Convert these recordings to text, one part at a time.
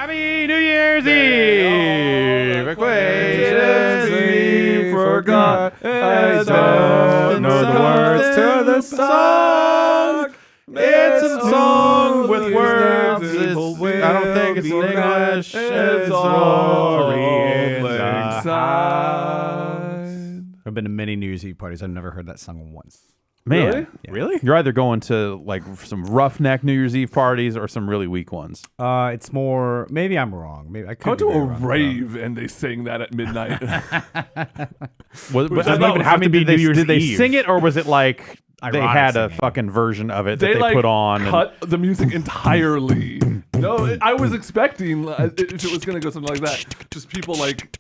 Happy New Year's Eve! Equations we forgot. I don't know the words to the song. It's a song with words. I don't think it's English. It's rorie inside. I've been to many New Year's Eve parties. I've never heard that song once. Man, really? Yeah. Really? You're either going to like some roughneck New Year's Eve parties or some really weak ones. It's more. Maybe I'm wrong. Maybe I Go could to be a very wrong. rave and they sing that at midnight. Was, Which I does not mean, even how have many to be did New Year's did they Eve. sing it, or was it like they Ironic had a singing. fucking version of it that they they like put on? cut the music entirely. No, I was expecting if it was gonna go something like that, just people like.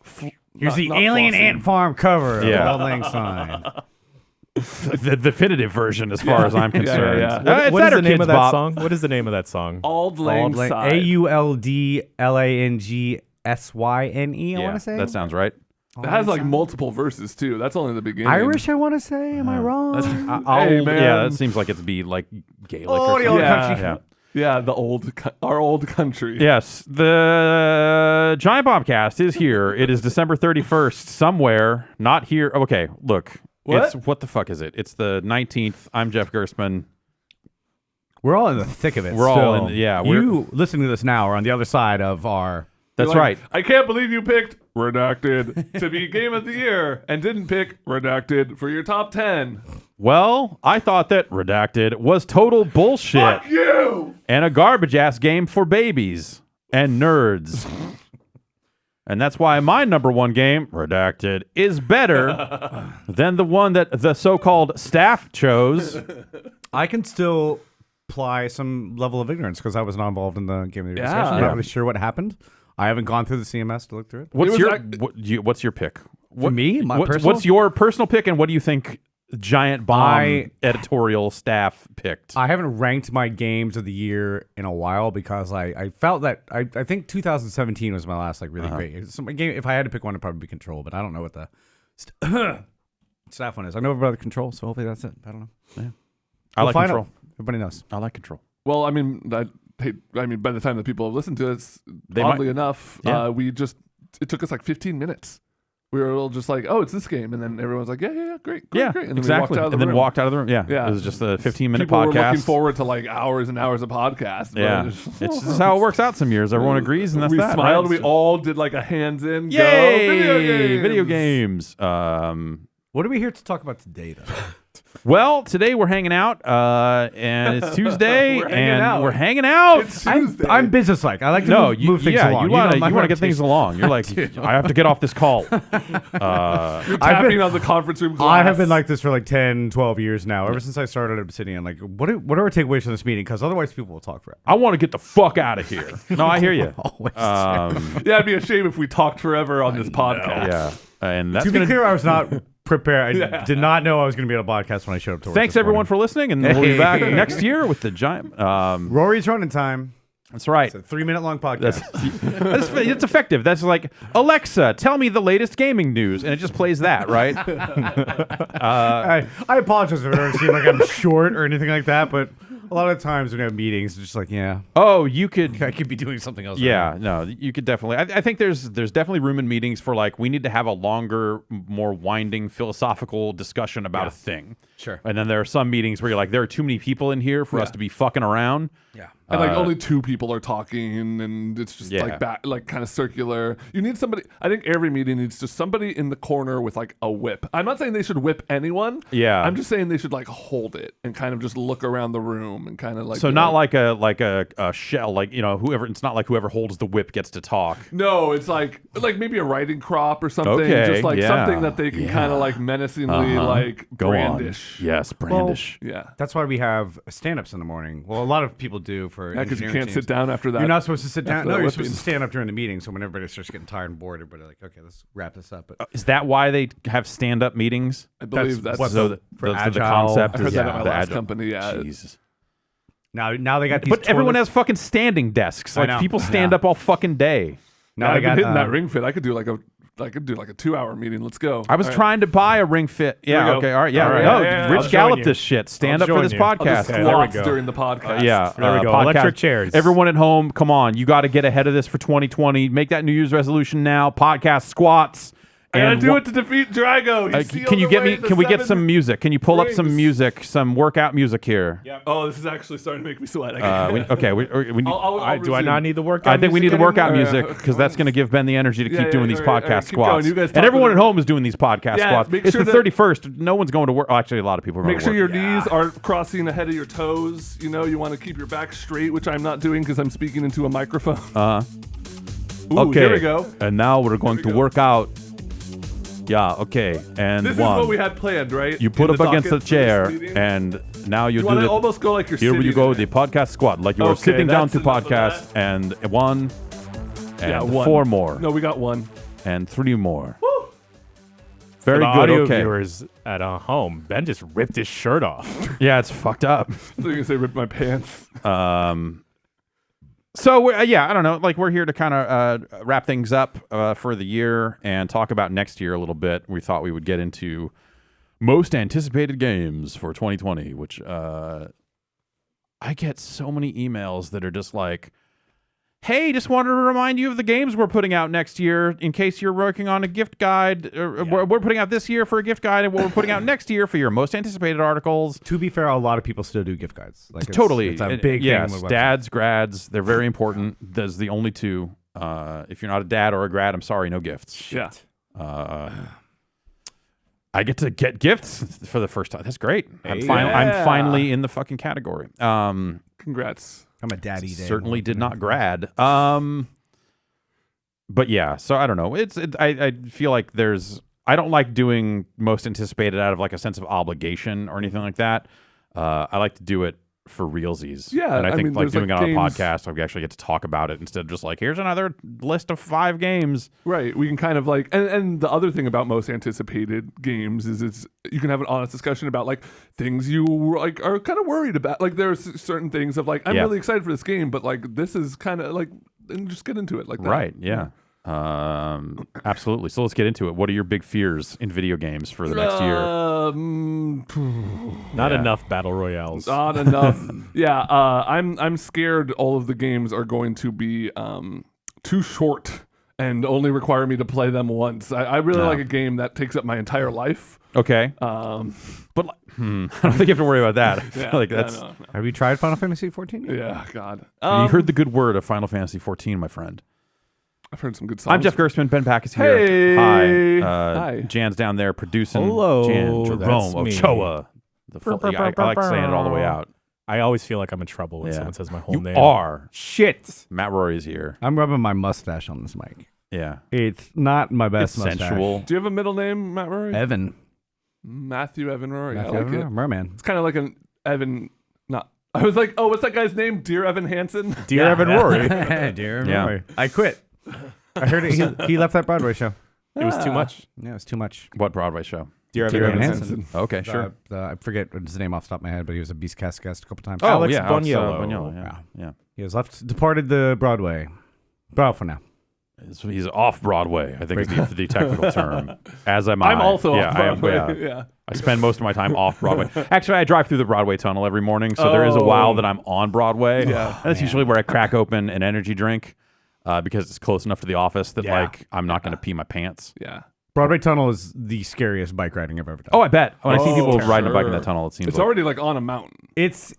Here's the Alien Ant Farm cover. Yeah. Of Auld Lang Syne. The definitive version, as far as I'm concerned. yeah. It's What that is or the name Kids of that Bop. song? What is the name of that song? Auld Lang Syne. AULDLANGSYNE. I Yeah, want to say that sounds right. It has like multiple verses too. That's only the beginning. Irish. I want to say. Am I wrong? Hey, man. Yeah, that seems like it's be like Gaelic Oh, or the something. old Yeah. country. Yeah. Yeah, our old country. Yes, the Giant Bombcast is here. It is December 31st, somewhere, not here. Okay, look. What? What the fuck is it? It's the 19th. I'm Jeff Gerstmann. We're all in the thick of it. We're all still. in- yeah, You listening to this now are on the other side of our. That's You're right. like, I can't believe you picked Redacted to be Game of the Year and didn't pick Redacted for your top 10. Well, I thought that Redacted was total bullshit Fuck you! and a garbage ass game for babies and nerds. And that's why my number one game, Redacted, is better than the one that the so-called staff chose. I can still apply some level of ignorance because I was not involved in the game of the year Yeah. discussion. I'm Yeah. not really sure what happened. I haven't gone through the CMS to look through it. What's was your like- what's your pick? For me, my what's, personal? what's your personal pick, and what do you think Giant Bomb I- editorial staff picked? I haven't ranked my games of the year in a while because I felt that I think 2017 was my last like really great. So my game, if I had to pick one, it'd probably be Control, but I don't know what the staff one is. I know about the Control, so hopefully that's it. I don't know. I like find Control. out. Everybody knows. I like Control. Well, I mean, by the time that people have listened to us, They oddly might- enough, Yeah. it took us like 15 minutes. We were all just like, oh, it's this game. And then everyone's like, yeah, great. Yeah, And then exactly. we walked out of the and then room. walked out of the room. Yeah, Yeah. It was just a 15-minute People were looking podcast. forward to like hours and hours of podcast. but Yeah, it's just how it works out some years. Everyone agrees, and that's we that. smiled. right? We all did like a hands in. Yay! Go, Video games. What are we here to talk about today, though? Well, today we're hanging out, and it's Tuesday, We're hanging and out. we're hanging out. It's Tuesday. I'm busineslike. I like to move things along. you want to my get things reputation. along. You're like, I have to get off this call. You're I've tapping been- on the conference room glass. I have been like this for like 10, 12 years now. Ever since I started at Obsidian, like, what are our takeaways from this meeting? Because otherwise people will talk forever. I want to get the fuck out of here. No, I hear you. Always. Yeah, it'd be a shame if we talked forever on this podcast. Yeah, and that's To be gonna. clear, I was not prepared. I did not know I was going to be on a podcast when I showed up to work. Thanks this everyone morning. for listening, and we'll be back next year with the giant. Rory's running time. That's right. It's a 3-minute long podcast. It's effective. That's like, Alexa, tell me the latest gaming news, and it just plays that, right? I apologize if it doesn't seem like I'm short or anything like that, but a lot of times when we have meetings, it's just like, yeah, Oh, you could. I could be doing something else. Yeah, no, you could definitely. I think there's definitely room in meetings for like we need to have a longer, more winding philosophical discussion about a thing. Sure. And then there are some meetings where you're like, there are too many people in here for us to be fucking around. Yeah. And like only 2 people are talking, and it's just Yeah. like kind of circular. You need somebody. I think every meeting needs just somebody in the corner with like a whip. I'm not saying they should whip anyone. Yeah. I'm just saying they should like hold it and kind of just look around the room and kind of like. So be not like a shell, like whoever. It's not like whoever holds the whip gets to talk. No, it's like maybe a writing crop or something. Okay, just like yeah. something that they can kind of like menacingly like Go brandish. on. Yes, brandish. Yeah. That's why we have stand-ups in the morning. Well, a lot of people do for Yeah, because you engineering can't teams. sit down after that. You're not supposed to sit down. after No, that you're supposed whipping. to stand up during the meeting. So when everybody starts getting tired and bored, everybody like, okay, let's wrap this up. But Is that why they have stand-up meetings? I believe that's what So the- the agile- concept I heard is that at my the last agile- company. Yeah. Jesus. now they got these. But everyone has toilets- fucking standing desks. I Like know. people stand Yeah. up all fucking day. Now I've they been got hitting that ring fit. I could do like a I could do like a 2-hour meeting. Let's go. I was trying to buy a Ring Fit. we Yeah. go. Okay. All right. Yeah. All right, No. yeah, Rich I'll Gallop join you. this shit. Stand I'll up for this join you. I'll podcast. just Okay, there we squats go. during the podcast. Yeah. There we go. Podcast. Electric chairs. Everyone at home, come on. You got to get ahead of this for 2020. Make that New Year's resolution now. Podcast squats. I gotta And do wha- it to defeat Drago. He's can you sealed get me? away the Can we get 7 some music? Can you pull up some rings. music, some workout music here? Oh, this is actually starting to make me sweat. Okay. We need, I'll Do I not need the workout? I think we need the music workout anymore? music because that's going to give Ben the energy to keep doing these all right, podcast keep going. squats. You guys And talk everyone with at it. home is doing these podcast Yeah, squats. make It's sure the that- 31st. No one's going to work. Oh, actually, a lot of people are going Make to sure work. your knees are crossing ahead of your toes. You know, you want to keep your back straight, which I'm not doing because I'm speaking into a microphone. Ooh, Okay. here we go. And now we're going to work out. Yeah, okay. And This one. is what we had planned, right? You put In up against the docket for this chair, meeting. and now you you do want to the. almost go like you're Here sitting you go, in the it. podcast squat, like you are Okay, sitting down that's to enough of podcast, and one, and Yeah, one. 4 more, No, we got one. and 3 more. Woo! Very For the good. audio Okay. viewers at home, Ben just ripped his shirt off. Yeah, it's fucked up. I was gonna say rip my pants. So yeah, I don't know. Like we're here to kind of wrap things up for the year and talk about next year a little bit. We thought we would get into most anticipated games for 2020, which I get so many emails that are just like, "Hey, just wanted to remind you of the games we're putting out next year in case you're working on a gift guide. We're putting out this year for a gift guide, and what we're putting out next year for your most anticipated articles." To be fair, a lot of people still do gift guides. Like Totally. it's a And- big yes, thing. with websites. dads, grads, they're very important. There's the only two. If you're not a dad or a grad, I'm sorry, no gifts. Yeah. I get to get gifts for the first time. That's great. I'm Yeah. finally in the fucking category. Congrats. I'm a daddy. Certainly did not grad. But yeah, so I don't know. I feel like I don't like doing most anticipated out of like a sense of obligation or anything like that. I like to do it for realsies. Yeah, and I I think mean, like there's, doing like, it on a games- podcast, we actually get to talk about it instead of just like, here's another list of 5 games. Right. We can kind of like, and the other thing about most anticipated games is you can have an honest discussion about like things you like are kind of worried about. Like there's certain things of like, I'm Yeah. really excited for this game, but like this is kind of like, and just get into it like that. Right. Yeah. Absolutely. So let's get into it. What are your big fears in video games for the next year? Not Yeah. enough battle royales. Not enough. Yeah. I'm scared all of the games are going to be too short and only require me to play them once. I really No. like a game that takes up my entire life. Okay. Um, But like, I don't think you have to worry about that. I feel yeah, like yeah, that's. no. Have you tried Final Fantasy 14? Yeah, God. You heard the good word of Final Fantasy 14, my friend. I've heard some good songs. I'm Jeff Gerstmann. Ben Pack is here. Hey. Hi. Hi. Jan's down there producing. Hello, Jan, that's Jerome, me. Ochoa. I like saying it all the way out. I always feel like I'm in trouble when Yeah. someone says my whole You name. are. Shit. Matt Rory is here. I'm rubbing my mustache on this mic. Yeah. It's not my It's best mustache. sensual. Do you have a middle name, Matt Rory? Evan. Matthew Evan Rory. Matthew I like Evan, it. Merman. It's kind of like an Evan. Not. I was like, oh, what's that guy's name? Dear Evan Hansen. Dear Evan Rory. Dear Yeah. Rory. I quit. I heard it. He left that Broadway show. It was too much. Yeah, it was too much. What Broadway show? Dear Dear Evan Evan Hansen. Hansen. Okay, sure. I forget his name off the top of my head, but he was a Beastcast guest a couple times. Oh, Alex yeah, Boniello. Boniello, yeah. Wow. Yeah. He has departed the Broadway. But for now. He's off Broadway, I think is the technical term. As am I. I'm also yeah, off I am, Broadway. yeah. Yeah. I spend most of my time off Broadway. Actually, I drive through the Broadway tunnel every morning, so there is a while that I'm on Broadway. Yeah. And that's usually where I crack open an energy drink because it's close enough to the office that Yeah. like I'm not going to pee my pants. Yeah. Broadway Tunnel is the scariest bike riding I've ever done. Oh, I bet. When I see people Oh, riding a bike in sure. that tunnel, it seems It's like already like on a mountain. It's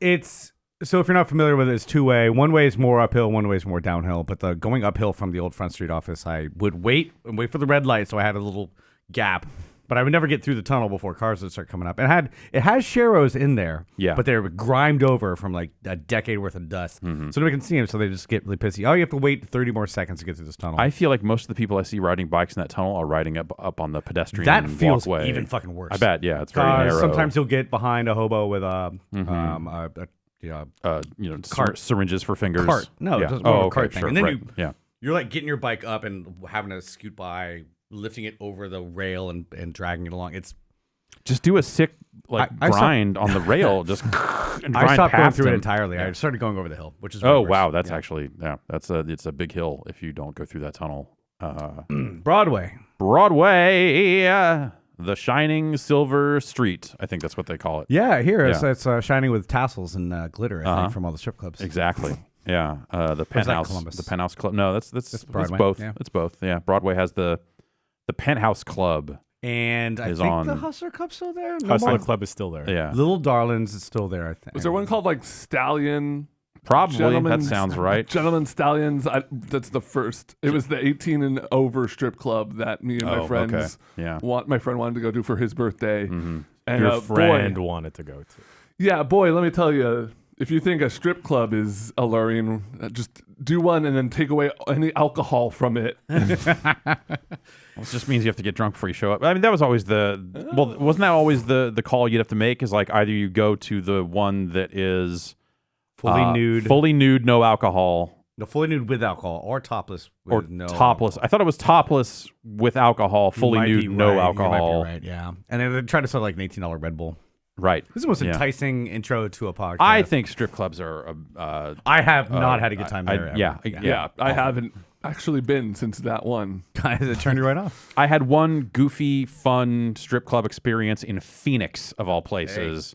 so if you're not familiar with it, it's 2-way. One way is more uphill, one way is more downhill. But the going uphill from the old Front Street office, I would wait for the red light, so I had a little gap. But I would never get through the tunnel before cars would start coming up. It has Sharrows in there, Yeah. but they're grimed over from like a decade worth of dust, Mm-hmm. so nobody can see them. So they just get really pissy. Oh, you have to wait 30 more seconds to get through this tunnel. I feel like most of the people I see riding bikes in that tunnel are riding up on the pedestrian that feels walkway. even fucking worse. I bet. Yeah, it's very narrow. Sometimes you'll get behind a hobo with a syringes for fingers. cart. No, yeah. just more of a okay, cart thing. sure, And then right. you- You're like getting your bike up and having to scoot by, lifting it over the rail and dragging it along. It's Just do a sick I grind on the rail. Just and I grind stopped going past through it them. entirely. Yeah. I started going over the hill, which is Oh way worse. wow, that's Yeah. actually it's a big hill if you don't go through that tunnel. Broadway. Broadway, the shining silver street. I think that's what they call it. Yeah, here Yeah. it's shining with tassels and glitter. I think from all the strip clubs. Exactly. Yeah. The Or is that penthouse. Columbus? The penthouse club. No, that's Broadway, both. yeah. It's both. Yeah. Broadway has the penthouse club. And I Is think on- the Hustler Club's still there. No Hustler more. Club is still there. Yeah. Little Darlings is still there. I think. Was there one called like Stallion? Probably. That Gentlemen- sounds right. Gentlemen Stallions. That's the first. It was the 18 and over strip club that me and my friends. Okay. Yeah. My friend wanted to go do for his birthday. Mm-hmm. And Your friend boy, wanted to go to. yeah, boy, let me tell you, if you think a strip club is alluring, just do one and then take away any alcohol from it. Well, it just means you have to get drunk before you show up. I mean, that was always wasn't that always the call you'd have to make? Is like either you go to the one that is fully nude, no alcohol, no, fully nude with alcohol, or topless, with or no topless. alcohol. I thought it was topless with alcohol, You fully might nude, be no right. alcohol. You might be right, yeah. And then they try to sell like an $18 Red Bull. Right. This is the most Yeah. enticing intro to a podcast. I think strip clubs are. I have not had a good time there. Yeah. I haven't actually been since that one. Guys, it turned you right off. I had one goofy, fun strip club experience in Phoenix, of all places.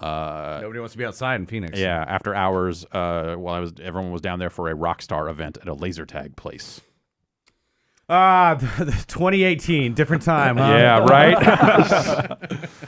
Nobody wants to be outside in Phoenix. Yeah, after hours, while everyone was down there for a Rockstar event at a laser tag place. 2018, different time, huh? Yeah, right.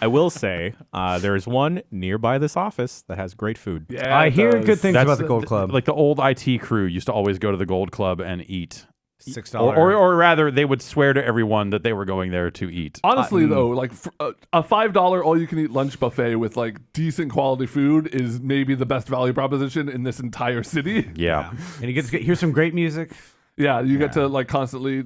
I will say there is one nearby this office that has great food. Yeah, I it hear does. good things That's about the Gold Club. Like the old IT crew used to always go to the Gold Club and eat. $6. Or rather, they would swear to everyone that they were going there to eat. Honestly, though, like a $5 all-you-can-eat lunch buffet with like decent quality food is maybe the best value proposition in this entire city. Yeah. And you get to hear some great music. Yeah, you get to like constantly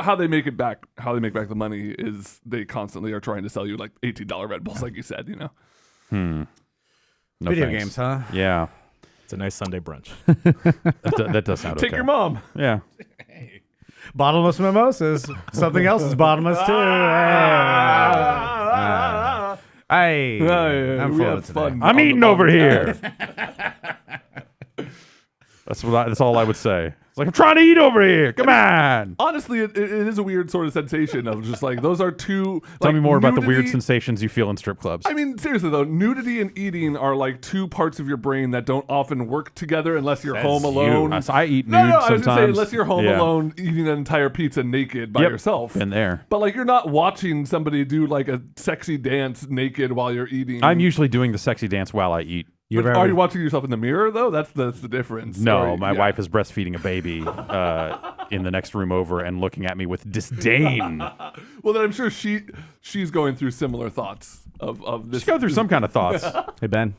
how they make back the money is they constantly are trying to sell you like $18 Red Bulls, like you said, you know. No Video thanks. games, huh? Yeah. It's a nice Sunday brunch. That does sound Take okay. your mom. Yeah. Bottomless mimosas. Something else is bottomless too. Hey, I'm we full have of it today. fun. I'm on eating the over podcast. here. That's all I would say. It's like, I'm trying to eat over here. Come on. Honestly, it is a weird sort of sensation of just like those are two. Tell like, me more about the weird nudity- sensations you feel in strip clubs. I mean, seriously though, nudity and eating are like two parts of your brain that don't often work together unless you're home alone. So I eat nude No, I was sometimes. gonna say unless you're home Yeah. alone eating an entire pizza naked by Yep. yourself. Been there. But like you're not watching somebody do like a sexy dance naked while you're eating. I'm usually doing the sexy dance while I eat. You But ever- are you watching yourself in the mirror though? That's the difference. No, Or- my yeah. wife is breastfeeding a baby in the next room over and looking at me with disdain. Well, then I'm sure she's going through similar thoughts of this. Just go through some kind of thoughts. Hey Ben,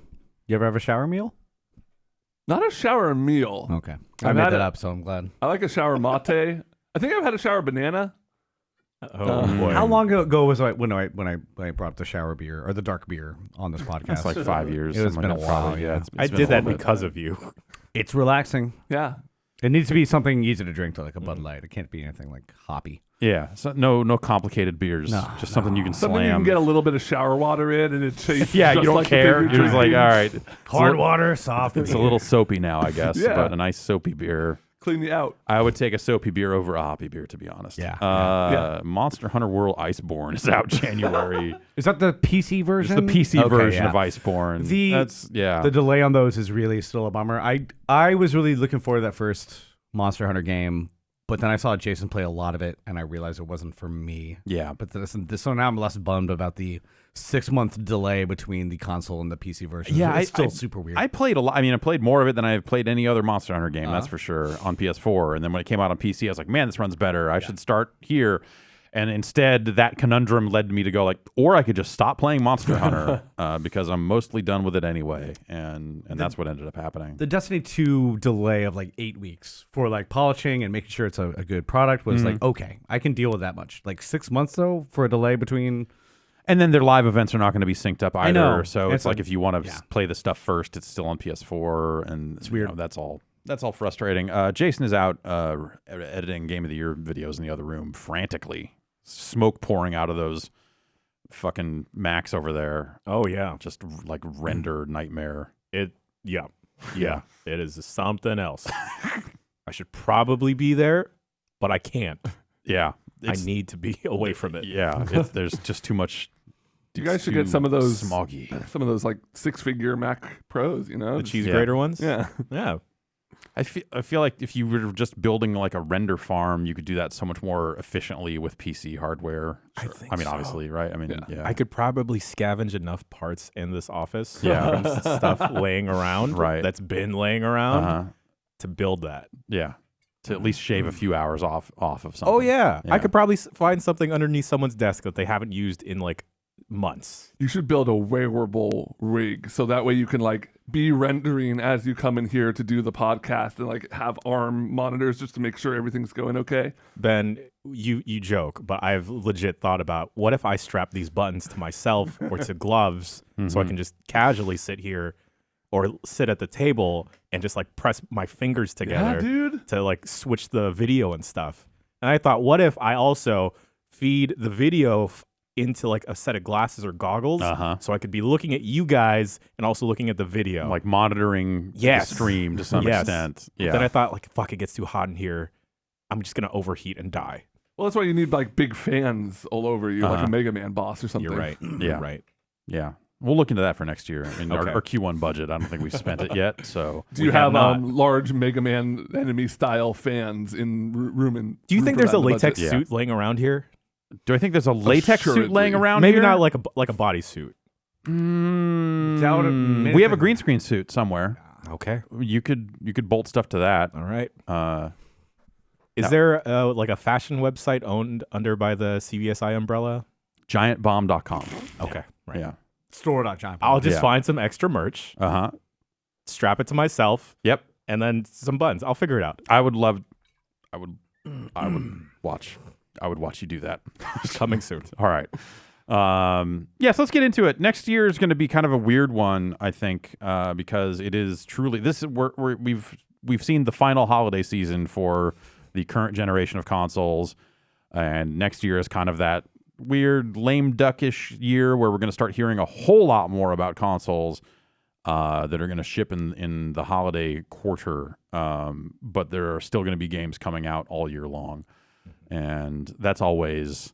you ever have a shower meal? Not a shower meal. Okay, I I've made had that it. up, so I'm glad. I like a shower mate. I think I've had a shower banana. Oh boy. How long ago was I when I brought up the shower beer or the dark beer on this podcast? It's like 5 years. It's something been like a that, while, probably. yeah. It's I been did a that little bit. because of you. It's relaxing. Yeah. It needs to be something easy to drink, like a Bud Light. It can't be anything like hoppy. Yeah, so no complicated beers. No, just something you can Something slam. you can get a little bit of shower water in, and it tastes. yeah, just you don't like the thing care. you're You're just like, drinking. all right, Hard water, soft. it's a little soapy now, I guess. Yeah. But a nice soapy beer. Clean you out. I would take a soapy beer over a hoppy beer, to be honest. Yeah. Monster Hunter World Iceborne is out January. Is that the PC It's version? the PC Okay, version yeah. of Iceborne. The delay on those is really still a bummer. I was really looking forward to that first Monster Hunter game, but then I saw Jason play a lot of it, and I realized it wasn't for me. Yeah. But so now I'm less bummed about the 6-month delay between the console and the PC version. Yeah, it's still super weird. I played a lot. I mean, I played more of it than I've played any other Monster Hunter game. That's for sure on PS4. And then when it came out on PC, I was like, man, this runs better. I should start here. And instead, that conundrum led me to go like, or I could just stop playing Monster Hunter because I'm mostly done with it anyway. And that's what ended up happening. The Destiny 2 delay of like 8 weeks for like polishing and making sure it's a good product was like, okay, I can deal with that much. Like 6 months though for a delay between. And then their live events are not going to be synced up either. know. So it's like if you want to play the stuff first, it's still on PS4, and it's weird. That's all frustrating. Jason is out editing Game of the Year videos in the other room frantically, smoke pouring out of those fucking Macs over there. Oh yeah. Just like render nightmare. Yeah. It is something else. I should probably be there, but I can't. Yeah. I need to be away from it. Yeah, there's just too much. You guys should get some of those smoggy. Some of those like 6-figure Mac Pros, you know, The cheese grater ones. Yeah, Yeah. I feel like if you were just building like a render farm, you could do that so much more efficiently with PC hardware. think I mean, so. obviously, right? I mean, yeah. I could probably scavenge enough parts in this office Yeah. from stuff laying around Right. that's been laying around Uh-huh. to build that. Yeah. To at least shave a few hours off of something. Oh, yeah. Yeah. I could probably find something underneath someone's desk that they haven't used in like months. you should build a wearable rig so that way you can like be rendering as you come in here to do the podcast and like have arm monitors just to make sure everything's going okay. Ben, you joke, but I've legit thought about what if I strap these buttons to myself or to gloves so I can just casually sit here or sit at the table and just like press my fingers together dude. to like switch the video and stuff. And I thought, what if I also feed the video into like a set of glasses or goggles so I could be looking at you guys and also looking at the video. Like monitoring the stream to some extent. Yeah. Then I thought, like, fuck, it gets too hot in here. I'm just going to overheat and die. Well, that's why you need like big fans all over you, like a Mega Man boss or something. You're right. Yeah. You're right. Yeah. We'll look into that for next year. I mean, Okay. our Q1 budget, I don't think we've spent it yet. So Do you We have have not. large Mega Man enemy style fans in room and Do you room think for there's that a in the latex budget? suit laying around here? do I think there's a latex suit Assuredly. laying around Maybe here? not like a bodysuit. Doubt it. We have a green screen suit somewhere. Okay. You could bolt stuff to that. All right. Is No. there like a fashion website owned under by the CVSI umbrella? Giantbomb.com. Okay. Right. Yeah. Store.giant. I'll just Yeah. find some extra merch, Uh-huh. strap it to myself, Yep. and then some buttons. I'll figure it out. I would watch you do that. Coming soon. All right. Yes, let's get into it. Next year is going to be kind of a weird one, I think, because it is truly we've seen the final holiday season for the current generation of consoles, and next year is kind of that weird lame duckish year where we're going to start hearing a whole lot more about consoles that are going to ship in the holiday quarter, but there are still going to be games coming out all year long, and that's always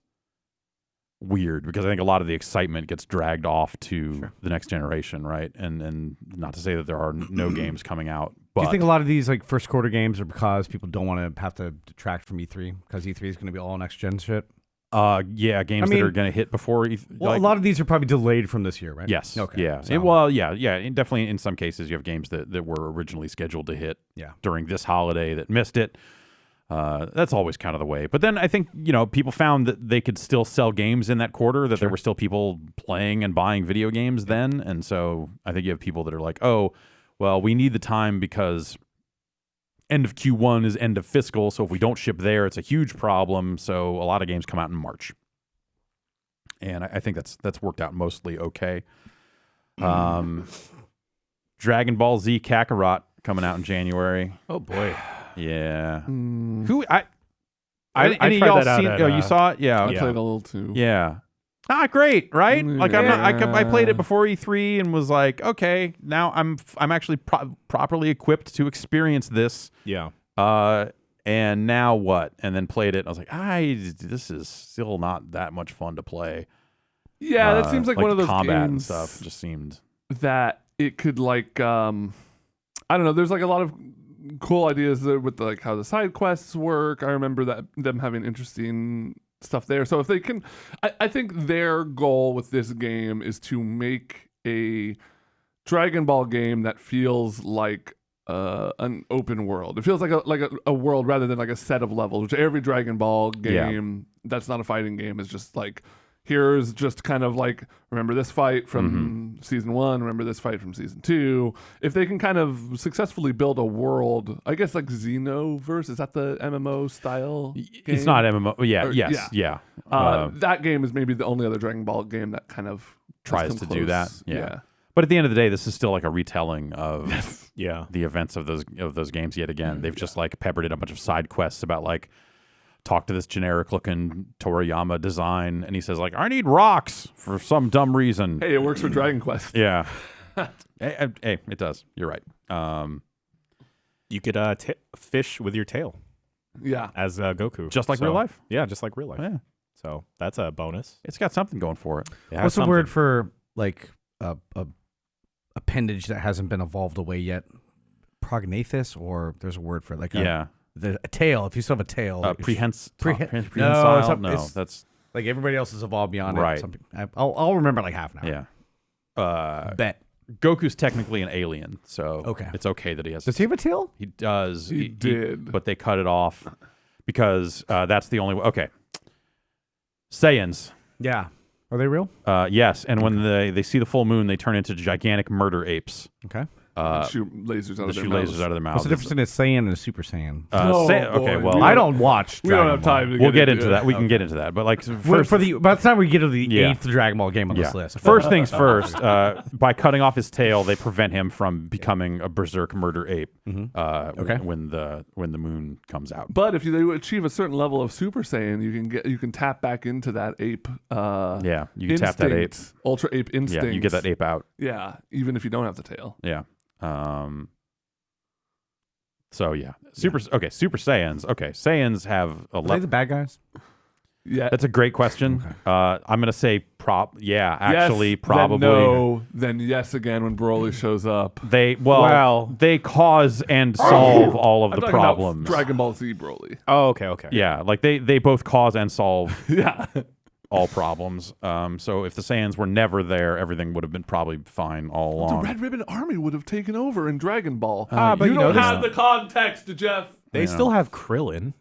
weird because I think a lot of the excitement gets dragged off to the next generation, right? And not to say that there are no games coming out, but Do you think a lot of these like first quarter games are because people don't want to have to detract from E3 because E3 is going to be all next gen shit? yeah, games that are going to hit before. Well, a lot of these are probably delayed from this year, right? Yes. Okay. Yeah. So- Well, yeah. And definitely in some cases you have games that were originally scheduled to hit during this holiday that missed it. That's always kind of the way. But then I think, people found that they could still sell games in that quarter, that there were still people playing and buying video games then. And so I think you have people that are like, oh, well, we need the time because end of Q1 is end of fiscal. So if we don't ship there, it's a huge problem. So a lot of games come out in March. And I think that's worked out mostly okay. Dragon Ball Z Kakarot coming out in January. Oh boy. Yeah. Mm, I Any tried y'all that out seen? at, Oh, you saw it? Yeah. I Yeah. played a little too. Yeah. Great, right? Like I played it before E3 and was like, okay, now I'm actually properly equipped to experience this. Yeah. And now what? And then played it. And I was like, this is still not that much fun to play. Yeah, that seems like one of those combat and games stuff. Just seemed that it could like I don't know. There's like a lot of cool ideas there with like how the side quests work. I remember that them having interesting stuff there. So if they can, I think their goal with this game is to make a Dragon Ball game that feels like an open world. It feels like a world rather than like a set of levels. Which every Dragon Ball game that's not a fighting game is just like, here's just kind of like, remember this fight from season 1, remember this fight from season 2. If they can kind of successfully build a world, I guess like Xenoverse, is that the MMO style game? It's not MMO. Yeah. Or- Yes. Yeah. That game is maybe the only other Dragon Ball game that kind of has Tries come to close. do that. Yeah. But at the end of the day, this is still like a retelling of Yeah. the events of those games yet again. They've just like peppered in a bunch of side quests about like, talk to this generic looking Toriyama design, and he says like, I need rocks for some dumb reason. Hey, it works for Dragon Quest. Yeah. Hey, it does. You're right. You could fish with your tail. Yeah. as Goku. Just like So, real life. Yeah, just like real life. Yeah. So that's a bonus. It's got something going for it. Yeah, What's the something. word for like a appendage that hasn't been evolved away yet? Prognathus, or there's a word for it, like a tail. If you still have a tail, Prehensile. No, that's like everybody else has evolved beyond Right. it. I'll remember like half an hour. yeah. Bet. Goku's technically an alien, so Okay. it's okay that he has. Does he have a tail? He does. He did. but they cut it off because that's the only way. Okay. Saiyans. Yeah. Are they real? Yes, and when they see the full moon, they turn into gigantic murder apes. Okay. Shoot lasers out They of their shoot mouths. lasers out of their mouths. What's the difference in a Saiyan and a Super Saiyan? Okay, boy, well, I don't watch. We don't Dragon have Ball. time to we'll get into into that. We can get into that. But like By the time we get to the Yeah. 8th Dragon Ball game on this list. First things first, by cutting off his tail, they prevent him from becoming a berserk murder ape. Okay. When the moon comes out. But if you achieve a certain level of Super Saiyan, you can tap back into that ape. Yeah, you can tap that ape. Ultra ape instinct. Yeah, you get that ape out. Yeah, even if you don't have the tail. Yeah. So yeah, Super Saiyans. Okay, Saiyans have Are they the bad guys? Yeah. That's a great question. I'm gonna say actually yes, probably. Then no. Then yes again when Broly shows up. They Well- they cause and solve all of I'm the talking about problems. Dragon Ball Z Broly. Oh, okay. Yeah, like they both cause and solve Yeah. all problems. So if the Saiyans were never there, everything would have been probably fine all The along. Red Ribbon Army would have taken over in Dragon Ball. but you you know, don't have the context, Jeff. They still have Krillin.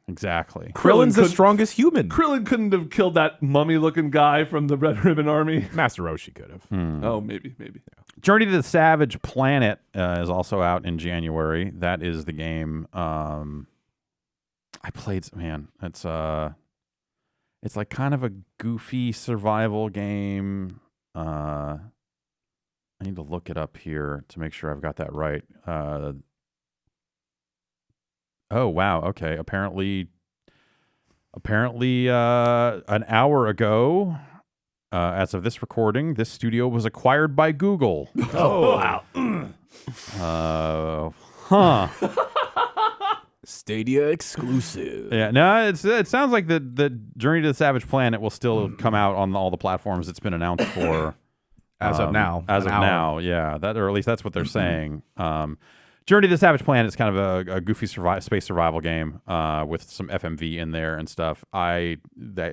Exactly. Krillin's the could- strongest human. Krillin couldn't have killed that mummy-looking guy from the Red Ribbon Army. Master Roshi could have. Oh, maybe. Journey to the Savage Planet is also out in January. That is the game. I played. Man, it's like kind of a goofy survival game. I need to look it up here to make sure I've got that right. Oh wow. Okay. Apparently, an hour ago, as of this recording, this studio was acquired by Google. Oh, Huh. Stadia exclusive. Yeah. No, it sounds like the Journey to the Savage Planet will still come out on all the platforms it's been announced for. As of now. As of now, yeah. That, or at least that's what they're saying. Journey to the Savage Planet is kind of a goofy space survival game with some FMV in there and stuff. I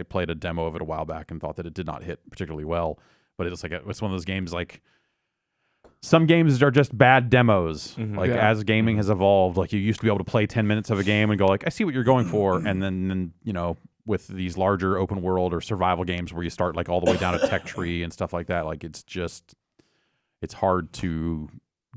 played a demo of it a while back and thought that it did not hit particularly well, but it's one of those games like some games are just bad demos. Like as gaming has evolved, like you used to be able to play 10 minutes of a game and go like, I see what you're going for, and then with these larger open world or survival games where you start like all the way down a tech tree and stuff like that, like it's hard to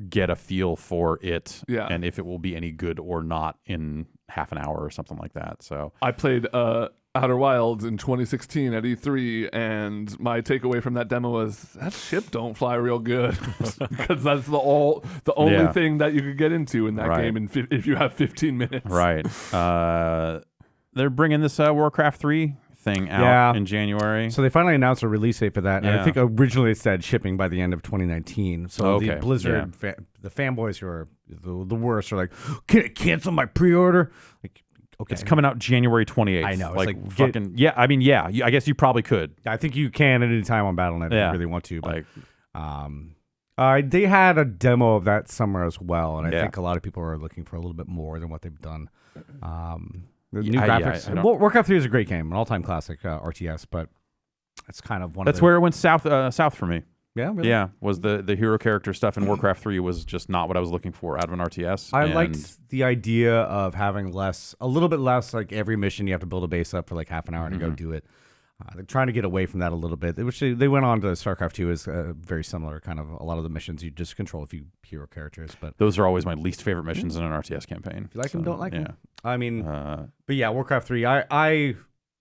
get a feel for it and if it will be any good or not in half an hour or something like that. So I played Outer Wilds in 2016 at E3, and my takeaway from that demo was that ship don't fly real good because that's the only thing that you could get into in that game if you have 15 minutes. Right. They're bringing this Warcraft 3 thing out in January. So they finally announced a release date for that. And I think originally it said shipping by the end of 2019. So the Blizzard, the fanboys who are the worst are like, can it cancel my pre-order? Like, okay. It's coming out January 28th. I know. It's like fucking, I guess you probably could. I think you can at any time on Battle.net if you really want to. But Like, they had a demo of that somewhere as well. And I think a lot of people are looking for a little bit more than what they've done. The new graphics. Warcraft 3 is a great game, an all-time classic RTS, but it's kind of that's where it went south for me. Yeah, really? Yeah, was the hero character stuff in Warcraft 3 was just not what I was looking for out of an RTS. I liked the idea of having a little bit less, like every mission you have to build a base up for like half an hour to go do it. They're trying to get away from that a little bit, which they went on to StarCraft 2 is very similar, kind of a lot of the missions you just control a few hero characters. But those are always my least favorite missions in an RTS campaign. If you like them, don't like them. Yeah. I mean, but yeah, Warcraft 3, I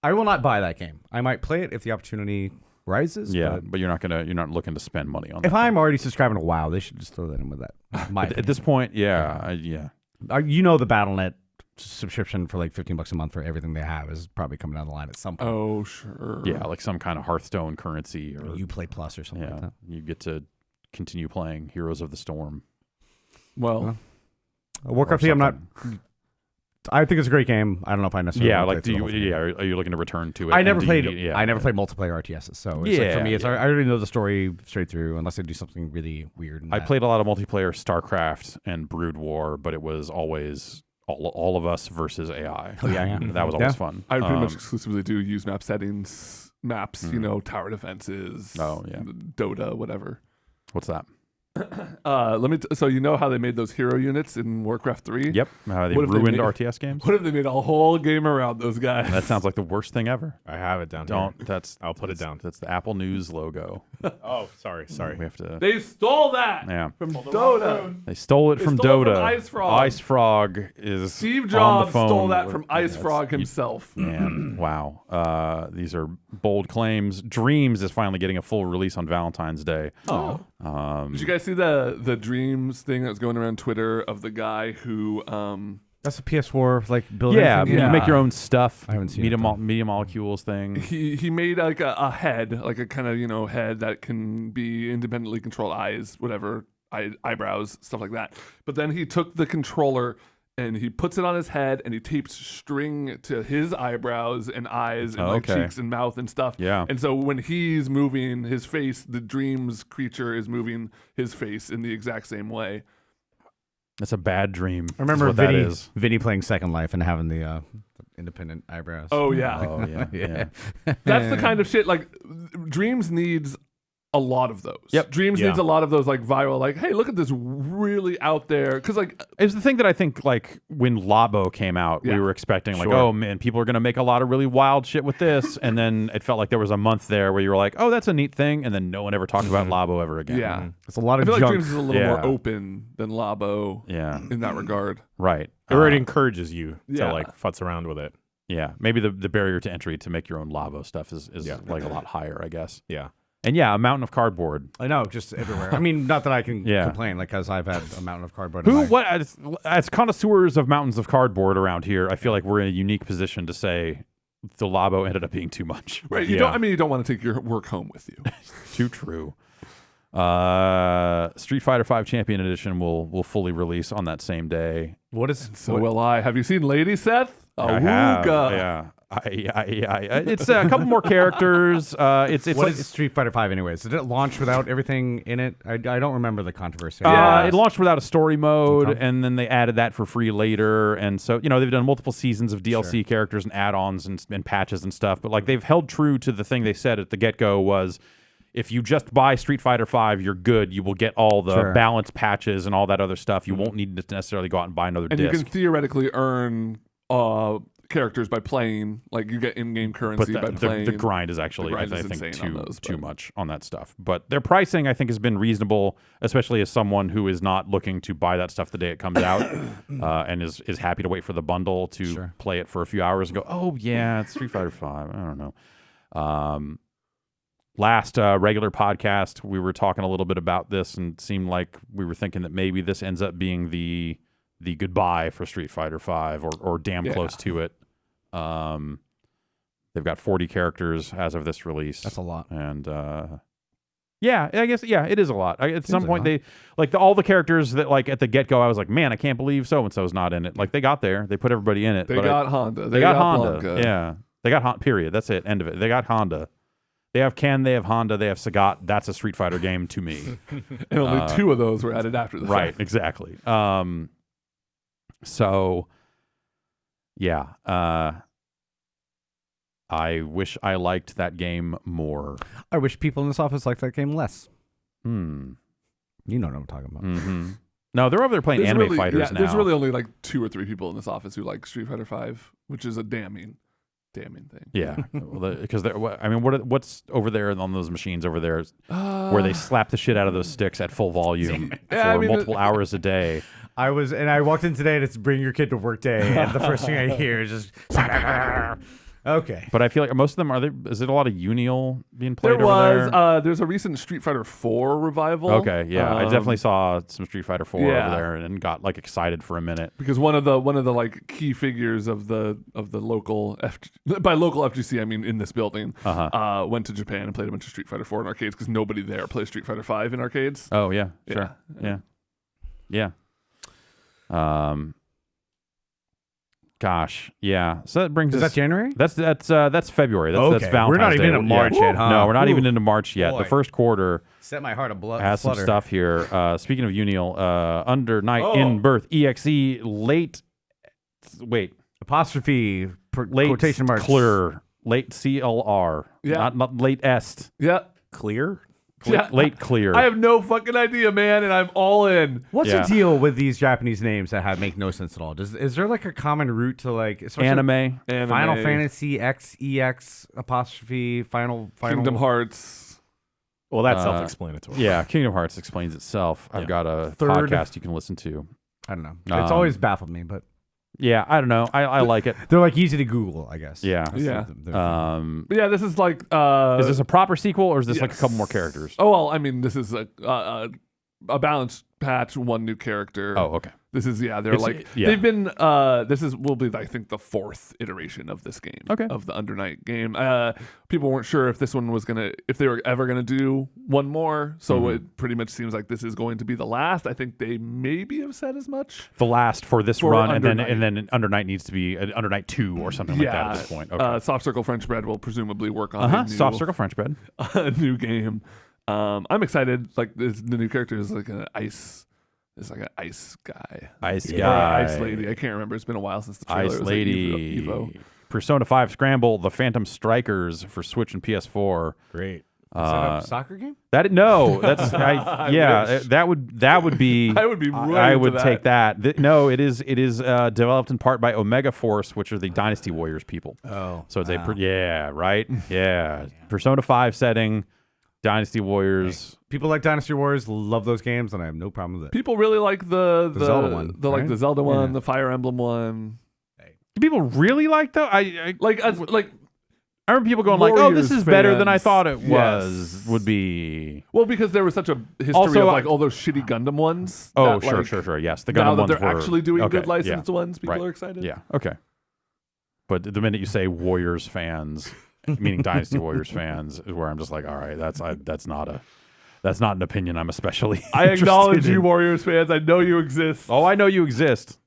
will not buy that game. I might play it if the opportunity rises. Yeah, but you're not looking to spend money on that. If I'm already subscribing to WoW, they should just throw that in with that. At this point, yeah. The Battle.net subscription for like $15 a month for everything they have is probably coming down the line at some point. Oh, sure. Yeah, like some kind of Hearthstone currency or Uplay Plus or something like that. You get to continue playing Heroes of the Storm. Well, Warcraft 3, I think it's a great game. I don't know if I necessarily. Yeah, wanna like play through the whole thing. are you looking to return to it? I never And do played. you need- I never played multiplayer RTSs, so it's like, for me, it's I already know the story straight through, unless they do something really weird. I played a lot of multiplayer StarCraft and Brood War, but it was always all of us versus AI. Oh, yeah. That was always fun. I pretty much exclusively do use map settings, maps, tower defenses, Oh, yeah. Dota, whatever. What's that? So you know how they made those hero units in Warcraft 3? Yep. How they What if they ruined made- RTS games. What if they made a whole game around those guys? That sounds like the worst thing ever. I have it down Don't. here. I'll put it down. That's the Apple News logo. Oh, sorry. We have to. They stole that Yeah. from Dota. They stole it from stole it Dota. from Ice Frog. Ice Frog is Steve on Jobs the phone stole that with- from Ice Yeah, Frog it's- himself. Man, wow. These are bold claims. Dreams is finally getting a full release on Valentine's Day. Oh. Did you guys see the Dreams thing that was going around Twitter of the guy who That's a PS4 like building. Yeah, thing? you make your own stuff. I haven't seen media, it, though. media molecules thing. he made like a head, like a kind of head that can be independently controlled, eyes, whatever, eyebrows, stuff like that. But then he took the controller and he puts it on his head and he tapes string to his eyebrows and eyes and like Okay. cheeks and mouth and stuff. Yeah. And so when he's moving his face, the Dreams creature is moving his face in the exact same way. That's a bad dream. I remember is what that Vinny, is. Vinny playing Second Life and having the independent eyebrows. Oh yeah. Oh yeah, yeah. That's the kind of shit like Dreams needs a lot of those. Yep. Dreams Yeah. needs a lot of those like viral, like, hey, look at this really out there. Because like It's the thing that I think, like, when Labo came out, Yeah. we were expecting, like, Sure. oh, man, people are going to make a lot of really wild shit with this. And then it felt like there was a month there where you were like, oh, that's a neat thing. And then no one ever talked about Labo ever again. yeah. It's a lot I of feel like junk. Dreams is a little Yeah. more open than Labo Yeah. in that regard. Right. It already encourages you Yeah. to like futz around with it. Yeah. Maybe the barrier to entry to make your own Labo stuff is Yeah. like a lot higher, I guess. Yeah. And yeah, a mountain of cardboard. I know, just everywhere. I mean, not that I can Yeah. complain, like, because I've had a mountain of cardboard. in Who, my- what, as connoisseurs of mountains of cardboard around here, I feel like we're in a unique position to say the Labo ended up being too much. Right. You Yeah. don't want to take your work home with you. Too true. Street Fighter V Champion Edition will fully release on that same day. What is So will I. Have you seen Lady Seth? I have, yeah. It's a couple more characters. It's what like, is Street Fighter V anyways? Did it launch without everything in it? I don't remember the controversy. it launched without a story mode, Okay. and then they added that for free later. And so, they've done multiple seasons of DLC characters and add-ons and patches and stuff. But like they've held true to the thing they said at the get-go was, if you just buy Street Fighter V, you're good. You will get all the Sure. balance patches and all that other stuff. You won't need to necessarily go out and buy another And disc. you can theoretically earn characters by playing. Like you get in-game But currency by playing. the grind is actually, grind I is think, insane on those, too but- much on that stuff. But their pricing, I think, has been reasonable, especially as someone who is not looking to buy that stuff the day it comes out and is happy to wait for the bundle to play it for a few hours and go, oh, yeah, it's Street Fighter V. I don't know. Last regular podcast, we were talking a little bit about this and it seemed like we were thinking that maybe this ends up being the goodbye for Street Fighter V or damn close to it. They've got 40 characters as of this release. That's a lot. And yeah, I guess it is a lot. At some like point, a lot. they like all the characters that like at the get go, I was like, man, I can't believe so and so's not in it. Like they got there, they put everybody in it. They but got Honda. they got Honda. Blanca. Yeah, they got Honda. Period. That's it. End of it. They got Honda. They have Ken. They have Honda. They have Sagat. That's a Street Fighter game to me. And only two of those were added after the Right. fact. Exactly. So yeah. I wish I liked that game more. I wish people in this office liked that game less. Hmm. You know what I'm talking about. Mm-hmm. No, they're over there playing There's anime really, fighters now. There's really only like 2 or 3 people in this office who like Street Fighter V, which is a damning thing. Yeah, because I mean, what's over there on those machines over there where they slap the shit out of those sticks at full volume for multiple hours a day? I walked in today and it's bring your kid to work day, and the first thing I hear is just okay. But I feel like most of them is it a lot of Unial being played over there? There's a recent Street Fighter 4 revival. Okay, yeah, I definitely saw some Street Fighter 4 over yeah. there and got like excited for a minute. Because one of the like key figures of the local by local FGC I mean in this building went to Japan and played a bunch of Street Fighter 4 in arcades because nobody there plays Street Fighter 5 in arcades. Oh yeah, sure, yeah. Gosh, yeah. So that brings Is us. that January? That's February. That's Okay. Valentine's We're not even Day. into March yet, huh? No, we're not Ooh. even into March yet. Boy. The first quarter Set my heart a has some flutter. stuff here. Speaking of Unial, Under Night in Birth EXE late. Wait, Apostrophe late quotation marks. clear. Late CLR. Yeah. Not late est. Yeah. Clear? Yeah. Late clear. I have no fucking idea, man, and I'm all in. What's Yeah. the deal with these Japanese names that make no sense at all? Is there like a common root to like especially Anime. Final Fantasy XEX apostrophe Final Kingdom Hearts. Well, that's self-explanatory. Yeah, Kingdom Hearts explains itself. I've got a podcast you can listen to. I don't know. It's always baffled me, but Yeah, I don't know. I like it. they're like easy to Google, I guess. Yeah. Yeah. They're- But yeah, this is like Is this a proper sequel or is this like a yes. couple more characters? Oh well, I mean, this is a balanced patch, one new character. Oh, okay. This is they're It's- like yeah. they've been will be I think the 4th iteration of this game. Okay. Of the Under Night game. People weren't sure if this one was if they were ever gonna do one more. So it pretty much seems like this is going to be the last. I think they maybe have said as much. The last for this For run, Under and Night. then Under Night needs to be Under Night 2 or something like that at this point. Okay. Soft Circle French Bread will presumably work on a new, Soft Circle French bread. a new game. I'm excited. Like the new character is like an ice. It's like an ice guy. Ice Or guy. Ice lady. I can't remember. It's been a while since the trailer. Ice It was Lady. Like Evo. Persona 5 Scramble, The Phantom Strikers for Switch and PS4. Great. Is that a soccer game? That that would be I would be really I into would that. take that. No, it is developed in part by Omega Force, which are the Dynasty Warriors people. Oh. So it's yeah. Persona 5 setting, Dynasty Warriors. People like Dynasty Wars, love those games, and I have no problem with it. People really like the Zelda one, like right? the Zelda one, Yeah. the Fire Emblem one. Do people really like though? I Like remember people going like, "Oh, this Warriors is better than I fans. thought it was." Yes. Would be. well, because there was such a history Also, of like all those shitty Gundam ones. Oh, that, sure. Yes, the Now Gundam that ones they're were actually doing okay, good licensed ones, people right. are excited. Yeah. Okay. But the minute you say Warriors fans, meaning Dynasty Warriors fans, is where I'm just like, all right, that's not an opinion I'm especially. I interested acknowledge in. you, Warriors fans. I know you exist. Oh, I know you exist.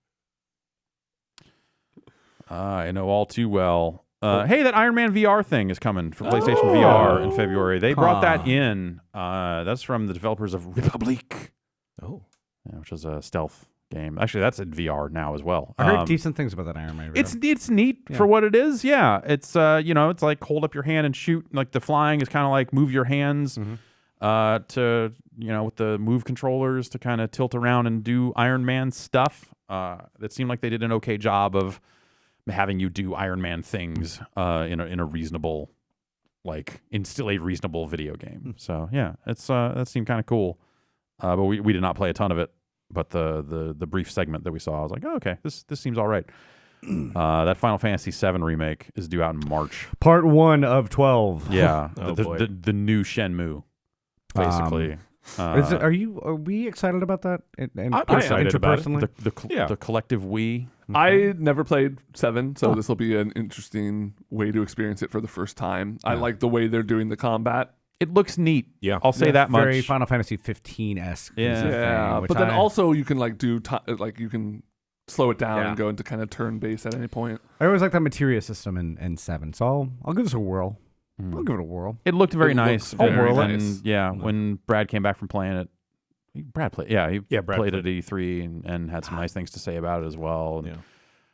I know all too well. Hey, that Iron Man VR thing is coming for PlayStation VR in February. They brought that in. That's from the developers of Republic, which is a stealth game. Actually, that's in VR now as well. I heard decent things about that Iron Man. It's neat for what it is. Yeah, it's it's like hold up your hand and shoot. Like the flying is kind of like move your hands to with the move controllers to kind of tilt around and do Iron Man stuff. It seemed like they did an okay job of having you do Iron Man things in a reasonable, in still a reasonable video game. So yeah, it's that seemed kind of cool. But we did not play a ton of it. But the brief segment that we saw, I was like, oh, okay, this seems all right. That Final Fantasy VII remake is due out in March. Part 1 of 12. Yeah, Oh, boy. the new Shenmue, basically. Are we excited about that? And I'm excited about it. interpersonally? The collective we. I never played 7, so this will be an interesting way to experience it for the first time. I like the way they're doing the combat. It looks neat. Yeah. I'll say that much. Very Final Fantasy 15-esque. Yeah. Yeah, but then also you can you can slow it down Yeah. and go into kind of turn based at any point. I always like that materia system in 7, so I'll give this a whirl. I'll give it a whirl. It looked very It nice. looks very and, nice. yeah, when Brad came back from playing it, Brad played Brad played at played. E3 and had some nice things to say about it as well. And Yeah.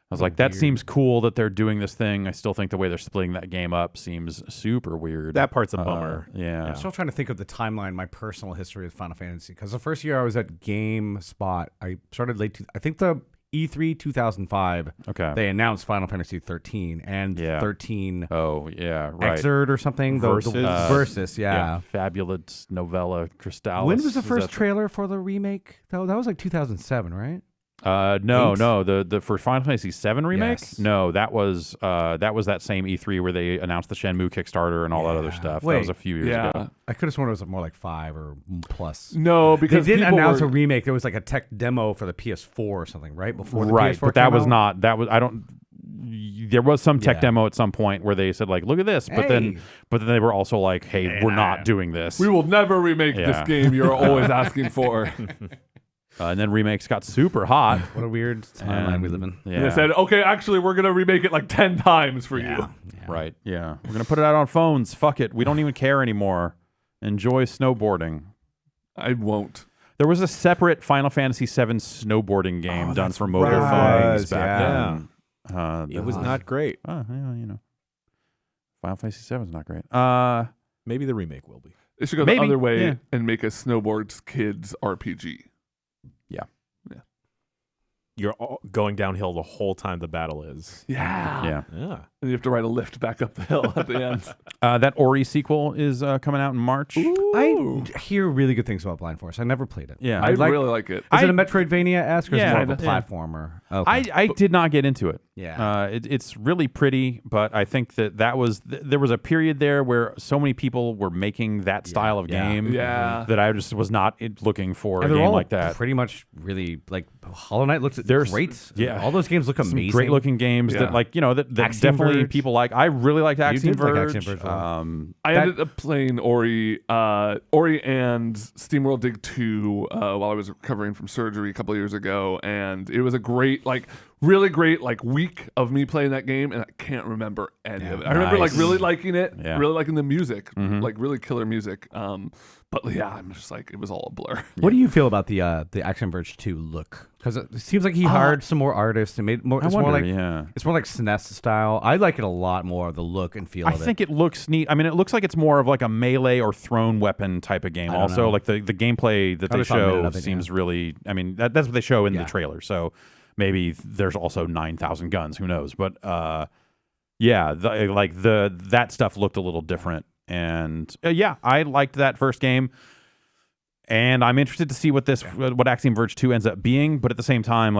I was like, that seems cool that they're doing this thing. I still think the way they're splitting that game up seems super weird. That part's a bummer. Yeah. I'm still trying to think of the timeline, my personal history with Final Fantasy. Because the first year I was at GameSpot, I started late. I think the E3 2005, Okay. they announced Final Fantasy 13 and Yeah. 13 Oh, yeah, right. Exerd or something. Versus. Versus, yeah. Fabulous Novella Crystallis. When was the Is first that trailer for the remake? That was like 2007, right? No, Eight? no. The for Final Fantasy VII remake. Yes. No, that was that same E3 where they announced the Shenmue Kickstarter and all that other Yeah. stuff. Wait. That was a few years Yeah. ago. I could have sworn it was more like 5 or plus. No, They because didn't people announce were, a remake. There was like a tech demo for the PS4 or something, right? Before the Right, PS4 but that came was out? not. That was I don't. There was some tech Yeah. demo at some point where they said like, "Look at this," but then Hey. they were also like, "Hey, we're not doing this." we will never remake Yeah. this game you're always asking for. And then remakes got super hot. What a weird timeline we live in. Yeah. They said, okay, actually, we're gonna remake it like 10 times for you. Yeah. Right. Yeah. We're gonna put it out on phones. Fuck it. We don't even care anymore. Enjoy snowboarding. I won't. There was a separate Final Fantasy VII snowboarding game done for mobile right. phones back then. It was not great. Oh, yeah, you know. Final Fantasy VII is not great. Maybe the remake will be. They should go Maybe, the other way yeah. and make a snowboards kids RPG. You're all going downhill the whole time the battle is. Yeah. Yeah. Yeah. And you have to ride a lift back up the hill at the end. That Ori sequel is coming out in March. I hear really good things about Blind Forest. I never played it. Yeah. I like- really like it. Is it a Metroidvania-esque or is it Yeah, more of a yeah. platformer? Okay. I did not get into it. Yeah. It's really pretty, but I think that was there was a period there where so many people were making that style of Yeah. game Yeah. that I just was not looking for a and they're game all like that. pretty much really like Hollow Knight looks There's- great. yeah. all those games look Some amazing. great looking games Yeah. that that Axiom definitely Verge. people like. I really liked Axiom did like Verge. Axiom Verge a lot. I That- ended up playing Ori and SteamWorld Dig 2 while I was recovering from surgery a couple of years ago, and it was a great, really great, week of me playing that game, and I can't remember any of it. I remember Nice. really liking it, Yeah. really liking the music, Mhm. really killer music. But yeah, I'm just it was all a blur. What do you feel about the Axiom Verge 2 look? Because it seems like he hired some more artists and made more. I It's wonder, more like yeah. it's more like SNES style. I like it a lot more. The look and feel. I of think it looks neat. I mean, it looks like it's more of like a melee or thrown weapon type of game. I don't Also, know. like the gameplay that I they just saw a minute show of it, seems really. I mean, that's what they show in the Yeah. trailer. So maybe there's also 9,000 guns. Who knows? But yeah, that stuff looked a little different. And yeah, I liked that first game. And I'm interested to see what Axiom Verge 2 ends up being, but at the same time,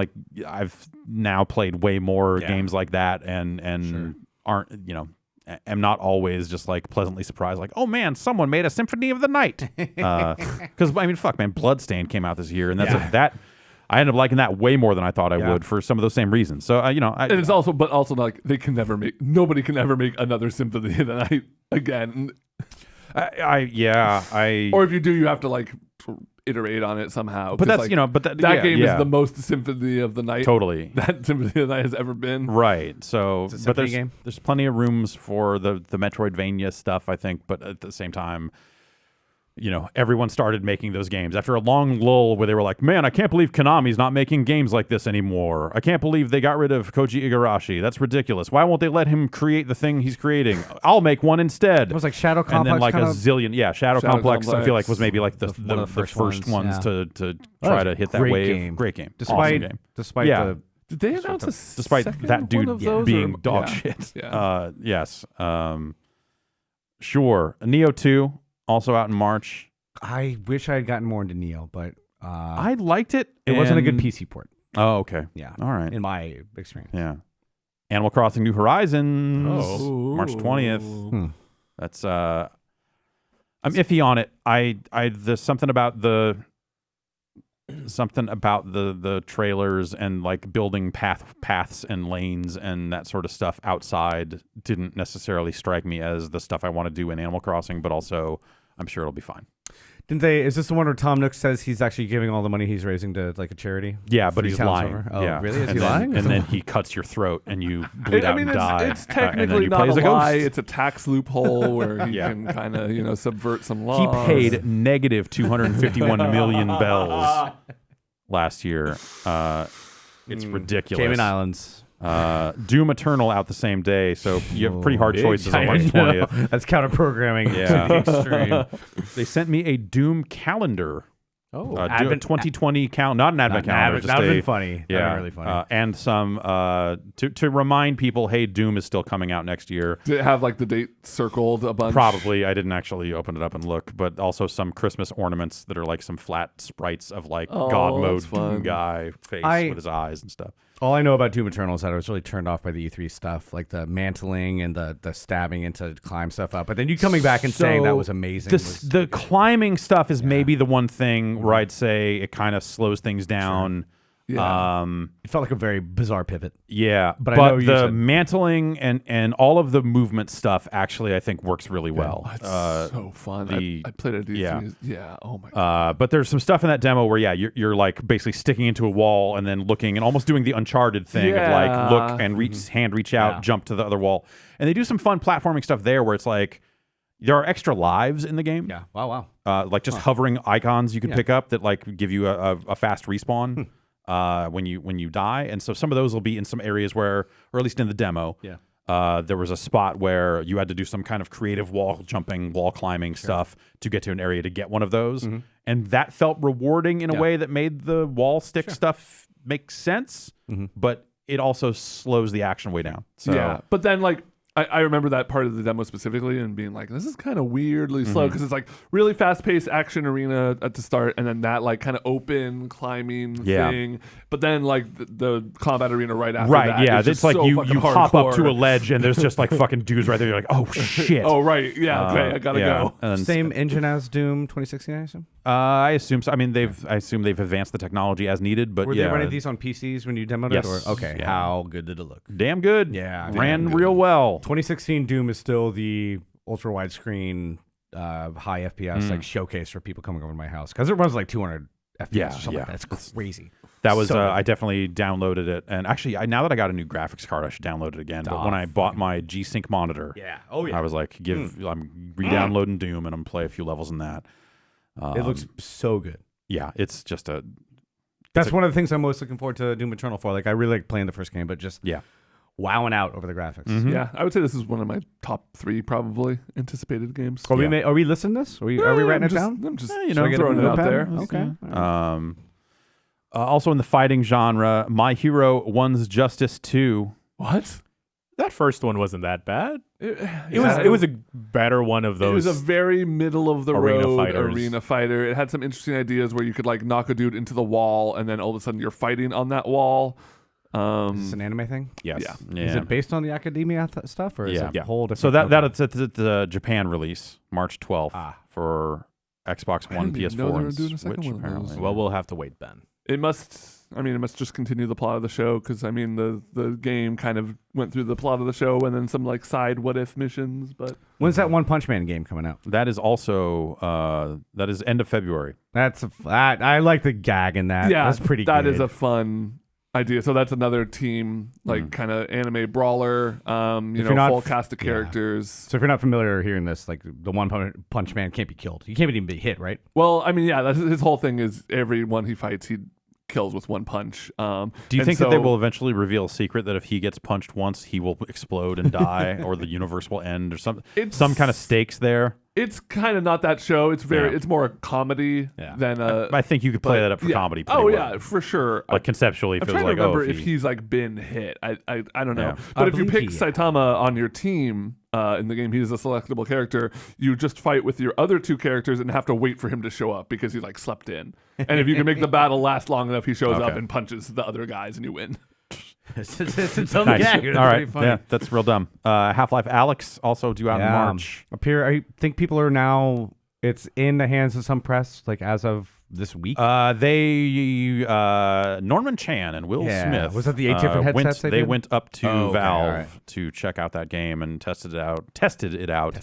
I've now played way more games like that, and aren't am not always just pleasantly surprised, oh man, someone made a Symphony of the Night. Because I mean, fuck man, Bloodstained came out this year, and that I ended up liking that way more than I thought I would for some of those same reasons. So And it's also they can never make nobody can ever make another Symphony of the Night again. Or if you do, you have to iterate on it somehow. But 'cause, that's that game is the most Symphony of the Night totally that Symphony of the Night has ever been. right. So, It's a but symphony game? there's plenty of rooms for the Metroidvania stuff, I think. But at the same time, everyone started making those games after a long lull where they were like, man, I can't believe Konami's not making games like this anymore. I can't believe they got rid of Koji Igarashi. That's ridiculous. Why won't they let him create the thing he's creating? I'll make one instead. it was like Shadow And Complex. then a kind of- zillion, Shadow Complex. I feel like was maybe the one of the first first ones ones, to that try was to a hit that great wave. game. Great game, Despite awesome game. despite Yeah. the Did they announce Despite second that one dude of those, being or- dog yeah. shit. Yeah. Yes. Sure. Neo 2 also out in March. I wish I had gotten more into Neo, but I liked it. it wasn't a good and- PC port. Oh, okay. Yeah, All right. in my experience. Yeah. Animal Crossing New Horizons, Oh. March 20th. Hmm. That's I'm iffy on it. There's something about the trailers and building paths and lanes and that sort of stuff outside didn't necessarily strike me as the stuff I want to do in Animal Crossing, but also I'm sure it'll be fine. Didn't they? Is this the one where Tom Nook says he's actually giving all the money he's raising to a charity? Yeah, but Three he's towns lying. over? Oh, yeah. really? Is and he then, lying? And then he cuts your throat and you bleed out and die. It's and then technically you not play a as a lie. ghost. It's a tax loophole where he Yeah. can kind of, subvert some He laws. paid negative 251 million bells last year. It's ridiculous. Cayman Islands. Doom Eternal out the same day, so you have pretty hard choices on March I 20th. know. That's counter programming. Yeah. To the extreme. They sent me a Doom calendar. Oh, Doom 2020 not an advent calendar. That would have been funny. That Yeah, would've been really funny. and some to remind people, hey, Doom is still coming out next year. Did it have the date circled a bunch? Probably. I didn't actually open it up and look, but also some Christmas ornaments that are some flat sprites of God mode that's fun. Doom guy face with his eyes and stuff. All I know about Doom Eternal is that I was really turned off by the E3 stuff, like the mantling and the stabbing into climb stuff up. But then you coming back and saying that was amazing. The climbing stuff is maybe the one thing where I'd say it kind of slows things down. Yeah. It felt like a very bizarre pivot. Yeah, But but I know you the said- mantling and all of the movement stuff actually I think works really well. Oh, it's so fun. I played it at E3. Yeah. Oh my god. But there's some stuff in that demo where you're like basically sticking into a wall and then looking and almost doing the Uncharted thing of like look and reach out, jump to the other wall. And they do some fun platforming stuff there where it's like there are extra lives in the game. Yeah. Wow. Like just hovering icons you can pick up that like give you a fast respawn when you die. And so some of those will be in some areas where, or at least in the demo, there was a spot where you had to do some kind of creative wall jumping, wall climbing stuff to get to an area to get one of those. And that felt rewarding in a way that made the wall stick stuff make sense, but it also slows the action way down. So yeah, but then like I remember that part of the demo specifically and being like, this is kind of weirdly slow because it's like really fast-paced action arena at the start and then that like kind of open climbing thing. But then like the combat arena right after that. Yeah, is just it's like so you fucking hop up to a hardcore. ledge and there's just like fucking dudes right there. You're like, oh shit. Oh, right. Yeah, okay, I gotta go. And Same engine as Doom 2016, I assume? I assume so. I mean, I assume they've advanced the technology as needed, but Were they running these on PCs when you demoed Yes. it? Or, okay, Yeah. how good did it look? damn good. Yeah, ran damn good. real well. 2016 Doom is still the ultra widescreen, high FPS like showcase for people coming over to my house because it runs like 200 FPS Yeah, or something. yeah. Like that. That's crazy. That was So I definitely downloaded it, and actually, now that I got a new graphics card, I should download it again. But when I bought my G-Sync monitor, I was like, I'm re-downloading Doom and I'm play a few levels in that. It looks so good. Yeah, it's just That's one of the things I'm most looking forward to Doom Eternal for. Like I really like playing the first game, but just yeah. wowing out over the graphics. Yeah, I would say this is one of my top 3 probably anticipated games. Are we listing this? Are we writing it down? I'm just you know, throwing it out there. Okay. Also in the fighting genre, My Hero One's Justice 2. What? That first one wasn't that bad. It was a better one of those. It was a very middle of the arena road fighters. arena fighter. It had some interesting ideas where you could like knock a dude into the wall and then all of a sudden you're fighting on that wall. Is this an anime thing? Yes. Yeah. Is it based on the academia stuff, or is it a whole different? So that's at the Japan release, March 12th for Xbox One, didn't even know PS4, they were and doing a Switch. second one of those. Apparently, Well, we'll have to wait then. It must just continue the plot of the show because I mean the game kind of went through the plot of the show and then some like side what if missions. But When's that One Punch Man game coming out? that is also that is end of February. I like the gag in that. yeah, That's pretty That good. is a fun idea. So that's another team like kind of anime brawler. you're not Full cast of characters. So if you're not familiar hearing this, like the One Punch Man can't be killed. You can't even be hit, right? Well, I mean, yeah, that's his whole thing is everyone he fights he kills with one punch. Do you think that they will eventually reveal a secret that if he gets punched once, he will explode and die, or the universe will end, or some kind of stakes there? It's kind of not that show. It's it's more a comedy than a. I think you could play that up for comedy. Pretty well. Yeah, for sure. Like conceptually, it I'm feels trying like to remember if if he's like been hit. I don't know. Yeah. But I if you believe pick he- Saitama on your team in the game, he's a selectable character. You just fight with your other 2 characters and have to wait for him to show up because he like slept in. And if you can make the battle last long enough, he shows up and punches the other guys and you win. It's Nice. all right. Yeah, that's real dumb. Half-Life Alyx also due out in March. Up here, I think people are now. It's in the hands of some press, like as of this week. Norman Chan and Will Smith. Was that the 8 different headsets they did? went up to Oh, okay, Valve all right. to check out that game and tested it out.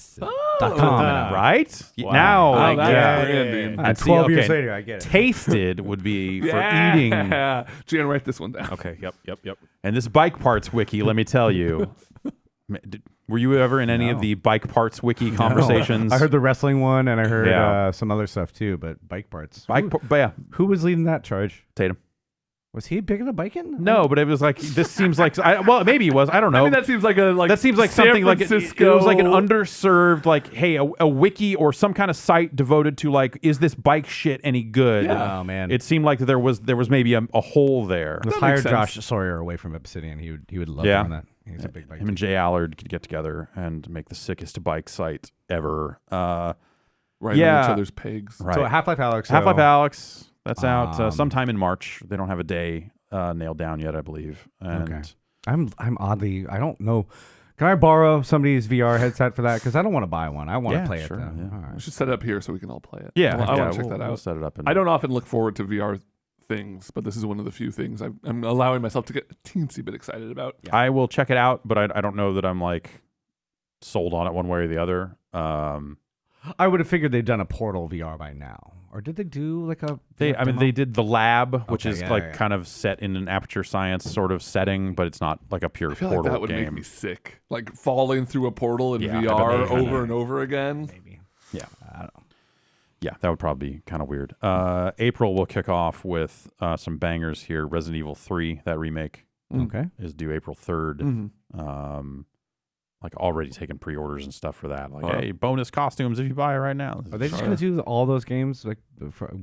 Right? Wow. Now, Oh, I that's get it. branding. And 12 years okay, later, I get it. tasted would be for eating. Yeah. Jan, write this one down. Okay. Yep. And this bike parts wiki, let me tell you. Were you ever in any of the bike parts wiki conversations? I heard the wrestling one, and I heard some other stuff too. But bike parts. but yeah, Who was leading that charge? Tatum. Was he big into biking? No, but it was like this seems like well, maybe he was. I don't know. I mean, that seems like that seems like San something like it Francisco. was like an underserved, like, hey, a wiki or some kind of site devoted to like, is this bike shit any good? Yeah. Oh man, It seemed like there was maybe a hole there. let's That hire makes Josh sense. Sawyer away from Obsidian. He would love Yeah. doing that. He's a big bike. Him and Jay Allard could get together and make the sickest bike site ever. right on yeah. each other's pegs. Right. So Half-Life Alyx. Half-Life Alyx. That's out Um, sometime in March. They don't have a day nailed down yet, I believe. And Okay. I'm oddly. I don't know. Can I borrow somebody's VR headset for that? Because I don't want to buy one. I want to Yeah, play sure, it. Though. yeah. All right. We should set it up here so we can all play it. yeah, I want to check we'll that out. set it up. I don't often look forward to VR things, but this is one of the few things I'm allowing myself to get a teensy bit excited about. Yeah. I will check it out, but I don't know that I'm like sold on it one way or the other. I would have figured they'd done a Portal VR by now. Or did they do like a... They did the lab, which is yeah. kind of set in an Aperture Science sort of setting, but it's not like a pure I feel Portal like that would game. make me sick. Like falling through a portal in Yeah, VR kinda- over and over again. Maybe. Yeah. I don't know. Yeah, that would probably be kind of weird. April will kick off with some bangers here. Resident Evil 3, that remake, Okay. is due April 3rd. Mm-hmm. Like already taking pre-orders and stuff for that. Like, Wow. hey, bonus costumes if you buy it right now. Are they just going to do all those games like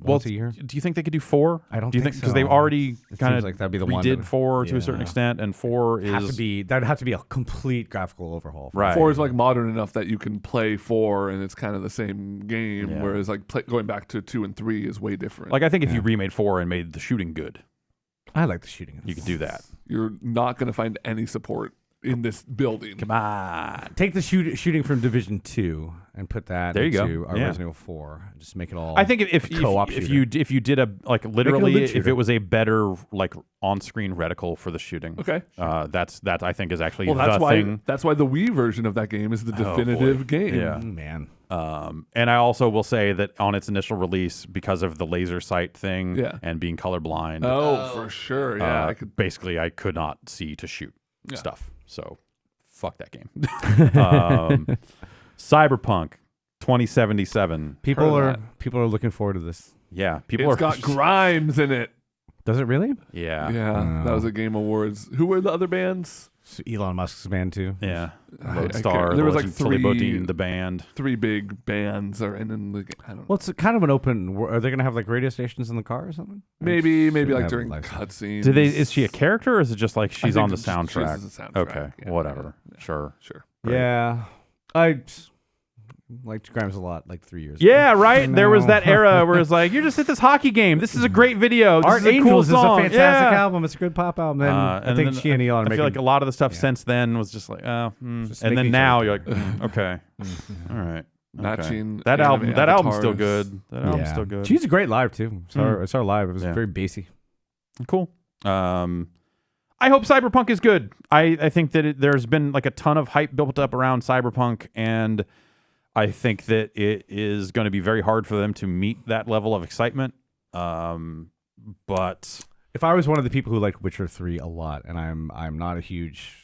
once a year? Do you think they could do 4? I don't Do you think because so. they've already It kind seems of like that'd be the one redid that- 4 to a certain Yeah. extent, and 4 Has to is be that'd have to be a complete graphical overhaul. right. 4 is like modern enough that you can play 4 and it's kind of the same game, Yeah. whereas like going back to 2 and 3 is way different. Like I think if you remade 4 and made the shooting good, I like the shooting. you could do that. You're not going to find any support in this building. Come on. Take the shooting from Division 2 and put that There you go. into our Yeah. Resident Evil 4. Just make it all. I think if co-op if shooter. you did a like literally loot if shooter. it was a better like on-screen reticle for the shooting, Okay. that I think is actually Well, that's the why thing. that's why the Wii version of that game is the Oh, definitive boy. game. Yeah. Man. And I also will say that on its initial release, because of the laser sight thing Yeah. and being colorblind, Oh, for sure. Yeah, I could. basically I could not see to shoot Yeah. stuff. So fuck that game. Cyberpunk 2077. People Heard of are looking forward to this. Yeah, people It's are. got Grimes in it. Does it really? Yeah, Yeah, that was a Game Awards. Who were the other bands? So Elon Musk's band too. yeah. I Lodestar. can't- there was like Tilly three- Bodine, the band. 3 big bands are in the game. I don't know. Well, it's kind of an open. Are they going to have like radio stations in the car or something? Maybe Shouldn't like have during license. cutscenes. Do they? Is she a character, or is it just like I she's think on the she's soundtrack? the soundtrack. Okay, Yeah, whatever. yeah, Sure. Sure. Great. Yeah, I liked Grimes a lot. Like 3 years. Yeah, ago. right. There was No. that era where it's like, you're just at this hockey game. This is a great video. This Art is a cool Angels song. is a fantastic Yeah. album. It's a good pop album. And I think then she and Elon are I feel making. like a lot of the stuff yeah. since then was just like, Just and make then each now other you're like, okay, all right. Okay. Matching That anime album's still avatars. good. That album's still good. She's great live too. I saw her live. It was Yeah. very bassy. Cool. I hope Cyberpunk is good. I think that there's been like a ton of hype built up around Cyberpunk, and I think that it is going to be very hard for them to meet that level of excitement. But If I was one of the people who liked Witcher 3 a lot, and I'm not a huge,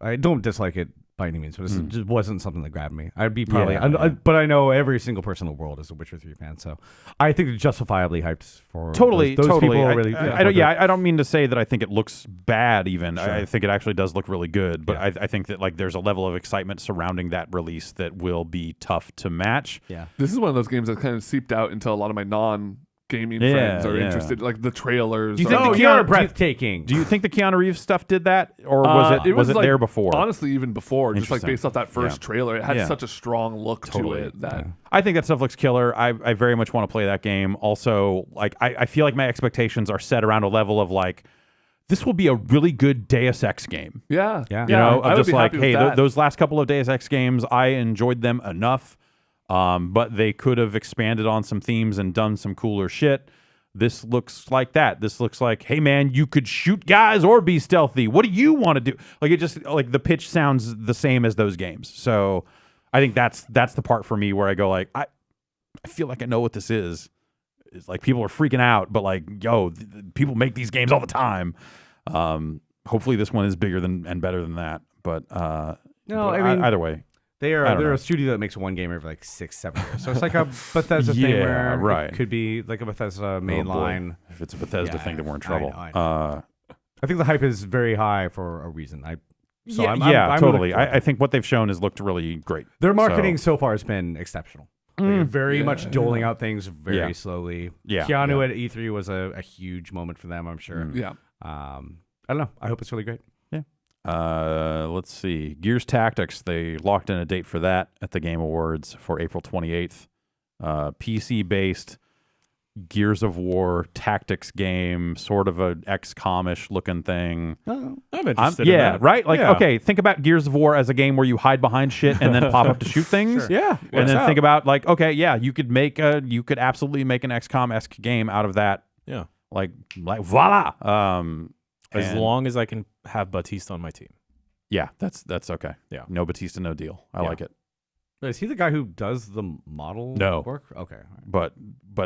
I don't dislike it by any means, but it just wasn't something that grabbed me. I'd be probably, but I know every single person in the world is a Witcher 3 fan, so I think it's justifiably hyped for totally. People are really. I don't mean to say that I think it looks bad. Even I think it actually does look really good. But I think that like there's a level of excitement surrounding that release that will be tough to match. Yeah. This is one of those games that kind of seeped out into a lot of my non-gaming friends are interested. Like the trailers. Do you think are- the you're Keanu- breathtaking. Do you think the Keanu Reeves stuff did that, or was it like, there before? Honestly, even before, just like Interesting. based off that first Yeah. trailer, it had Yeah. such a strong look Totally. to it that I think that stuff looks killer. I very much want to play that game. Also, like I feel like my expectations are set around a level of like, this will be a really good Deus Ex game. Yeah. Yeah. You know, I of would just be like, happy with hey, that. those last couple of Deus Ex games, I enjoyed them enough, but they could have expanded on some themes and done some cooler shit. This looks like that. This looks like, hey man, you could shoot guys or be stealthy. What do you want to do? Like it just like the pitch sounds the same as those games. So I think that's the part for me where I go like, I feel like I know what this is. It's like people are freaking out, but like, yo, people make these games all the time. Hopefully this one is bigger than and better than that. But No, but I mean, either way. They're don't know. a studio that makes one game every like 6-7 years. So it's like a Bethesda thing Yeah, where right. it could be like a Bethesda main Oh, boy. line. If it's a Bethesda thing, then we're in trouble. I think the hype is very high for a reason. I'm totally. looking forward to I think what they've shown has looked really great. Their marketing so far has been exceptional. They're very much doling out things very Yeah. slowly. Yeah, Keanu yeah. at E3 was a huge moment for them, I'm sure. Yeah. I don't know. I hope it's really great. Let's see. Gears Tactics, they locked in a date for that at the Game Awards for April 28th. PC-based Gears of War tactics game, sort of a XCOM-ish looking thing. Oh, I'm interested in that. Right? Like, Yeah. okay, think about Gears of War as a game where you hide behind shit and then pop up to shoot things. Yeah. And then works think out. about like, okay, yeah, you could absolutely make an XCOM-esque game out of that. Yeah. Like voila. As And- long as I can have Batista on my team. Yeah, that's okay. Yeah. No Batista, no deal. I Yeah. like it. Is he the guy who does the model No. work? Okay. But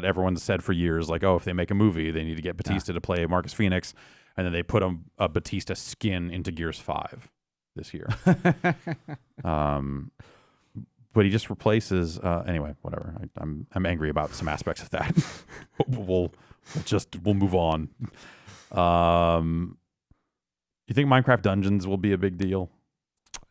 everyone's said for years, like, oh, if they make a movie, they need to get Batista to play Marcus Phoenix, and then they put a Batista skin into Gears 5 this year. But he just replaces. Anyway, whatever. I'm angry about some aspects of that. we'll move on. You think Minecraft Dungeons will be a big deal?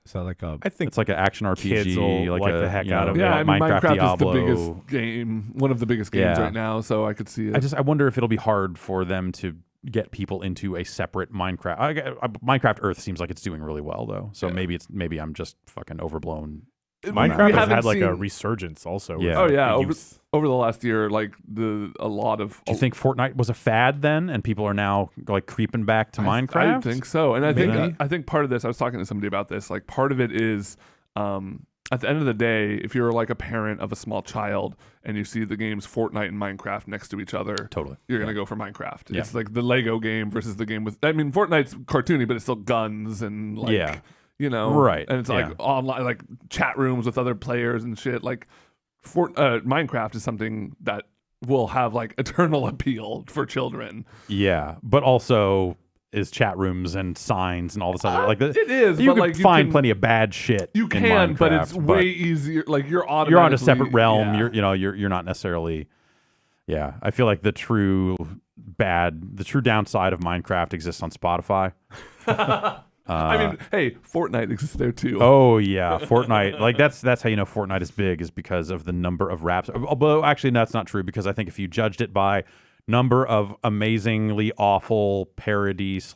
So like a I think It's like an action kids will RPG, like the heck out of it. Yeah, I mean, Minecraft Diablo. is the biggest game, one of the biggest games Yeah. right now, so I could see it. I wonder if it'll be hard for them to get people into a separate Minecraft. Minecraft Earth seems like it's doing really well though, so Yeah. maybe I'm just fucking overblown. Minecraft We has haven't had like a seen- resurgence also. Yeah. with Oh yeah, the over youth. the last year, like a lot of. Do you think Fortnite was a fad then, and people are now like creeping back to Minecraft? I think so, and Maybe. I think part of this. I was talking to somebody about this. Like part of it is, at the end of the day, if you're like a parent of a small child and you see the games Fortnite and Minecraft next to each other, Totally. you're gonna go for Minecraft. Yeah. It's like the Lego game versus the game with. I mean, Fortnite's cartoony, but it's still guns and like. Yeah. You know, Right, And it's yeah. like online, like chat rooms with other players and shit. Like, Minecraft is something that will have like eternal appeal for children. Yeah, but also is chat rooms and signs and all this other like It is, you but can like find plenty of bad shit. You in can, but it's Minecraft, way easier. Like you're automatically you're on a separate realm. Yeah. You're not necessarily. Yeah, I feel like the true downside of Minecraft exists on Spotify. I mean, hey, Fortnite exists there too. Oh yeah, Fortnite. Like that's how you know Fortnite is big is because of the number of raps. Although actually that's not true because I think if you judged it by number of amazingly awful parody /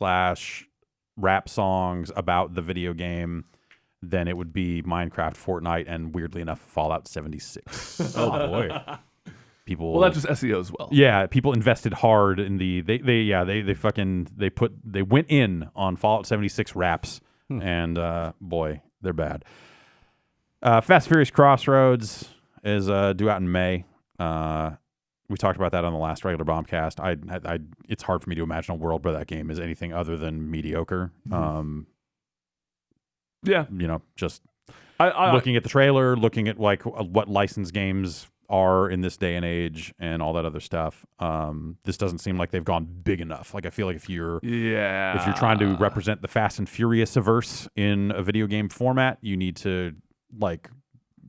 rap songs about the video game, then it would be Minecraft, Fortnite, and weirdly enough, Fallout 76. Oh boy. People. Well, that just SEO as well. Yeah, people invested hard in they went in on Fallout 76 raps, and boy, they're bad. Fast and Furious Crossroads is due out in May. We talked about that on the last regular Bombcast. It's hard for me to imagine a world where that game is anything other than mediocre. Yeah, Just I looking at the trailer, looking at like what licensed games are in this day and age and all that other stuff. This doesn't seem like they've gone big enough. Like I feel like if you're trying to represent the Fast and Furious averse in a video game format, you need to like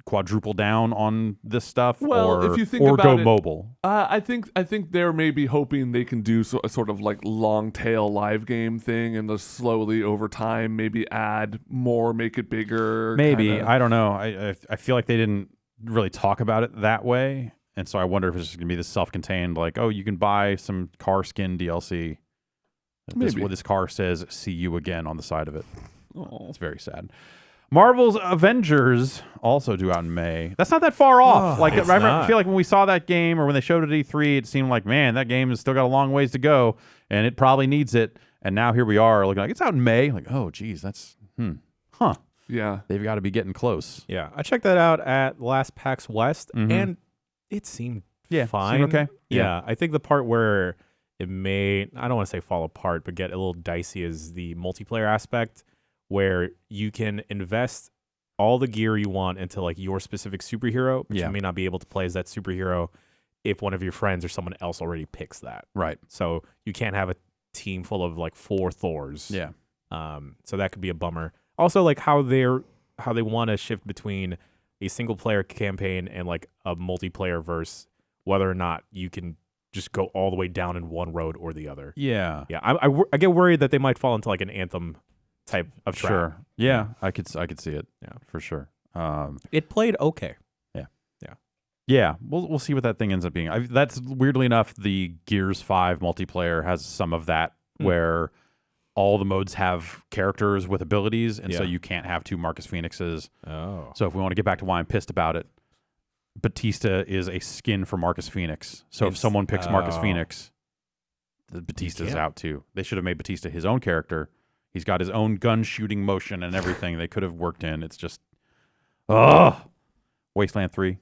quadruple down on this stuff Well, or if you think or go about it- mobile. I think they're maybe hoping they can do a sort of like long tail live game thing, and they'll slowly over time maybe add more, make it bigger. Maybe. kinda. I don't know. I feel like they didn't really talk about it that way. And so I wonder if it's just going to be this self-contained, like, oh, you can buy some car skin DLC. Maybe. This car says, see you again on the side of it. Oh. It's very sad. Marvel's Avengers also due out in May. That's not that far off. Like it's I not. feel like when we saw that game or when they showed it at E3, it seemed like, man, that game has still got a long ways to go, and it probably needs it. And now here we are, looking like it's out in May. Like, oh, geez, that's Yeah. they've got to be getting close. Yeah, I checked that out at last PAX West, and it seemed fine. seemed okay? Yeah, I think the part where it may, I don't want to say fall apart, but get a little dicey is the multiplayer aspect, where you can invest all the gear you want into like your specific superhero, but Yeah. you may not be able to play as that superhero if one of your friends or someone else already picks that. Right. So you can't have a team full of like 4 Thors. Yeah. So that could be a bummer. Also, like how they want to shift between a single player campaign and like a multiplayer verse, whether or not you can just go all the way down in one road or the other. Yeah. Yeah, I get worried that they might fall into like an Anthem type of trap. Sure. Yeah, I could see it. Yeah. For sure. It played okay. Yeah, we'll see what that thing ends up being. That's weirdly enough, the Gears 5 multiplayer has some of that where all the modes have characters with abilities, and so Yeah. you can't have 2 Marcus Phoenixes. Oh. So if we want to get back to why I'm pissed about it, Batista is a skin for Marcus Phoenix. So if It's- someone picks Marcus oh. Phoenix, the Batista's can't. out too. They should have made Batista his own character. He's got his own gun shooting motion and everything they could have worked in. It's just, Wasteland 3.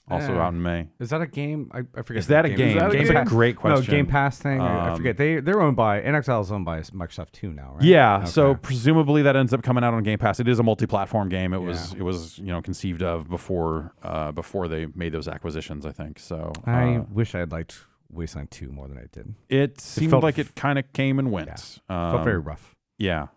also out in May. Is that a game? I forget. Is that a game? Is that a It's a great question. No, Game Pass thing. I forget. They're owned by NXL is owned by Microsoft too now, right? Yeah, Okay. so presumably that ends up coming out on Game Pass. It is a multi-platform game. It Yeah. was conceived of before they made those acquisitions, I think. So I wish I had liked Wasteland 2 more than I did. it seemed felt like it kind of came and went. Felt very rough. Yeah.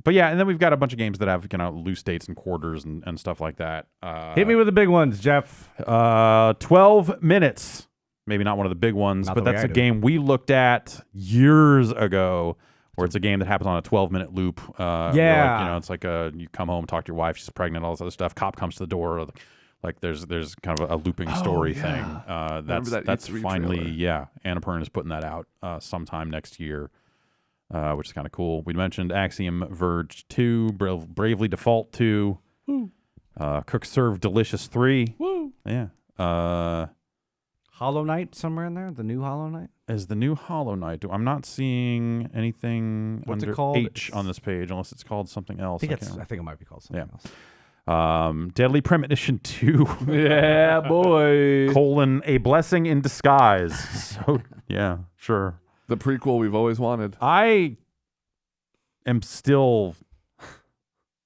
But yeah, and then we've got a bunch of games that have loose dates and quarters and stuff like that. Hit me with the big ones, Jeff. 12 minutes. Maybe not one of the big ones, Not but the way that's I a do it. game we looked at years ago where it's a game that happens on a 12-minute loop. Yeah. It's like you come home, talk to your wife, she's pregnant, all this other stuff. Cop comes to the door. Like there's kind of a looping story thing. That's E3 finally, trailer. Annapurna is putting that out sometime next year, which is kind of cool. We mentioned Axiom Verge 2, Bravely Default 2, Cook Serve Delicious 3. Woo. Yeah. Hollow Knight somewhere in there? The new Hollow Knight? Is the new Hollow Knight? I'm not seeing anything What's it under called? H on this page, unless it's called something else. I can't think remember. it might be called something else. Deadly Premonition 2, Yeah, boy. A Blessing in Disguise. So, yeah, sure. The prequel we've always wanted. I am still...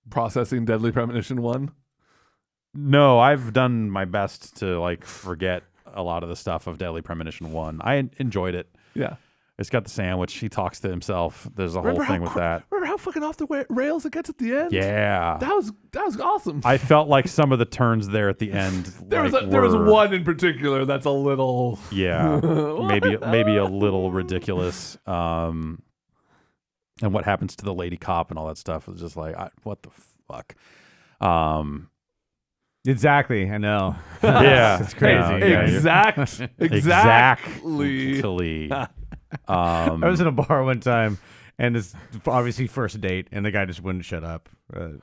Processing Deadly Premonition 1. No, I've done my best to, forget a lot of the stuff of Deadly Premonition 1. I enjoyed it. Yeah. It's got the sandwich. He talks to himself. There's a whole thing with that. Remember how fucking off the rails it gets at the end? Yeah. That was awesome. I felt like some of the turns there at the end. there was one in particular that's a little maybe a little ridiculous. And what happens to the lady cop and all that stuff is just like, what the fuck. Exactly, I know. Yeah, It's crazy. Yeah, Exactly. I was in a bar one time, and it's obviously first date, and the guy just wouldn't shut up.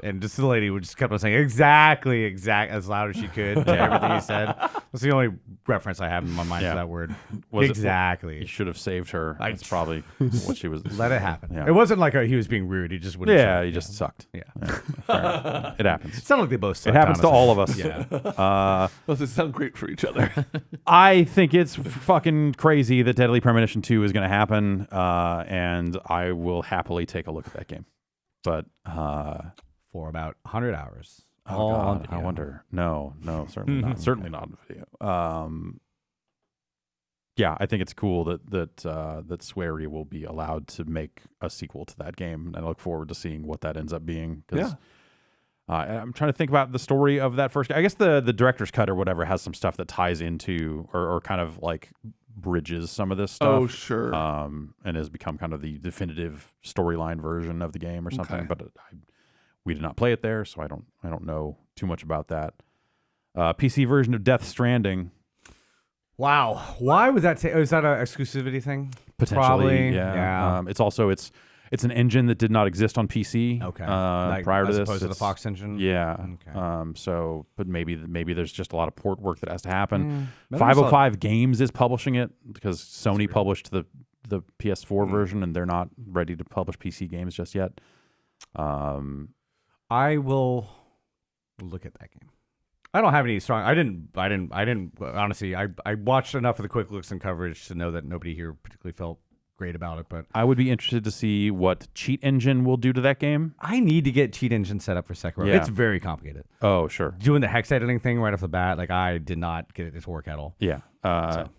And just the lady would just kept on saying exactly as loud as she could to everything he said. That's the only reference I have in my mind Yeah. for that word. Was it- exactly. You should have saved her. That's probably what she was. Let it happen. Yeah. It wasn't like he was being rude. He just wouldn't shut Yeah, up. he just sucked. Yeah. Fair enough. It happens. It sounded like they both sucked, It happens to honestly. all of us. Yeah. Those sound great for each other. I think it's fucking crazy that Deadly Premonition 2 is going to happen, and I will happily take a look at that game. But For about 100 hours. oh All on God, I video. wonder. No, certainly not. Certainly not on video. Yeah, I think it's cool that Swery will be allowed to make a sequel to that game, and I look forward to seeing what that ends up being. 'Cause, I'm trying to think about the story of that first. I guess the director's cut or whatever has some stuff that ties into or kind of bridges some of this stuff. Oh, sure. And has become kind of the definitive storyline version of the game or something. Okay. But we did not play it there, so I don't know too much about that. PC version of Death Stranding. Wow. Why would that is that an exclusivity thing? Potentially, Probably. yeah. It's also it's an engine that did not exist on PC. Okay. Prior to as this, opposed to the It's- Fox engine? Yeah. Okay. But maybe there's just a lot of port work that has to happen. Maybe 505 Games is publishing it because Sony published the PS4 version and they're not ready to publish PC games just yet. I will look at that game. I don't have any strong. I didn't. Honestly, I watched enough of the quick looks and coverage to know that nobody here particularly felt great about it. But I would be interested to see what Cheat Engine will do to that game. I need to get Cheat Engine set up for Sekiro. Yeah. It's very complicated. Oh, sure. Doing the hex editing thing right off the bat, I did not get it to work at all. Yeah.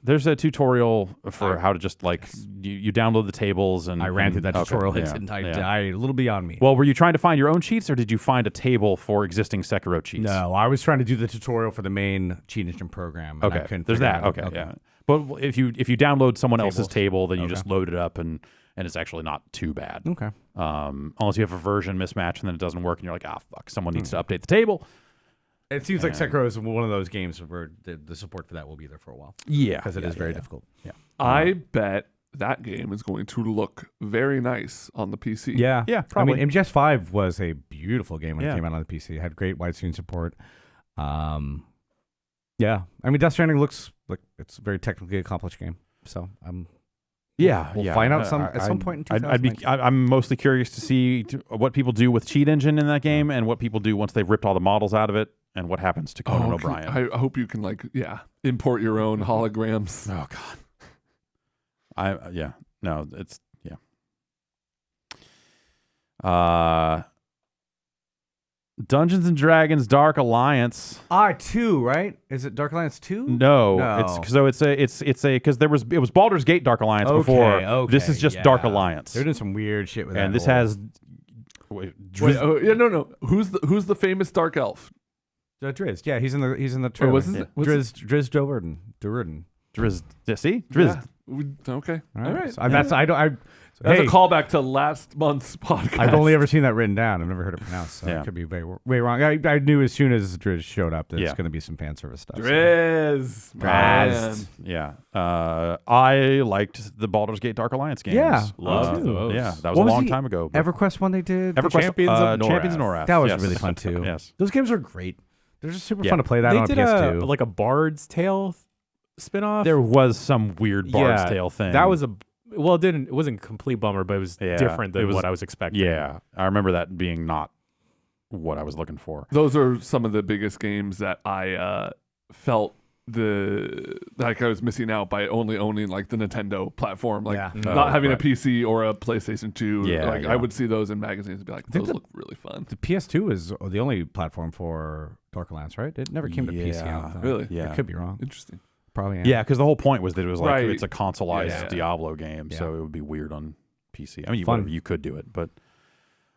There's a tutorial for how to just you download the tables and I ran through that okay, tutorial. yeah, And I yeah. a little beyond me. Well, were you trying to find your own cheats or did you find a table for existing Sekiro cheats? No, I was trying to do the tutorial for the main Cheat Engine program. And I Okay. couldn't There's figure that. it out. Okay. Yeah. But if you download someone else's Tables. table, then you Okay. just load it up and it's actually not too bad. Okay. Unless you have a version mismatch and then it doesn't work and you're like, fuck, someone needs to update the table. It seems like Sekiro is one of those games where the support for that will be there for a while. Yeah. Because it is very difficult. Yeah. I bet that game is going to look very nice on the PC. Yeah. Yeah, probably. I mean, MGS 5 was a beautiful game when Yeah. it came out on the PC. It had great widescreen support. Yeah. I mean, Death Stranding looks like it's a very technically accomplished game. So we'll find out at some point in 2019. I'm mostly curious to see what people do with Cheat Engine in that game and what people do once they've ripped all the models out of it and what happens to Conan O'Brien. I hope you can import your own holograms. Oh God. It's Dungeons and Dragons Dark Alliance. 2, right? Is it Dark Alliance 2? No. It's because it was Baldur's Gate Dark Alliance before. Okay, this is just Dark Alliance. They're doing some weird shit with that. And this has no. Who's the famous dark elf? Drizzt. Yeah, he's in the trailer. Drizzt Do'Urden. Drizzt. See? Drizzt. Yeah. Okay. All right. So that's a callback to last month's podcast. I've only ever seen that written down. I've never heard it pronounced, so Yeah. it could be way wrong. I knew as soon as Drizzt showed up that there's going to be some fan service stuff. Drizzt. Man. Yeah. I liked the Baldur's Gate Dark Alliance games. Yeah. Love those. Yeah, that was a long time ago. but- EverQuest one they did? EverQuest, Champions of Champions of Norath. Norath. That was yes. really fun too. Yes. Those games are great. They're just super Yeah. fun to play that They on a did PS2. like a Bard's Tale spinoff. There was some weird Bard's Tale thing. That was it wasn't a complete bummer, but it was different than what I was expecting. Yeah, I remember that being not what I was looking for. Those are some of the biggest games that I felt I was missing out by only owning like the Nintendo platform, not having a PC or a PlayStation 2. Yeah, I would see those in magazines and be like, those look really fun. The PS2 is the only platform for Dark Alliance, right? It never came to PC. I don't think. Really? Yeah. I could be wrong. Interesting. Probably. Yeah, because the whole point was that it was like Right. it's a consoleized Yeah. Diablo game, Yeah. so it would be weird on PC. I mean, Fun. whatever, you could do it, but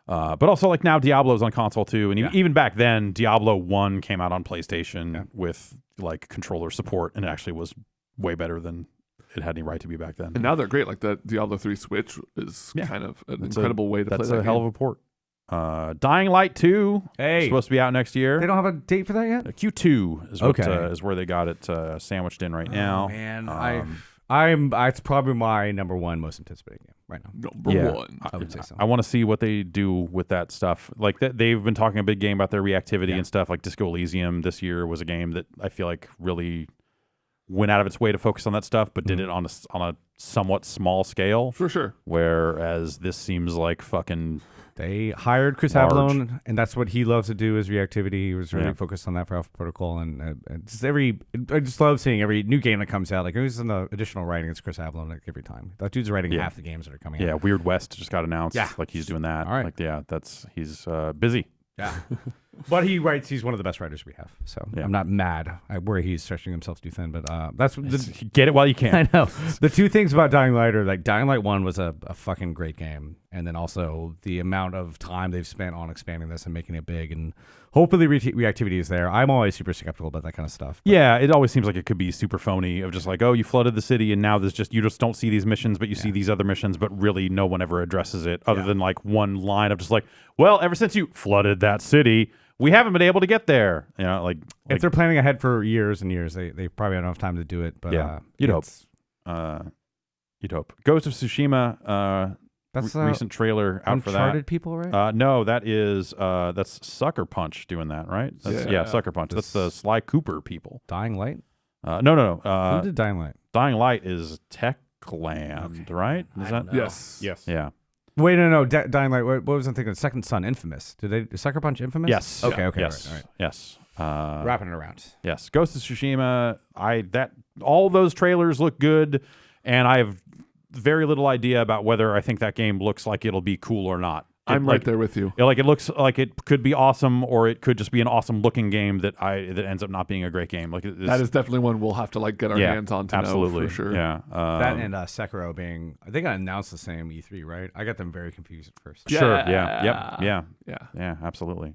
also like now Diablo's on console too, and even back then Diablo 1 came out on PlayStation with like controller support, and it actually was way better than it had any right to be back then. And now they're great. Like the Diablo 3 Switch is kind of an incredible way to play that That's a hell game. of a port. Dying Light 2 is supposed to be out next year. They don't have a date for that yet? Q2 is what, is where they got it sandwiched in right now. Man, it's probably my number one most anticipated game right now. Number one. I would say so. I want to see what they do with that stuff. Like they've been talking a big game about their reactivity and stuff. Like Disco Elysium this year was a game that I feel like really went out of its way to focus on that stuff, but did it on a somewhat small scale. For sure. Whereas this seems like fucking. They hired Chris Avellone, and that's what he loves to do is reactivity. He was really focused on that for Alpha Protocol, and I just love seeing every new game that comes out. Like who's in the additional writing? It's Chris Avellone like every time. That dude's writing half the games that are coming out. Yeah, Weird West just got announced. Yeah, like he's doing that. All right. Like he's busy. Yeah. But he's one of the best writers we have. So I'm not mad. I worry he's stretching himself too thin, but that's get it while you can. I know. The two things about Dying Light are like Dying Light 1 was a fucking great game. And then also the amount of time they've spent on expanding this and making it big, and hopefully reactivity is there. I'm always super skeptical about that kind of stuff. Yeah, it always seems like it could be super phony of just like, oh, you flooded the city and now you just don't see these missions, but you see these other missions, but really no one ever addresses it other than like one line of just like, well, ever since you flooded that city, we haven't been able to get there. You know, like if they're planning ahead for years and years, they probably don't have time to do it. But you'd hope. You'd hope. Ghost of Tsushima. That's recent trailer out for that. Uncharted people, right? No, that's Sucker Punch doing that, right? That's, Sucker Punch. That's the Sly Cooper people. Dying Light? No. Who did Dying Light? Dying Light is Techland, right? Is that? Yes. Yeah. Wait, no. Dying Light. What was I thinking? Second Son, Infamous. Is Sucker Punch Infamous? Yes. Okay. Yes. All right. Yes. Wrapping it around. Yes. Ghost of Tsushima. All those trailers look good, and I have very little idea about whether I think that game looks like it'll be cool or not. I'm right there with you. Like it looks like it could be awesome, or it could just be an awesome looking game that ends up not being a great game. Like that is definitely one we'll have to like get our hands on to absolutely. know for sure. Yeah, that and Sekiro being they got announced the same E3, right? I got them very confused at first. Sure. Yeah. Absolutely.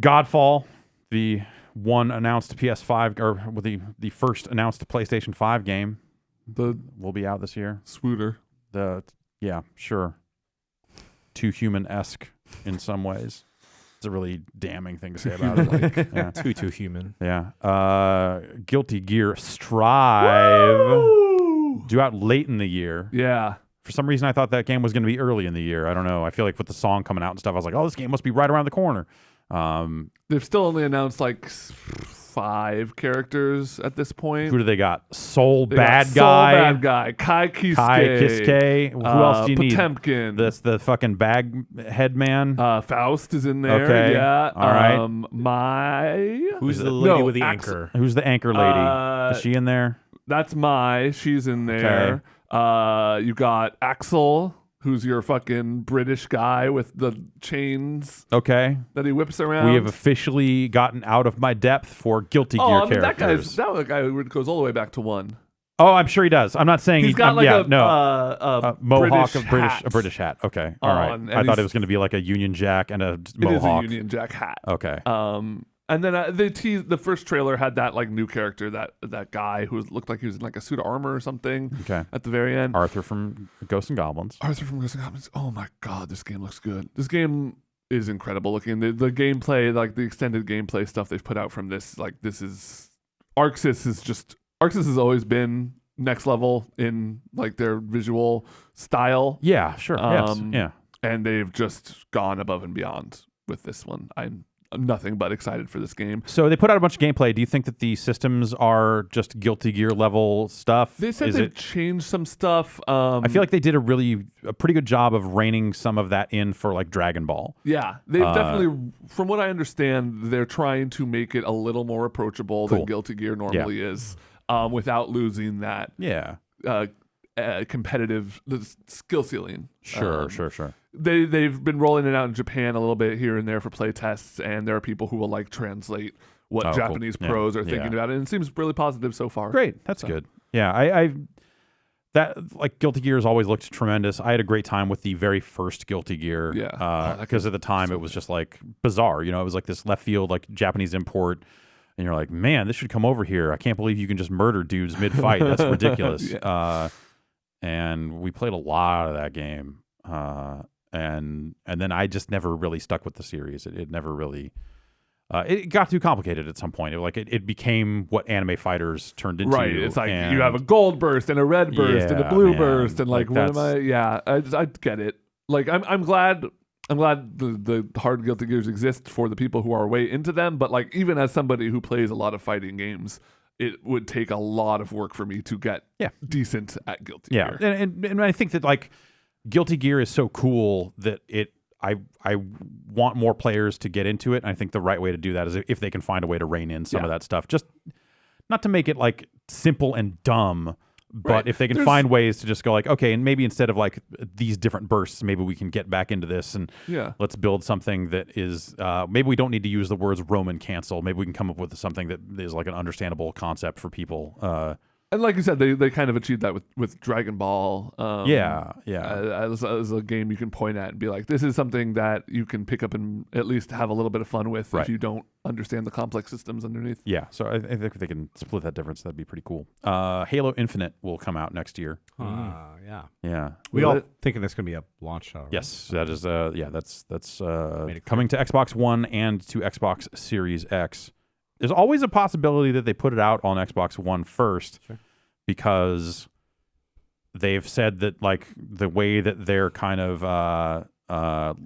Godfall, the one announced PS5 or the first announced PlayStation 5 game, will be out this year. Swooter. Sure. Too human-esque in some ways. It's a really damning thing to say about it. Too human. Yeah. Guilty Gear Strive. Woo! Due out late in the year. Yeah. For some reason, I thought that game was going to be early in the year. I don't know. I feel like with the song coming out and stuff, I was like, oh, this game must be right around the corner. They've still only announced like 5 5 characters at this point. Who do they got? Soul They got Bad Soul Guy. Bad Guy. Kai Kiske. Who else do you need? Potemkin. That's the fucking bag head man. Faust is in there. Okay. Yeah. All right. Who's the lady with the Axel. anchor? Who's the anchor lady? Is she in there? That's She's in there. You got Axel, who's your fucking British guy with the chains Okay. that he whips around. We have officially gotten out of my depth for Guilty Gear characters. that guy goes all the way back to 1. Oh, I'm sure he does. I'm not saying He's got like a mohawk, British a British hat. Okay, all right. on, and I thought he's- it was going to be like a Union Jack and a It is a mohawk. Union Jack hat. Okay. And then they teased the first trailer had that like new character, that guy who looked like he was in like a suit of armor or something. Okay. At the very end, Arthur from Ghosts and Goblins. Arthur from Ghosts and Goblins. Oh my god, this game looks good. This game is incredible looking. The gameplay, like the extended gameplay stuff they've put out from this, like this is Arxis has always been next level in like their visual style. Yeah, sure. Yes. Yeah. And they've just gone above and beyond with this one. I'm nothing but excited for this game. So they put out a bunch of gameplay. Do you think that the systems are just Guilty Gear level stuff? They said they've changed some stuff. I feel like they did a pretty good job of reining some of that in for like Dragon Ball. Yeah, they've definitely, from what I understand, they're trying to make it a little more approachable than Guilty Gear normally is, without losing that competitive skill ceiling. Sure. They've been rolling it out in Japan a little bit here and there for play tests, and there are people who will like translate what Japanese pros are thinking about it, and it seems really positive so far. Great, that's good. Yeah, I that like Guilty Gear has always looked tremendous. I had a great time with the very first Guilty Gear. Yeah, because at the time it was just like bizarre. You know, it was like this left field like Japanese import. And you're like, man, this should come over here. I can't believe you can just murder dudes mid-fight. That's ridiculous. And we played a lot of that game. And then I just never really stuck with the series. It never really... it got too complicated at some point. It became what anime fighters turned into. Right. It's like you have a gold burst and a red burst and a blue burst. And like what am I... Yeah, I get it. Like, I'm glad... the hard Guilty Gears exist for the people who are way into them, but like even as somebody who plays a lot of fighting games, it would take a lot of work for me to get decent at Guilty Gear. And I think that like Guilty Gear is so cool that I want more players to get into it. And I think the right way to do that is if they can find a way to rein in some of that stuff, just not to make it like simple and dumb. But if they can find ways to just go like, okay, and maybe instead of like these different bursts, maybe we can get back into this and let's build something that is, maybe we don't need to use the words Roman cancel. Maybe we can come up with something that is like an understandable concept for people. And like you said, they kind of achieved that with Dragon Ball. As a game you can point at and be like, this is something that you can pick up and at least have a little bit of fun with if you don't understand the complex systems underneath. Yeah, so I think if they can split that difference, that'd be pretty cool. Halo Infinite will come out next year. Yeah. We all thinking that's going to be a launch title. Right? Yes, that is. That's coming to Xbox One and to Xbox Series X. There's always a possibility that they put it out on Xbox One first, because they've said that like the way that their kind of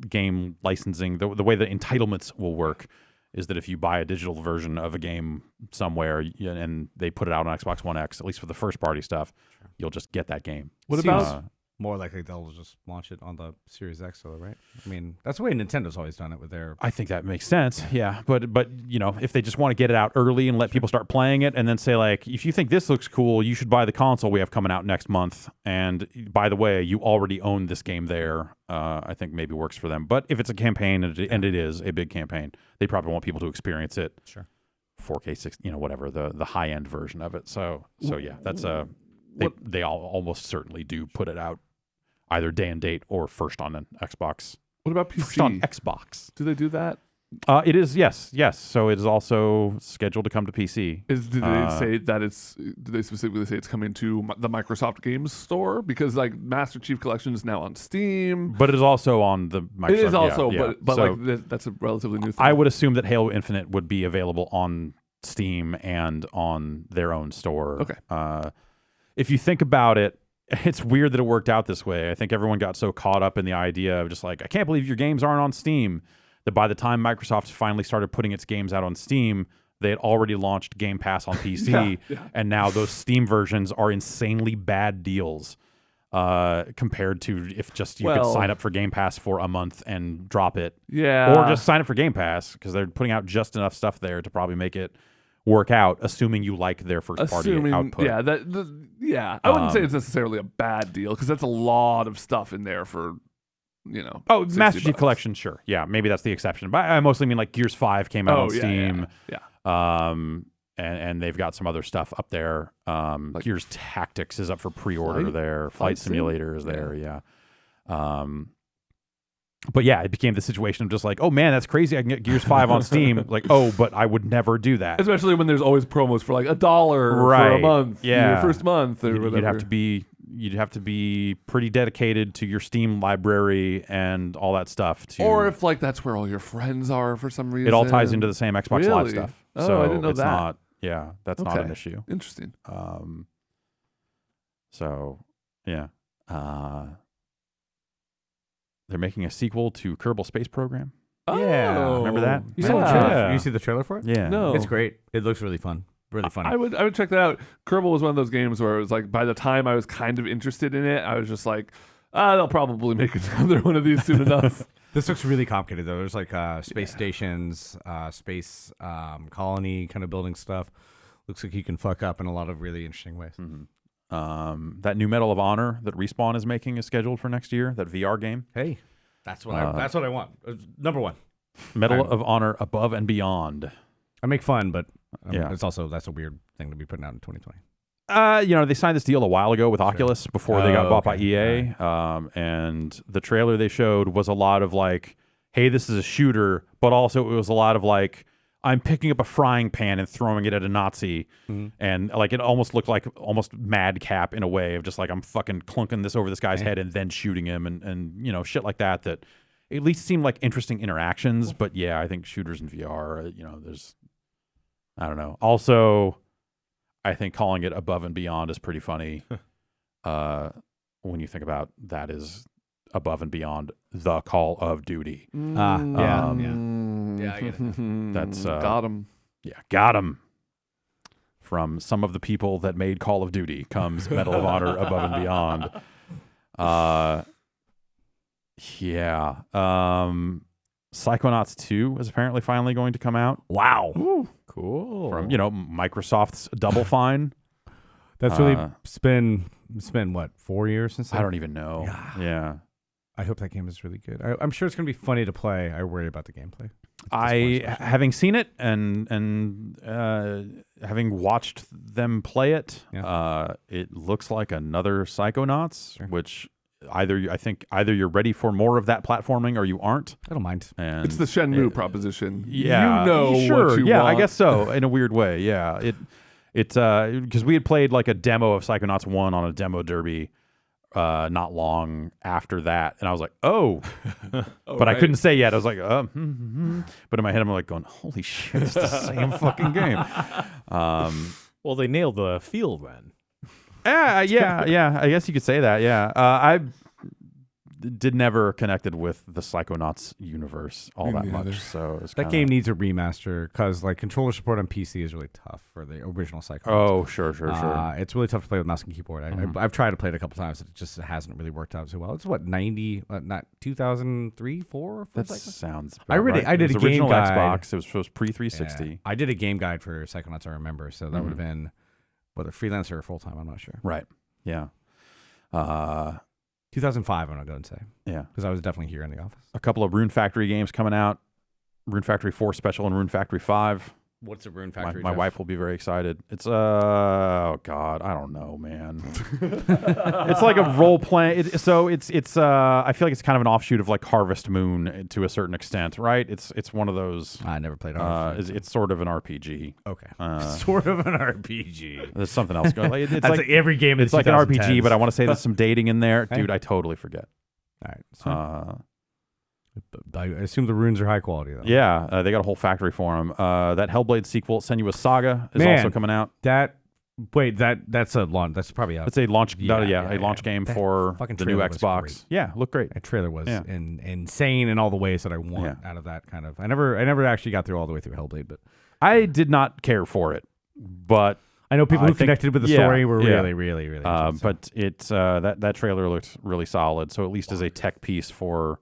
game licensing, the way that entitlements will work, is that if you buy a digital version of a game somewhere and they put it out on Xbox One X, at least for the first party stuff, you'll just get that game. What about more likely they'll just launch it on the Series X, though, right? I mean, that's the way Nintendo's always done it with their... I think that makes sense, yeah. But you know, if they just want to get it out early and let people start playing it, and then say like, if you think this looks cool, you should buy the console we have coming out next month. And by the way, you already own this game there. I think maybe works for them. But if it's a campaign, and it is a big campaign, they probably want people to experience it. Sure. 4K, 60, whatever, the high end version of it. So yeah, that's they all almost certainly do put it out either day and date or first on an Xbox. What about PC? First on Xbox. Do they do that? It is, yes. So it is also scheduled to come to PC. Do they say that it's? Do they specifically say it's coming to the Microsoft Games Store? Because like Master Chief Collection is now on Steam, but it is also on the Microsoft. It is also, yeah. but so like that's a relatively new thing. I would assume that Halo Infinite would be available on Steam and on their own store. Okay. If you think about it, it's weird that it worked out this way. I think everyone got so caught up in the idea of just like, I can't believe your games aren't on Steam, that by the time Microsoft finally started putting its games out on Steam, They had already launched Game Pass on PC, and now those Steam versions are insanely bad deals compared to if just you could sign up for Game Pass for a month and drop it. Yeah. Or just sign up for Game Pass, because they're putting out just enough stuff there to probably make it work out, assuming you like their first-party output. Yeah, I wouldn't say it's necessarily a bad deal, because that's a lot of stuff in there for, Oh, Master Chief Collection, sure. Yeah, maybe that's the exception. But I mostly mean like Gears 5 came out on Steam. Yeah. And they've got some other stuff up there. Gears Tactics is up for pre-order there. Flight Simulator is there, yeah. But yeah, it became the situation of just like, oh man, that's crazy. I can get Gears 5 on Steam. Like, oh, but I would never do that. Especially when there's always promos for like $1 for a month. Yeah. Your first month or whatever. You'd have to be pretty dedicated to your Steam library and all that stuff. Or if like that's where all your friends are for some reason. It all ties into the same Xbox Live stuff. Oh, so I didn't know it's that. Not, yeah, that's not an issue. Interesting. So yeah. They're making a sequel to Kerbal Space Program. Yeah. Remember that? You saw the trailer? You see the trailer for it? Yeah. No. It's great. It looks really fun. Really funny. I would check that out. Kerbal was one of those games where it was like, by the time I was kind of interested in it, I was just like, they'll probably make another one of these soon enough. This looks really complicated though. There's like space stations, space colony kind of building stuff. Looks like you can fuck up in a lot of really interesting ways. Mm-hmm. That new Medal of Honor that Respawn is making is scheduled for next year. That VR game. Hey, that's what I want. Number one. Medal of Honor Above and Beyond. I make fun, but that's a weird thing to be putting out in 2020. They signed this deal a while ago with Oculus before they got bought by EA. Right. And the trailer they showed was a lot of like, hey, this is a shooter, but also it was a lot of like, I'm picking up a frying pan and throwing it at a Nazi. Mm-hmm. And like, it almost looked like almost Madcap in a way of just like, I'm fucking clunking this over this guy's head and then shooting him and shit like that at least seemed like interesting interactions. But yeah, I think shooters in VR, there's, I don't know. Also, I think calling it Above and Beyond is pretty funny when you think about that is above and beyond the Call of Duty. Yeah, I get it. That's got him. Yeah, got him. From some of the people that made Call of Duty comes Medal of Honor Above and Beyond. Yeah. Psychonauts 2 is apparently finally going to come out. Wow. Ooh. Cool. From, Microsoft's Double Fine. That's really it's been what, 4 years since? I don't even know. Yeah. I hope that game is really good. I'm sure it's going to be funny to play. I worry about the gameplay. Having seen it and having watched them play it, it looks like another Psychonauts, which either you're ready for more of that platforming or you aren't. I don't mind. And it's the Shenmue proposition. Yeah, sure. What you want. I guess so in a weird way. Yeah, it's because we had played like a demo of Psychonauts 1 on a demo derby not long after that, and I was like, oh, but I couldn't say yet. I was like, but in my head I'm like going, holy shit, it's the same fucking game. Well, they nailed the feel then. Yeah, I guess you could say that. Yeah, I never connected with the Psychonauts universe all that much. So that game needs a remaster because like controller support on PC is really tough for the original Psychonauts. Oh, sure. It's really tough to play with mouse and keyboard. I've tried to play it a couple times. It just hasn't really worked out so well. It's what 2003, 4. That sounds. I did a game guide. Xbox. It was pre 360. Yeah, I did a game guide for Psychonauts. I remember. So that would have been whether freelancer or full time. I'm not sure. Right. Yeah. 2005, I'm going to go and say. Yeah. Because I was definitely here in the office. A couple of Rune Factory games coming out. Rune Factory 4 Special and Rune Factory 5. What's a Rune Factory? My wife will be very excited. It's oh god, I don't know, man. It's like a role play. I feel like it's kind of an offshoot of like Harvest Moon to a certain extent, right? It's one of those. I never played Harvest Moon. It's sort of an RPG. Okay. Sort of an RPG. There's something else going. Like, it's like every game. It's like an RPG, but I want to say there's some dating in there, dude. I totally forget. All right. So. I assume the runes are high quality, though. Yeah, they got a whole factory for them. That Hellblade sequel, Senuous Saga, is also coming out. That's a launch. That's probably out. It's a launch. A launch game for the new Xbox. Yeah, looked great. That trailer was insane in all the ways that I want out of that kind of. I never actually got through all the way through Hellblade, but I did not care for it, but I know people I who think- connected with the yeah, story were yeah. really, really, really. into it, so. but it's that trailer looks really solid. So at least as a tech piece for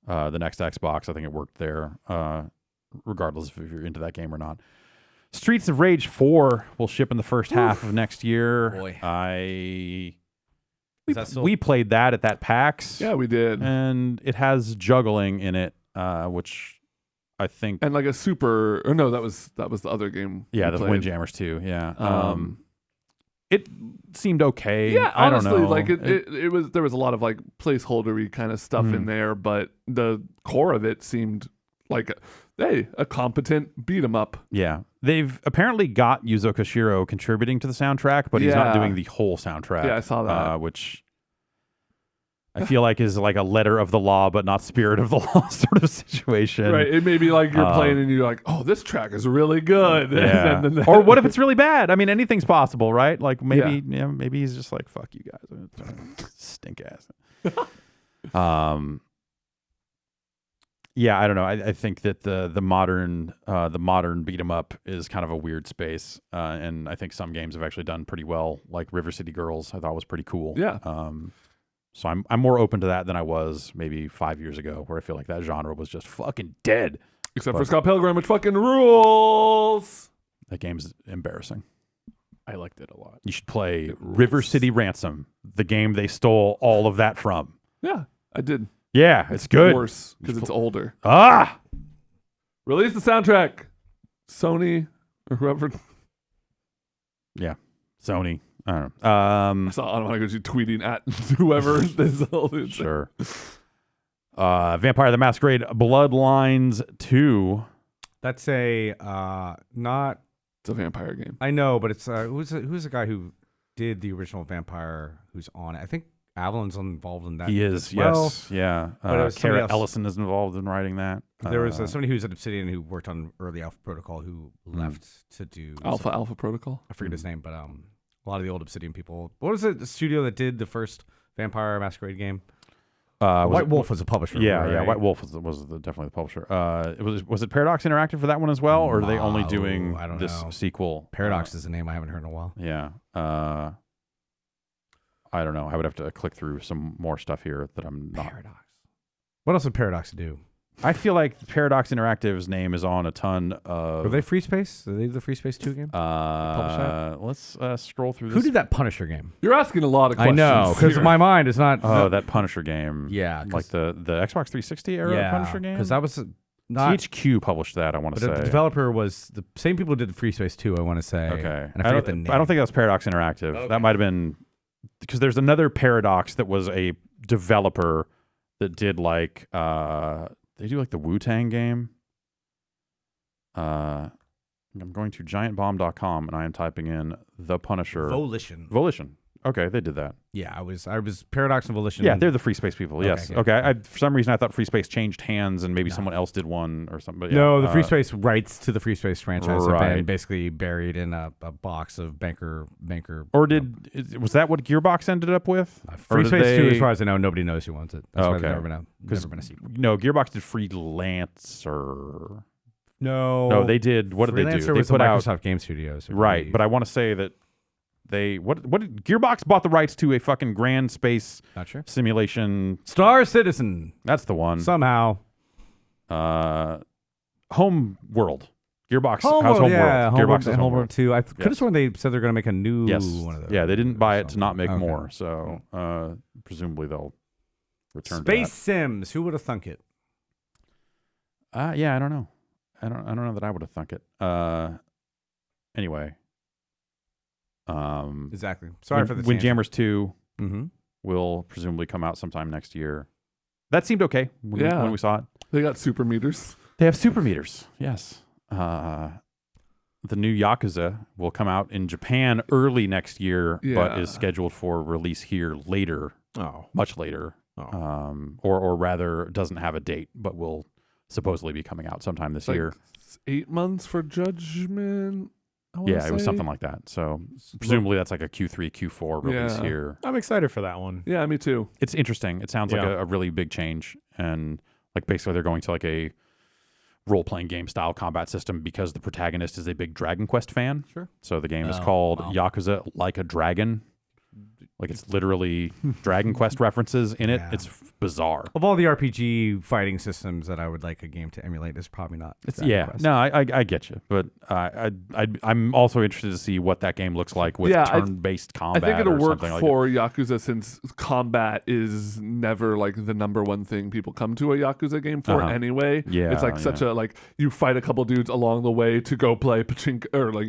the next Xbox, I think it worked there. Regardless if you're into that game or not. Streets of Rage 4 will ship in the first half of next year. Boy. We played that at that PAX. Yeah, we did. And it has juggling in it, which I think. And like a super, or no, that was the other game. Yeah, we the played. Windjammers too. Yeah. It seemed okay. Yeah, I don't honestly, know. like it was. There was a lot of like placeholdery kind of stuff in there, but the core of it seemed like a competent beat 'em up. Yeah. They've apparently got Yuzo Koshiro contributing to the soundtrack, but he's not Yeah. doing the whole soundtrack. Yeah, I saw that. Which I feel like is like a letter of the law, but not spirit of the law sort of situation. Right. It may be like you're playing and you're like, oh, this track is really good. Yeah. And then Or what if it's really bad? I mean, anything's possible, right? Like maybe he's just like, fuck you guys. Stink ass. Yeah, I don't know. I think that the modern beat 'em up is kind of a weird space, and I think some games have actually done pretty well. Like River City Girls, I thought was pretty cool. Yeah. So I'm more open to that than I was maybe 5 years ago, where I feel like that genre was just fucking dead. Except for Scott Pilgrim, which fucking rules. That game's embarrassing. I liked it a lot. You should play River City Ransom, the game they stole all of that from. Yeah, I did. Yeah, it's good. Worse because it's older. Ah, Release the soundtrack. Sony or whoever. yeah, Sony. I don't know. I saw automatically tweeting at whoever this old. Sure. Vampire the Masquerade Bloodlines 2. That's a not. It's a vampire game. I know, but it's who's the guy who did the original Vampire? Who's on it? I think Avalon's involved in that. He is, as well. yes. Yeah. But it was somebody Kara else. Ellison is involved in writing that. There was somebody who's at Obsidian who worked on early Alpha Protocol who left to do Alpha Protocol. I forget his name, but a lot of the old Obsidian people. What was it? The studio that did the first Vampire Masquerade game? White Wolf was a publisher. Yeah, right? yeah. White Wolf was definitely the publisher. Was it Paradox Interactive for that one as well, or are they only doing I don't this know. sequel? Paradox is a name I haven't heard in a while. Yeah. I don't know. I would have to click through some more stuff here that I'm not. Paradox. What else did Paradox do? I feel like Paradox Interactive's name is on a ton of. Were they Free Space? Are they the Free Space 2 game? Let's scroll through this. Who did that Punisher game? You're asking a lot of questions. I know, because here. my mind is not. That Punisher game. Yeah, like the Xbox 360 era Punisher game. because that was not. THQ published that. I want to But say the developer was the same people who did the Free Space 2. I want to say. Okay, and I forget the name. I don't think that was Paradox Interactive. Okay. That might have been because there's another Paradox that was a developer that did like they do like the Wu-Tang game. I'm going to giantbomb.com and I am typing in The Punisher. Volition. Okay, they did that. Yeah, I was Paradox and Volition. Yeah, they're the Free Space people. Yes. Okay. Okay. For some reason, I thought Free Space changed hands and maybe someone else did one or something. But yeah, no, the Free Space rights to the Free Space franchise have Right. been basically buried in a box of banker. Or was that what Gearbox ended up with? Free Or did Space 2, they- as far as I know, nobody knows who owns it. That's why Okay. there's never been a sequel. No, Gearbox did Freelancer. No, No, they did. What did they do? Freelancer They was the put out Microsoft Game Studios. I right, believe. but I want to say that they what did Gearbox bought the rights to a fucking grand space Not sure. simulation. Star Citizen That's the one. somehow. Home World. Gearbox has Homeworld, Homeworld. Gearbox has Homeworld 2. I could have sworn they said they're going to make a new Yes. one of those. Yeah, they didn't buy it to not make Okay. more. So presumably they'll return Space Sims. Who would have thunk it? to that. Yeah, I don't know. I don't know that I would have thunk it. Anyway. Exactly. Sorry for the Windjammers 2 Mm-hmm. will presumably come out sometime next year. That seemed okay when we saw it. They got super meters. They have super meters. Yes. The new Yakuza will come out in Japan early next year, but Yeah. is scheduled for release here later, Oh. much later. Or rather, doesn't have a date, but will supposedly be coming out sometime this Like year. 8 months for Judgment. Yeah, it was something like that. So presumably that's like a Q3, Q4 release Yeah. here. I'm excited for that one. Yeah, me too. It's interesting. It sounds like Yeah. a really big change, and like basically they're going to like a role-playing game style combat system because the protagonist is a big Dragon Quest fan. Sure. So the game is called Yakuza Like a Dragon. Like it's literally Dragon Quest references in it. Yeah. It's bizarre. Of all the RPG fighting systems that I would like a game to emulate, it's probably not. Dragon Quest. No, I get you, but I'm also interested to see what that game looks like with turn-based I combat. think it'll or work something for Yakuza since combat is never like the number one thing people come to a Yakuza game for anyway. Yeah, it's like such a like you fight a couple dudes along the way to go play pachinko or like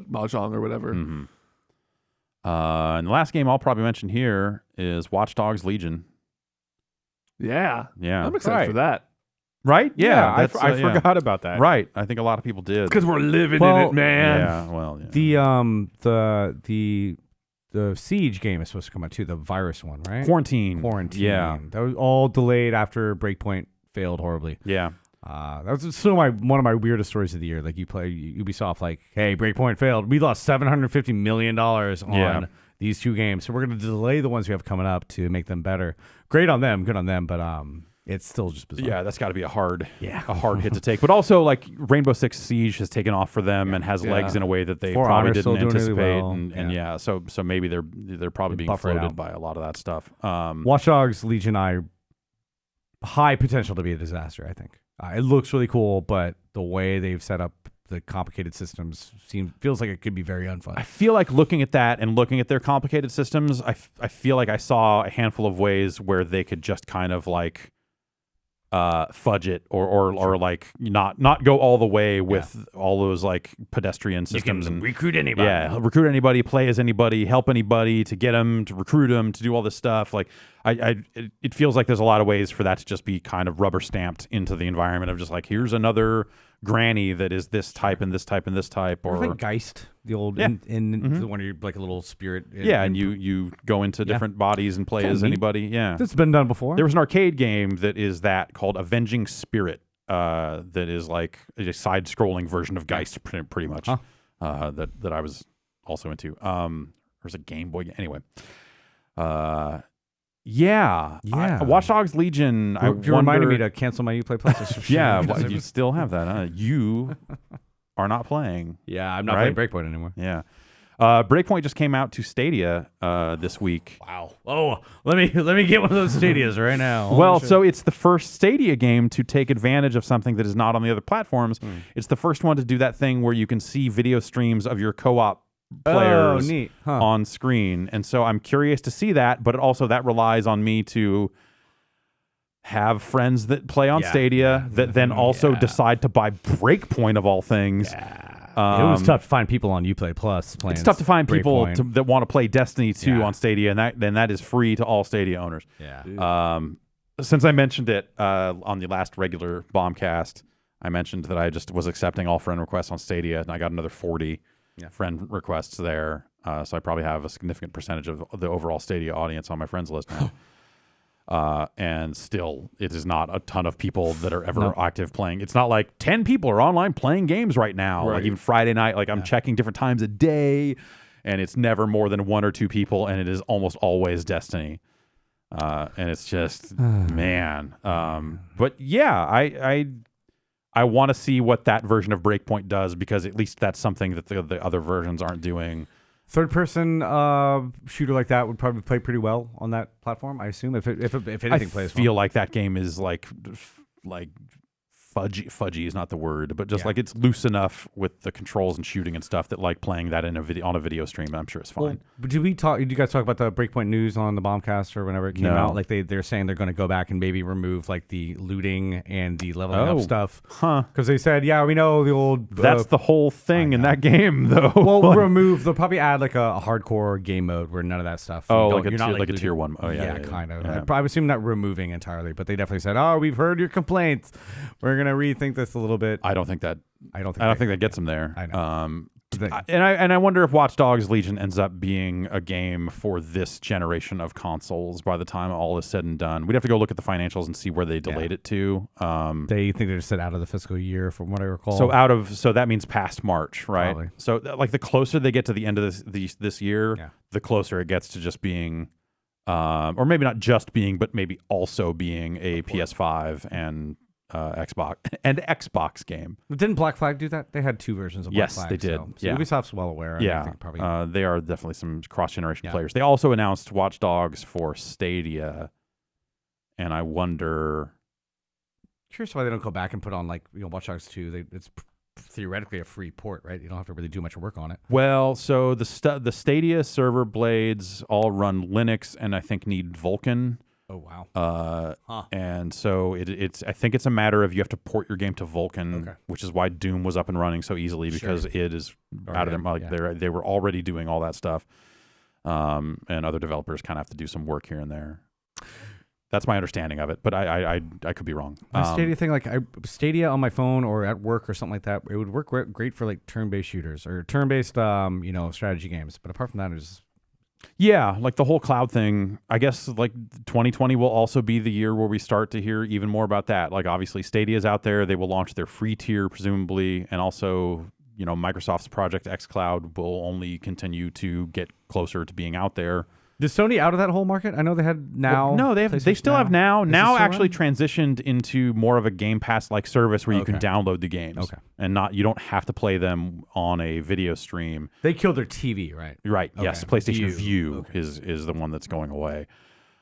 mahjong or whatever. Mm-hmm. And the last game I'll probably mention here is Watchdogs Legion. Yeah, Yeah, I'm excited for that. Right? Yeah, I forgot about that. Right, I think a lot of people did. Because we're living in it, man. Yeah, well, yeah. The Siege game is supposed to come out too, the virus one, right? Quarantine. Yeah. That was all delayed after Breakpoint failed horribly. Yeah. That was still one of my weirdest stories of the year. Like you play Ubisoft, like, hey, Breakpoint failed. We lost $750 million on these two games, so we're going to delay the ones we have coming up to make them better. Great on them, good on them, but it's still just bizarre. Yeah, that's got to be a hard hit to take. But also, like Rainbow Six Siege has taken off for them and has legs in a way that they For probably Honor's still didn't doing really anticipate. well. So maybe they're probably being buffer it floated out. by a lot of that stuff. Watchdogs Legion, high potential to be a disaster, I think. It looks really cool, but the way they've set up the complicated systems feels like it could be very unfun. I feel like looking at that and looking at their complicated systems, I feel like I saw a handful of ways where they could just kind of like fudge it or like not go all the way with all those like pedestrian systems and recruit anybody. Yeah, recruit anybody, play as anybody, help anybody, to get them, to recruit them, to do all this stuff. Like it feels like there's a lot of ways for that to just be kind of rubber stamped into the environment of just like, here's another granny that is this type and this type and this type, or like Geist, the old the one where you're like a little spirit. And you go into different bodies and play as anybody. Yeah, that's been done before. There was an arcade game that is that called Avenging Spirit, that is like a side-scrolling version of Geist, pretty much. That I was also into. There's a Game Boy. Anyway. Watchdogs Legion. You're reminding me to cancel my Uplay Plus. You still have that, huh? You are not playing. Yeah, I'm not playing Breakpoint anymore. Yeah. Breakpoint just came out to Stadia this week. Wow. Oh, let me get one of those Stadias right now. Well, so it's the first Stadia game to take advantage of something that is not on the other platforms. It's the first one to do that thing where you can see video streams of your co-op players on screen. And so I'm curious to see that, but also that relies on me to have friends that play on Stadia that then also decide to buy Breakpoint of all things. It was tough to find people on Uplay Plus playing. It's tough to find people Breakpoint. that want to play Destiny 2 on Stadia, and that is free to all Stadia owners. Yeah. Since I mentioned it on the last regular Bombcast, I mentioned that I just was accepting all friend requests on Stadia, and I got another 40 friend requests there. So I probably have a significant percentage of the overall Stadia audience on my friends list now. And still, it is not a ton of people that are ever active playing. It's not like 10 people are online playing games right now. Like even Friday night, like I'm checking different times a day, and it's never more than 1 or 2 people, and it is almost always Destiny. And it's just, man. But yeah, I want to see what that version of Breakpoint does, because at least that's something that the other versions aren't doing. Third-person shooter like that would probably play pretty well on that platform, I assume, if anything plays well. I feel like that game is like fudgy is not the word, but just like it's loose enough with the controls and shooting and stuff that like playing that in on a video stream, I'm sure it's fine. Well, but did you guys talk about the Breakpoint news on the Bombcast or whenever it came out? Like they're saying they're going to go back and maybe remove like the looting and the leveling up stuff. Because they said, we know the old... That's the whole thing in that game, though. Well, they'll probably add like a hardcore game mode where none of that stuff... like a tier 1. Oh, yeah. Kind of. Yeah. I would assume not removing entirely, but they definitely said, we've heard your complaints. We're going to rethink this a little bit. I don't think that gets them there. I know. And I wonder if Watchdogs Legion ends up being a game for this generation of consoles by the time all is said and done. We'd have to go look at the financials and see where they delayed it to. They think they just said out of the fiscal year, from what I recall. So that means past March, right? Probably. So like the closer they get to the end of this year, the closer it gets to just being, or maybe not just being, but maybe also being a PS5 and Xbox game. Didn't Black Flag do that? They had 2 versions of Black Yes, Flag. they did. So Yeah. Ubisoft's well aware. and I think probably They are definitely some cross-generation players. They also announced Watchdogs for Stadia, and I wonder. Curious why they don't go back and put on Watch Dogs 2. It's theoretically a free port, right? You don't have to really do much work on it. Well, so the Stadia server blades all run Linux, and I think need Vulkan. Oh wow. And so I think it's a matter of you have to port your game to Vulkan, which is why Doom was up and running so easily because it is out of them. They were already doing all that stuff, and other developers kind of have to do some work here and there. That's my understanding of it, but I could be wrong. Stadia thing, Stadia on my phone or at work or something like that, it would work great for turn-based shooters or turn-based, strategy games. But apart from that, it's the whole cloud thing. I guess 2020 will also be the year where we start to hear even more about that. Obviously, Stadia's out there; they will launch their free tier presumably, and also Microsoft's Project xCloud will only continue to get closer to being out there. Is Sony out of that whole market? I know they had Now. No, they still have Now. Now actually around? transitioned into more of a Game Pass like service where you can download the games. And you don't have to play them on a video stream. They killed their TV, right? Right. Okay. Yes. PlayStation View is the one that's going away.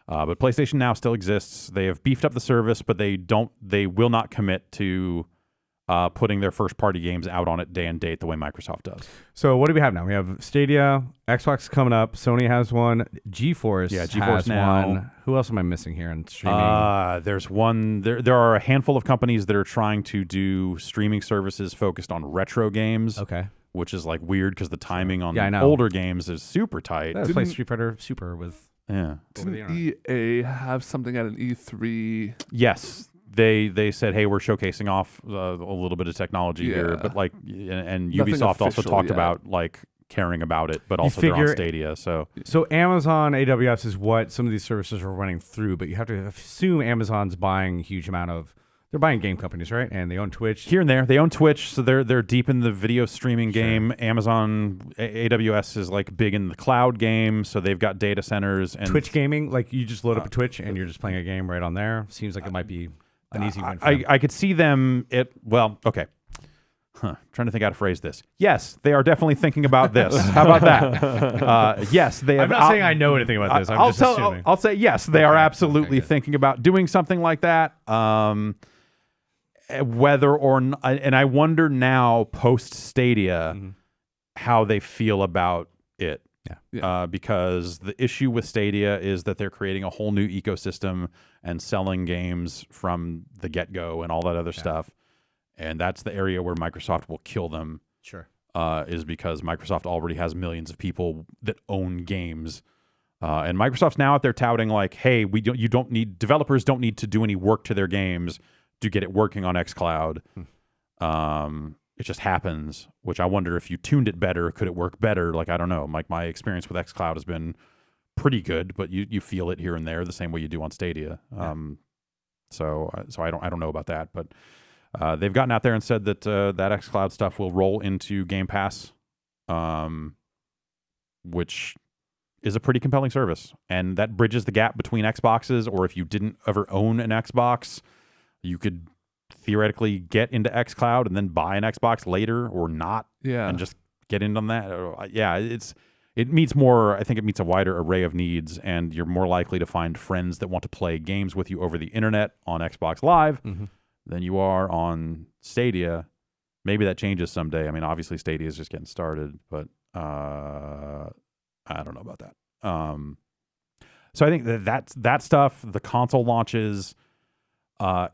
But PlayStation Now still exists. They have beefed up the service, but they will not commit to putting their first-party games out on it day and date the way Microsoft does. So what do we have now? We have Stadia, Xbox coming up, Sony has one, GeForce has now. one. Who else am I missing here in streaming? There's one. There are a handful of companies that are trying to do streaming services focused on retro games. Okay. Which is weird because the timing on I know. older games is super tight. Let's play Street Fighter Super with Didn't EA have something at an E3? Yes. They said, hey, we're showcasing off a little bit of technology here, but and Ubisoft also talked about caring about it, but also they're on Stadia. So Amazon AWS is what some of these services are running through, but you have to assume Amazon's buying a huge amount of. They're buying game companies, right? And they own Twitch here and there. They own Twitch, so they're deep in the video streaming game. Amazon AWS is big in the cloud game, so they've got data centers and Twitch gaming. You just load up a Twitch and you're just playing a game right on there. Seems like it might be an easy win for them. I could see them. Trying to think how to phrase this. Yes, they are definitely thinking about this. How about that? Yes, they have. I'm not saying I know anything about this. I'm just assuming. I'll say yes, they are absolutely thinking about doing something like that. Whether or not, and I wonder now post Stadia how they feel about it. Because the issue with Stadia is that they're creating a whole new ecosystem and selling games from the get-go and all that other stuff. And that's the area where Microsoft will kill them. Sure. Is because Microsoft already has millions of people that own games. And Microsoft's now out there touting hey, developers don't need to do any work to their games to get it working on xCloud. It just happens, which I wonder if you tuned it better, could it work better? I don't know. My experience with xCloud has been pretty good, but you feel it here and there the same way you do on Stadia. So I don't know about that, but they've gotten out there and said that that xCloud stuff will roll into Game Pass, which is a pretty compelling service, and that bridges the gap between Xboxes. Or if you didn't ever own an Xbox, you could theoretically get into xCloud and then buy an Xbox later or not, and just get in on that. It meets more. I think it meets a wider array of needs, and you're more likely to find friends that want to play games with you over the internet on Xbox Live than you are on Stadia. Maybe that changes someday. I mean, obviously Stadia is just getting started, but I don't know about that. So I think that stuff, the console launches.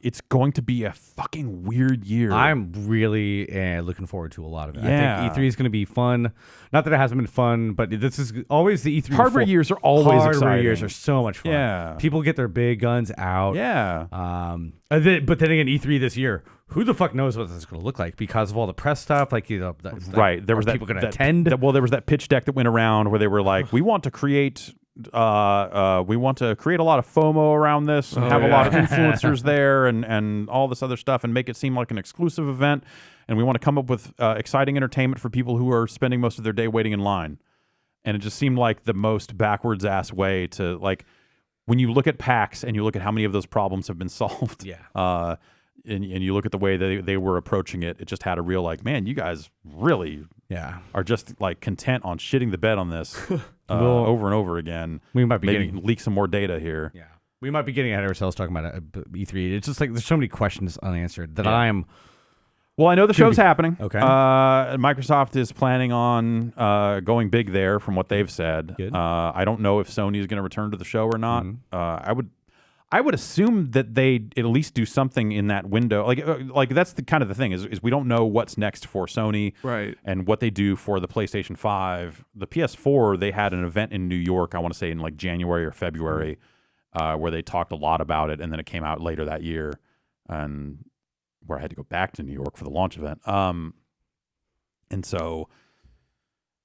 It's going to be a fucking weird year. I'm really looking forward to a lot of it. I think E3 is going to be fun. Not that it hasn't been fun, but this is always the E3. Hardware years are always exciting. Hardware years are so much fun. Yeah. People get their big guns out. Yeah. But then again, E3 this year, who the fuck knows what this is going to look like because of all the press stuff? Right. There was people going to attend. There was that pitch deck that went around where they were like, we want to create a lot of FOMO around this and have a lot of influencers there and all this other stuff and make it seem like an exclusive event. And we want to come up with exciting entertainment for people who are spending most of their day waiting in line. And it just seemed like the most backwards ass way to when you look at PAX and you look at how many of those problems have been solved. and you look at the way they were approaching it, it just had a real like, man, you guys really are just like content on shitting the bed on this over and over again. We might be Maybe getting leak some more data here. Yeah. We might be getting ahead of ourselves talking about E3. It's just like there's so many questions unanswered that Yeah. I'm. Well, I know the show's happening. Okay. Microsoft is planning on going big there, from what they've said. Good. I don't know if Sony is going to return to the show or not. Mm-hmm. I would assume that they at least do something in that window. Like that's the kind of the thing is we don't know what's next for Sony, Right. and what they do for the PlayStation 5. The PS4, they had an event in New York, I want to say in like January or February, where they talked a lot about it, and then it came out later that year, and where I had to go back to New York for the launch event. And so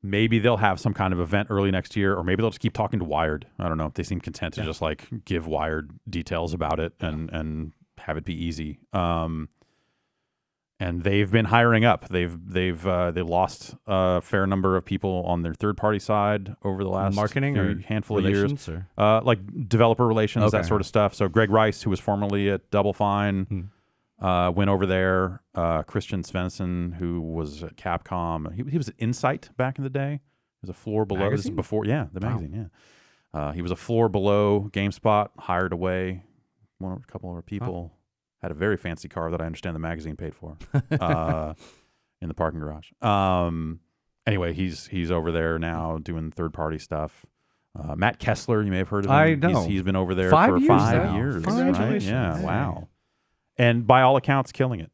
maybe they'll have some kind of event early next year, or maybe they'll just keep talking to Wired. I don't know. They seem content to just like give Wired details about it and have it be easy. And they've been hiring up. They lost a fair number of people on their third party side over the last marketing or handful of years. Or? Like developer relations, that Okay. sort of stuff. So Greg Rice, who was formerly at Double Fine, went over there. Christian Svensson, who was at Capcom, he was at Insight back in the day. He was a floor below. This is Magazine? before, the magazine. Yeah, he was a floor below GameSpot, hired away a couple of people. Had a very fancy car that I understand the magazine paid for in the parking garage. Anyway, he's over there now doing third party stuff. Matt Kessler, you may have heard of him. I know. He's been over there 5 for years 5 now. years. Congratulations. Right? Yeah, Hey. wow. And by all accounts, killing it.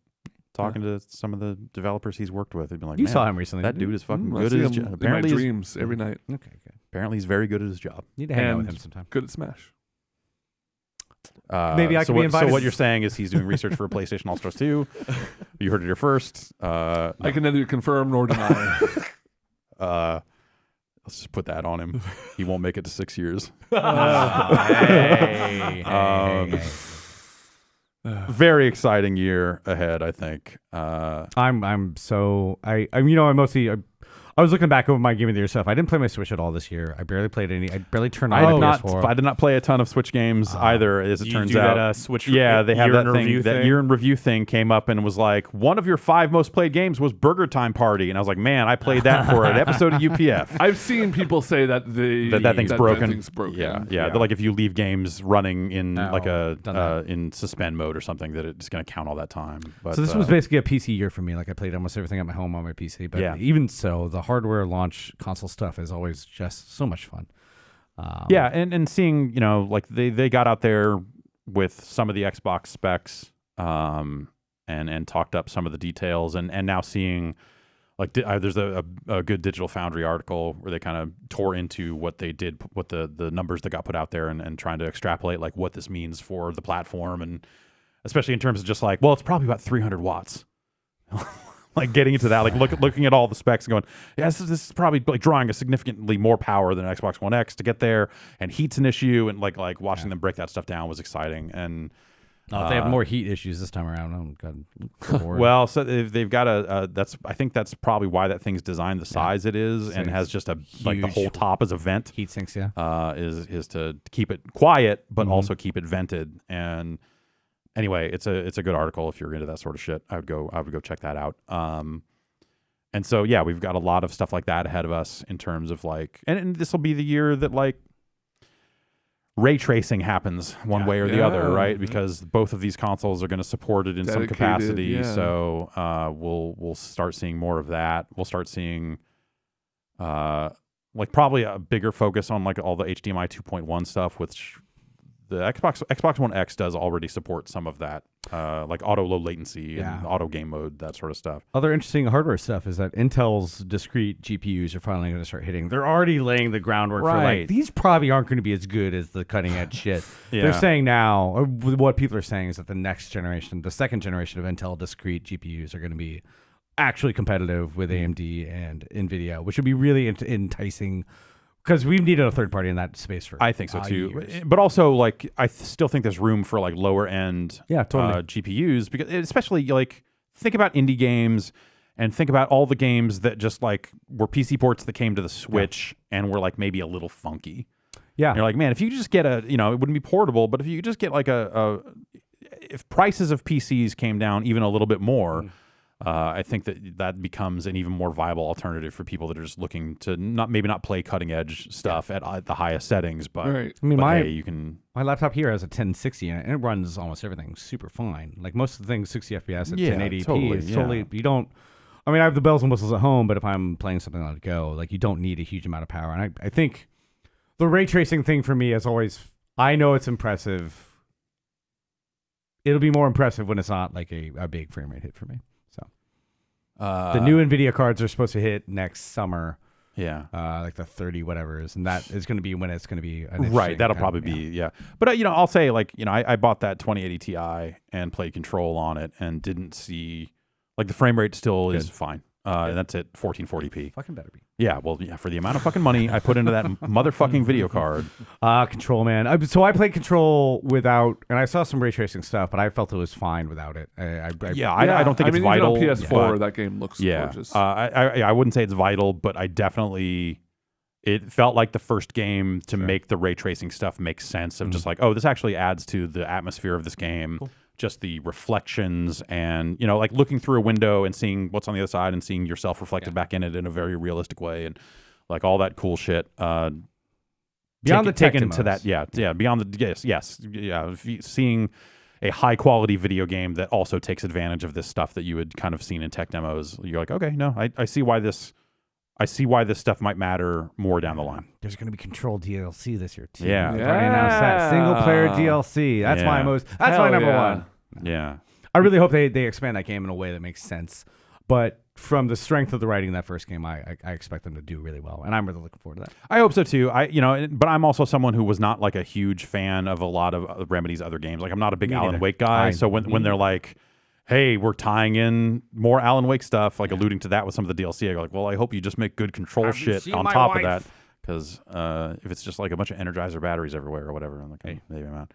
Talking to some of the developers he's worked with, he'd been like, You man, saw him recently. that didn't dude is fucking I good see at his him job. in my Apparently, dreams every night. you? Okay. apparently he's very good at his job. Need to hang out with And him sometime. Good at Smash. Maybe I so could be what, invited. So what you're saying is he's doing research for PlayStation All Stars 2. You heard it here first. I can neither confirm nor deny. Let's just put that on him. He won't make it to 6 years. Hey. Very exciting year ahead, I think. I'm so I was looking back over my Game of the Year stuff. I didn't play my Switch at all this year. I barely played any. I barely turned on the PS4. I did not play a ton of Switch games either, as it You turns do out. that, Switch Yeah, they have year that in thing. review That thing? year in review thing came up and was like, one of your 5 most played games was Burger Time Party, and I was like, man, I played that for an episode of UPF. I've seen people say that that thing's broken. That thing's broken. Yeah. Like if you leave games running in Oh, like done that. in suspend mode or something, that it's going to count all that time. But So this was basically a PC year for me. Like I played almost everything at my home on my PC. But Yeah. even so, the hardware launch console stuff is always just so much fun. yeah, and seeing, like they got out there with some of the Xbox specs, and talked up some of the details, and now seeing like there's a good Digital Foundry article where they kind of tore into what they did, what the numbers that got put out there, and trying to extrapolate like what this means for the platform, and especially in terms of just like, well, it's probably about 300 watts. Like getting into that, like looking at all the specs and going, yeah, this is probably like drawing a significantly more power than an Xbox One X to get there, and heat's an issue, and like watching them break that stuff down was exciting. And If they have more heat issues this time around, oh god. well, so they've got I think that's probably why that thing's designed the size it is, and has just like the huge whole top as a vent. heat sinks, yeah. Is to keep it quiet, but also keep it vented. And anyway, it's a good article if you're into that sort of shit. I would go check that out. And so yeah, we've got a lot of stuff like that ahead of us in terms of like, and this will be the year that like ray tracing happens one way or the other, right? Because both of these consoles are going to support it in some Dedicated, capacity. yeah. So we'll start seeing more of that. We'll start seeing like probably a bigger focus on like all the HDMI 2.1 stuff, which the Xbox One X does already support some of that, like auto low latency and auto game mode, that sort of stuff. Other interesting hardware stuff is that Intel's discrete GPUs are finally going to start hitting. They're already laying the groundwork for Right. like, these probably aren't going to be as good as the cutting edge shit. Yeah. They're saying now, or what people are saying is that the next generation, the second generation of Intel discrete GPUs are going to be actually competitive with AMD and NVIDIA, which would be really enticing. Because we've needed a third party in that space for I think so too, years. but also like I still think there's room for like lower end totally. GPUs, because especially like think about indie games and think about all the games that just like were PC ports that came to the Switch and were like maybe a little funky. Yeah. And you're like, man, if you just get it wouldn't be portable, but if you just get like if prices of PCs came down even a little bit more, I think that becomes an even more viable alternative for people that are just looking to maybe not play cutting edge stuff at the highest settings, but Right. I mean, you can. My laptop here has a 1060 in it, and it runs almost everything super fine. Like most of the things, 60 FPS at 1080p totally, is totally. You don't. I mean, I have the bells and whistles at home, but if I'm playing something on the go, like you don't need a huge amount of power. And I think the ray tracing thing for me is always. I know it's impressive. It'll be more impressive when it's not like a big frame rate hit for me. So the new NVIDIA cards are supposed to hit next summer. Yeah. Like the 30 whatever's, and that is going to be when it's going to be right. That'll probably be But I'll say I bought that 2080 Ti and played Control on it and didn't see the frame rate still is fine. And that's at 1440p. Fucking better be. Yeah, well, for the amount of fucking money I put into that motherfucking video card. Control, man. So I played Control without, and I saw some ray tracing stuff, but I felt it was fine without it. I don't think it's vital. Even on PS4, that game looks gorgeous. I wouldn't say it's vital, but I definitely, it felt like the first game to make the ray tracing stuff make sense of just this actually adds to the atmosphere of this game. Cool. Just the reflections and, looking through a window and seeing what's on the other side and seeing yourself reflected back in it in a very realistic way and all that cool shit. Beyond the tech to that. Beyond the, seeing a high quality video game that also takes advantage of this stuff that you had kind of seen in tech demos. You're like, okay, no, I see why this stuff might matter more down the line. There's going to be Control DLC this year too. Yeah. They've already announced that single player DLC. That's my number one. Yeah. I really hope they expand that game in a way that makes sense. But from the strength of the writing in that first game, I expect them to do really well, and I'm really looking forward to that. I hope so too. But I'm also someone who was not a huge fan of a lot of Remedy's other games. I'm not a big Alan Wake guy. So when they're like, hey, we're tying in more Alan Wake stuff, alluding to that with some of the DLC, I go well, I hope you just make good Control shit on top of that. Because if it's just a bunch of Energizer batteries everywhere or whatever, I'm like, hey, maybe I'm out.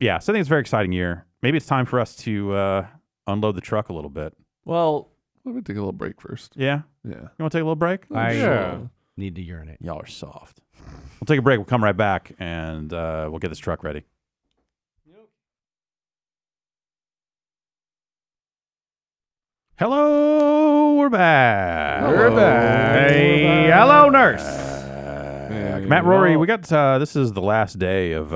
So I think it's a very exciting year. Maybe it's time for us to unload the truck a little bit. Well, let me take a little break first. Yeah? Yeah. You want to take a little break? I need to urinate. Y'all are soft. We'll take a break. We'll come right back, and we'll get this truck ready. Hello, we're back. We're back. Hey, hello, nurse. Matt, Rorie, we got this is the last day of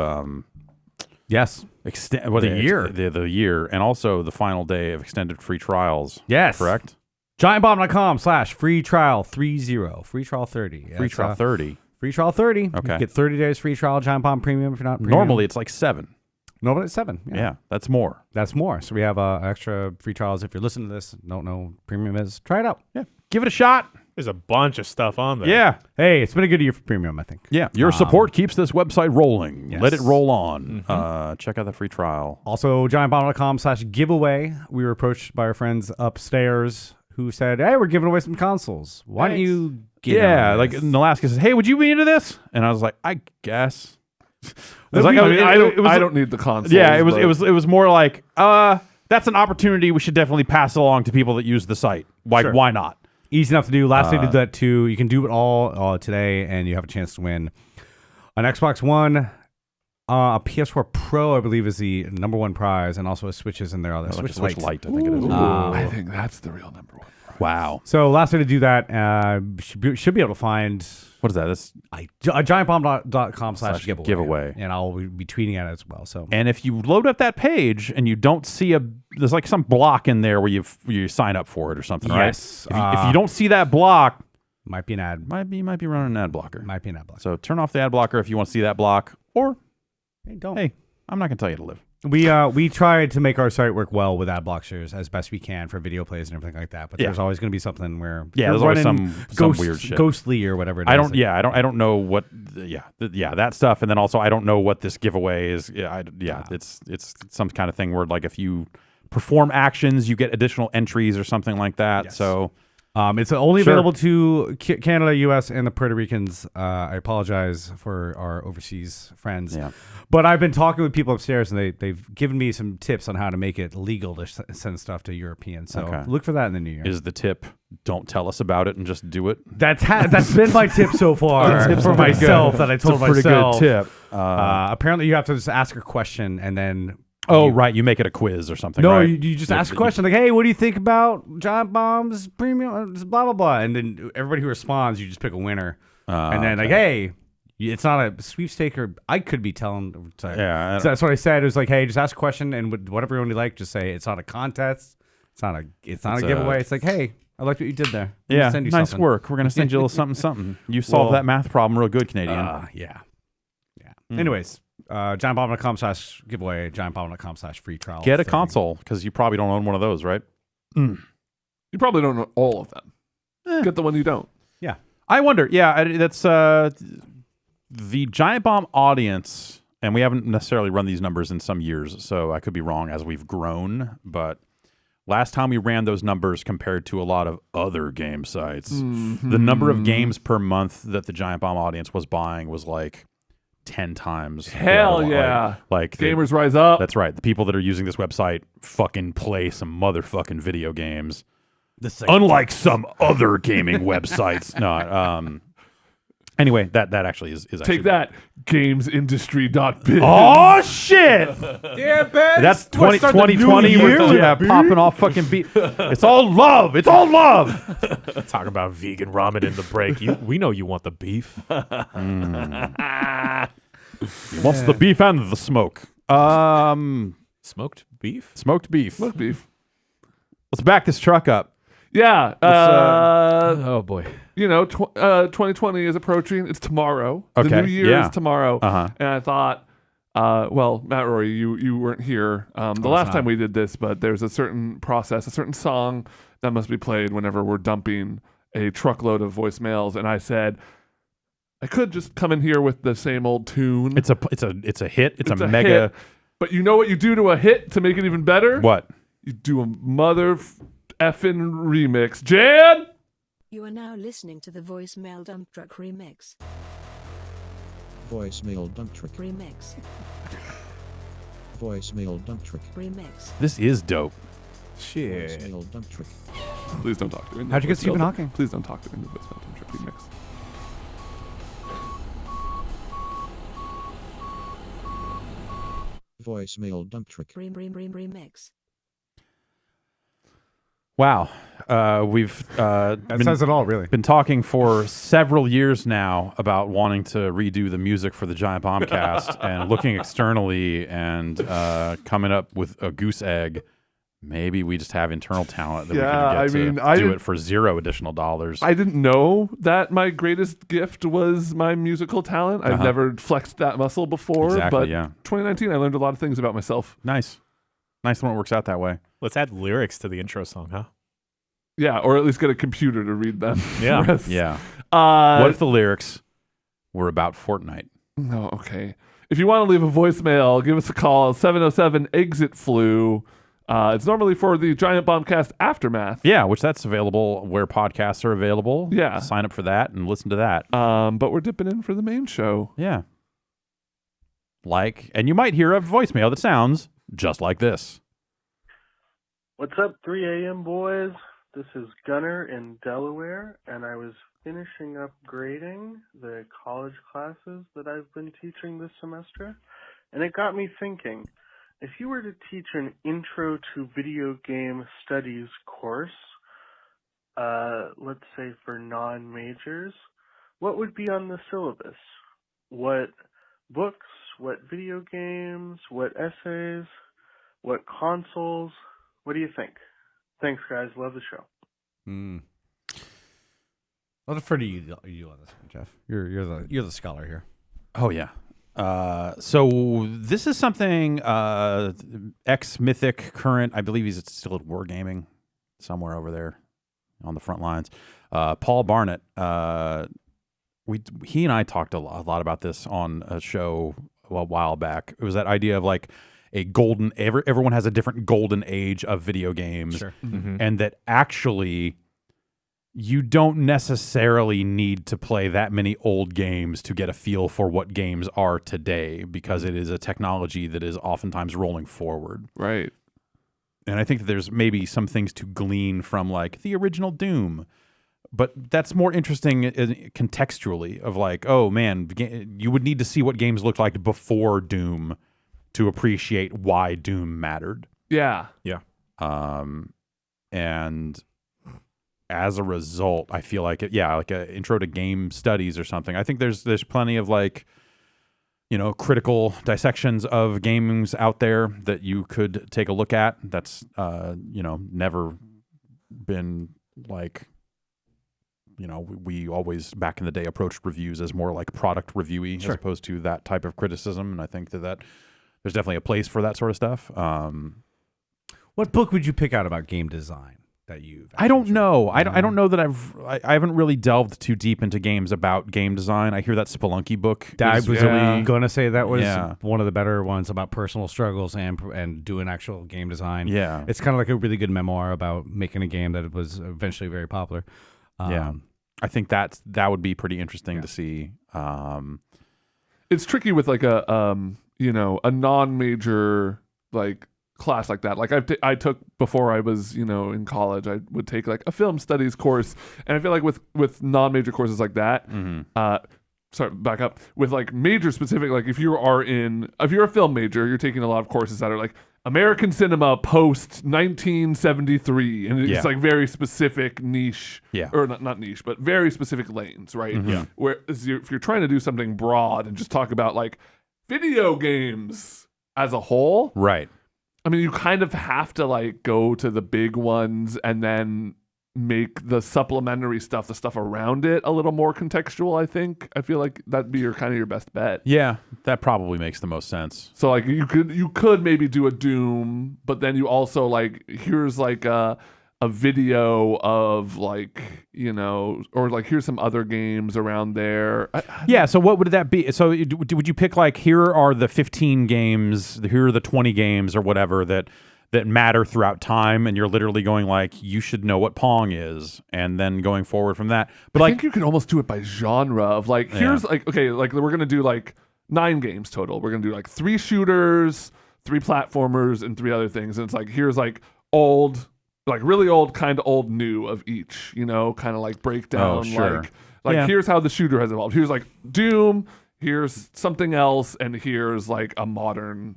yes, the year, the year, and also the final day of extended free trials. Yes, correct. GiantBomb.com/free trial 30, free trial 30, free trial 30, free trial 30. Okay, you get 30 days free trial. Giant Bomb Premium if you're not premium. Normally it's 7. Normally it's 7. Yeah, that's more. That's more. So we have extra free trials. If you're listening to this, don't know premium is, try it out. Yeah, give it a shot. There's a bunch of stuff on there. Yeah. Hey, it's been a good year for premium, I think. Yeah. Your support keeps this website rolling. Yes. Let it roll on. Check out the free trial. Also, giantbomb.com/giveaway. We were approached by our friends upstairs who said, hey, we're giving away some consoles. Why don't you get on this? Nalaska says, hey, would you be into this? And I was like, I guess. I don't need the console. Yeah, it was more like, that's an opportunity we should definitely pass along to people that use the site. Why not? Easy enough to do. Last day did that too. You can do it all today, and you have a chance to win an Xbox One, a PS4 Pro, I believe, is the number one prize, and also a Switch is in there. Like Switch Lite, I think it is. I think that's the real number one prize. Wow. So last day to do that, should be able to find. What is that? That's giantbomb.com/giveaway. And I'll be tweeting at it as well. So, and if you load up that page and you don't see there's some block in there where you sign up for it or something, yes. right? If you don't see that block, might be an ad. Might be running an ad blocker. Might be an ad blocker. So turn off the ad blocker if you want to see that block, or don't. Hey, I'm not gonna tell you to live. We tried to make our site work well with ad blockers as best we can for video plays and everything like that. But there's always going to be something where there's always some weird shit, ghostly or whatever. I don't know what that stuff, and then also I don't know what this giveaway is. It's some kind of thing where if you perform actions, you get additional entries or something like that. Yes. So. It's only available to Canada, U.S., and the Puerto Ricans. I apologize for our overseas friends. Yeah. But I've been talking with people upstairs, and they've given me some tips on how to make it legal to send stuff to Europeans. So look for that in the new year. Is the tip don't tell us about it and just do it. That's been my tip so far for myself that I told Pretty myself. good tip. Apparently, you have to just ask a question and then. Right. You make it a quiz or something. No, right? you just ask a question like, "Hey, what do you think about Giant Bomb's premium?" Blah blah blah, and then everybody who responds, you just pick a winner, and then like, "Hey, it's not a sweepstake," or I could be telling. Sorry. Yeah, So that's what I said. It was like, "Hey, just ask a question, and whatever one you like, just say it's not a contest, it's not a giveaway. It's like, hey, I liked what you did there. Yeah, send you nice something. work. We're gonna send you a little something. You solved that math problem real good, Canadian. Yeah. Anyways. giantbomb.com/giveaway, giantbomb.com/free trial. Get a console because you probably don't own one of those, right? You probably don't know all of them. Get the one you don't. Yeah. I wonder. Yeah, that's the Giant Bomb audience, and we haven't necessarily run these numbers in some years, so I could be wrong as we've grown. But last time we ran those numbers compared to a lot of other game sites, the number of games per month that the Giant Bomb audience was buying was like 10 times. Hell yeah. Like Gamers rise up. That's right. The people that are using this website fucking play some motherfucking video games. Unlike some other gaming websites. No, anyway, that actually is actually Take that, gamesindustry.biz. Oh shit! Yeah, Ben. That's 2020. We're popping off fucking beat. It's all love. It's all love. Talk about vegan ramen in the break. We know you want the beef. He wants the beef and the smoke. Smoked beef? Smoked beef. Smoked beef. Let's back this truck up. Yeah. Oh boy. 2020 is approaching. It's tomorrow. Okay, The new year is tomorrow. Uh-huh. And I thought, well, Matt Rorie, you weren't here the last time we did this, but there's a certain process, a certain song that must be played whenever we're dumping a truckload of voicemails. And I said, I could just come in here with the same old tune. It's a hit. It's a mega hit. But you know what you do to a hit to make it even better? What? You do a mother effing remix. Jan! You are now listening to the Voicemail Dump Truck Remix. Voicemail Dump Truck Remix. Voicemail Dump Truck Remix. This is dope. Shit. Voicemail Dump Truck. Please don't talk to me. How'd you get Stephen Hawking? Please don't talk to me in the Voicemail Dump Truck Remix. Voicemail Dump Truck Remix. Wow. We've That says it all, really. been talking for several years now about wanting to redo the music for the Giant Bombcast and looking externally and coming up with a goose egg. Maybe we just have internal talent that we can get to do it for $0 additional dollars. I didn't know that my greatest gift was my musical talent. I've never flexed that muscle before. Exactly, but yeah. 2019, I learned a lot of things about myself. Nice when it works out that way. Let's add lyrics to the intro song, huh? Yeah, or at least get a computer to read them. Yeah. for us. Yeah. Uh, What if the lyrics were about Fortnite? No, okay. If you want to leave a voicemail, give us a call, 707-EXIT-FLU. It's normally for the Giant Bombcast Aftermath. Yeah, which that's available where podcasts are available. Yeah. Sign up for that and listen to that. But we're dipping in for the main show. Yeah. And you might hear a voicemail that sounds just like this. What's up, 3 a.m. boys? This is Gunner in Delaware, and I was finishing up grading the college classes that I've been teaching this semester, and it got me thinking, if you were to teach an Intro to Video Game Studies course, let's say for non-majors, what would be on the syllabus? What books, what video games, what essays, what consoles? What do you think? Thanks, guys. Love the show. I'll defer to you on this one, Jeff. You're the scholar here. Oh, yeah. So this is something ex-Mythic, current, I believe he's still at Wargaming, somewhere over there on the front lines. Paul Barnett, he and I talked a lot about this on a show a while back. It was that idea of like a golden, everyone has a different golden age of video games. Sure. And that actually you don't necessarily need to play that many old games to get a feel for what games are today, because it is a technology that is oftentimes rolling forward. Right. And I think that there's maybe some things to glean from like the original Doom, but that's more interesting contextually of like, oh man, you would need to see what games looked like before Doom to appreciate why Doom mattered. Yeah. And as a result, I feel like like an intro to game studies or something. I think there's plenty of like, critical dissections of games out there that you could take a look at. That's never been like, we always back in the day approached reviews as more like product reviewy as opposed to that type of criticism. And I think that there's definitely a place for that sort of stuff. What book would you pick out about game design that you've? I don't know. I don't know that I haven't really delved too deep into games about game design. I hear that Spelunky book. I was really gonna say that was one of the better ones about personal struggles and doing actual game design. Yeah, it's kind of like a really good memoir about making a game that was eventually very popular. I think that would be pretty interesting to see. It's tricky with like a non-major like class like that. Like I took before I was in college, I would take like a film studies course, and I feel like with non-major courses like that, sorry, back up, with like major specific, like if you're a film major, you're taking a lot of courses that are like American cinema post 1973, and it's like very specific niche, or not niche, but very specific lanes, right? Whereas if you're trying to do something broad and just talk about like video games as a whole, right? I mean, you kind of have to like go to the big ones and then make the supplementary stuff, the stuff around it, a little more contextual. I feel like that'd be your best bet. Yeah, that probably makes the most sense. So like you could maybe do a Doom, but then you also like here's like a video of like or like here's some other games around there. So what would that be? So would you pick like here are the 15 games, here are the 20 games or whatever that matter throughout time, and you're literally going like you should know what Pong is, and then going forward from that. But I think you could almost do it by genre of like here's like okay, like we're gonna do like 9 games total. We're gonna do like 3 shooters, 3 platformers, and 3 other things. And it's like here's like old, like really old, kind of old, new of each, kind of like breakdown. Here's how the shooter has evolved. Here's like Doom, here's something else, and here's like a modern,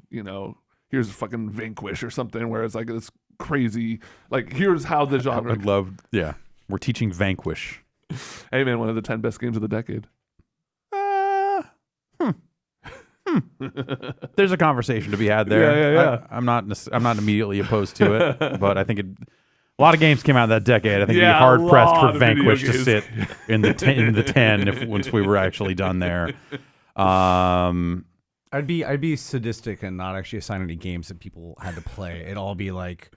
here's fucking Vanquish or something where it's like this crazy, like here's how the genre. I would love, we're teaching Vanquish. Hey man, one of the 10 best games of the decade. There's a conversation to be had there. Yeah. I'm not immediately opposed to it, but I think a lot of games came out that decade. I think it'd be hard pressed for Vanquish to sit in the 10 once we were actually done there. I'd be sadistic and not actually assign any games that people had to play. It'd all be like,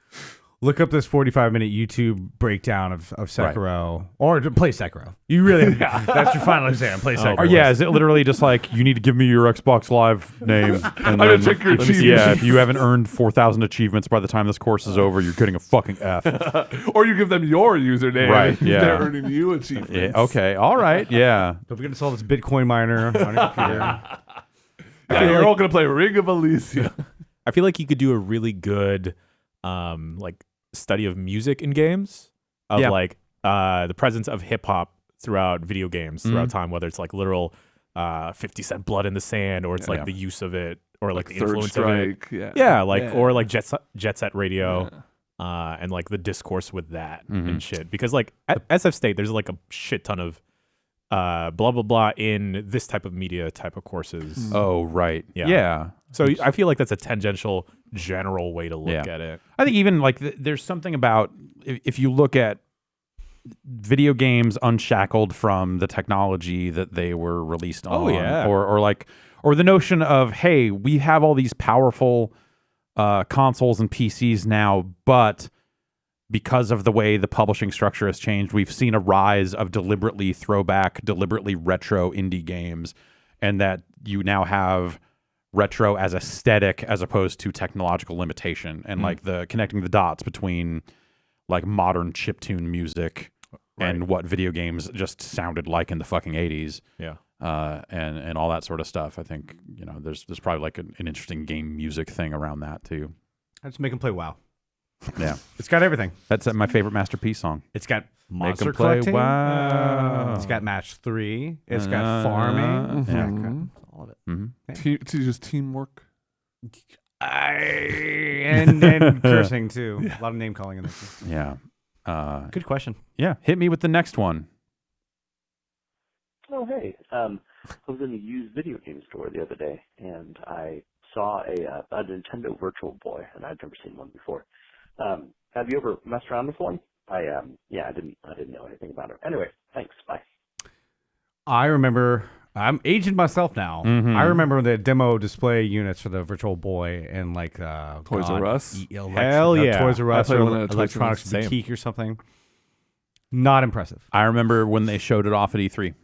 look up this 45-minute YouTube breakdown of Sekiro, or to play Sekiro. You really, that's your final exam. Play Sekiro. Is it literally just like you need to give me your Xbox Live name? And I'm gonna check your achievements. If you haven't earned 4,000 achievements by the time this course is over, you're getting a fucking F. Or you give them your username. Right. Yeah. They're earning you achievements. Yeah, okay. All right. Yeah. Don't forget to install this Bitcoin miner on your computer. You're all gonna play Ring of Elysium. I feel like you could do a really good, like study of music in games, of like the presence of hip hop throughout video games throughout time, whether it's like literal 50 Cent Blood in the Sand, or it's like the use of it, or like the influence Strike, of it. Or like Jet Set Radio, and like the discourse with that and shit. Because like at SF State, there's like a shit ton of blah blah blah in this type of media type of courses. Oh right. Yeah. So I feel like that's a tangential, general way to look at it. I think even like there's something about if you look at video games unshackled from the technology that they were released on, or the notion of, hey, we have all these powerful consoles and PCs now, but because of the way the publishing structure has changed, we've seen a rise of deliberately throwback, deliberately retro indie games, and that you now have retro as aesthetic as opposed to technological limitation, and like the connecting the dots between like modern chiptune music and what video games just sounded like in the fucking 80s. Yeah. And all that sort of stuff. I think, there's probably like an interesting game music thing around that too. I just make them play WoW. Yeah, It's got everything. that's my favorite Master P song. It's got Make monster 'em play. collecting. Wow. It's got match 3. It's got farming. Yeah. Mhm. All of it. Mm-hmm. Just teamwork. And cursing too. A lot of name calling in this. Yeah. Good question. Yeah. Hit me with the next one. Oh, hey. I was in a used video game store the other day, and I saw a Nintendo Virtual Boy, and I'd never seen one before. Have you ever messed around with one? I didn't know anything about it. Anyway, thanks. Bye. I remember. I'm aging myself now. Mhm. I remember the demo display units for the Virtual Boy and like Toys R Us? Hell yeah. Toys R Us I played or one at Toys R Us. Electronics Same. Boutique or something. Not impressive. I remember when they showed it off at E3,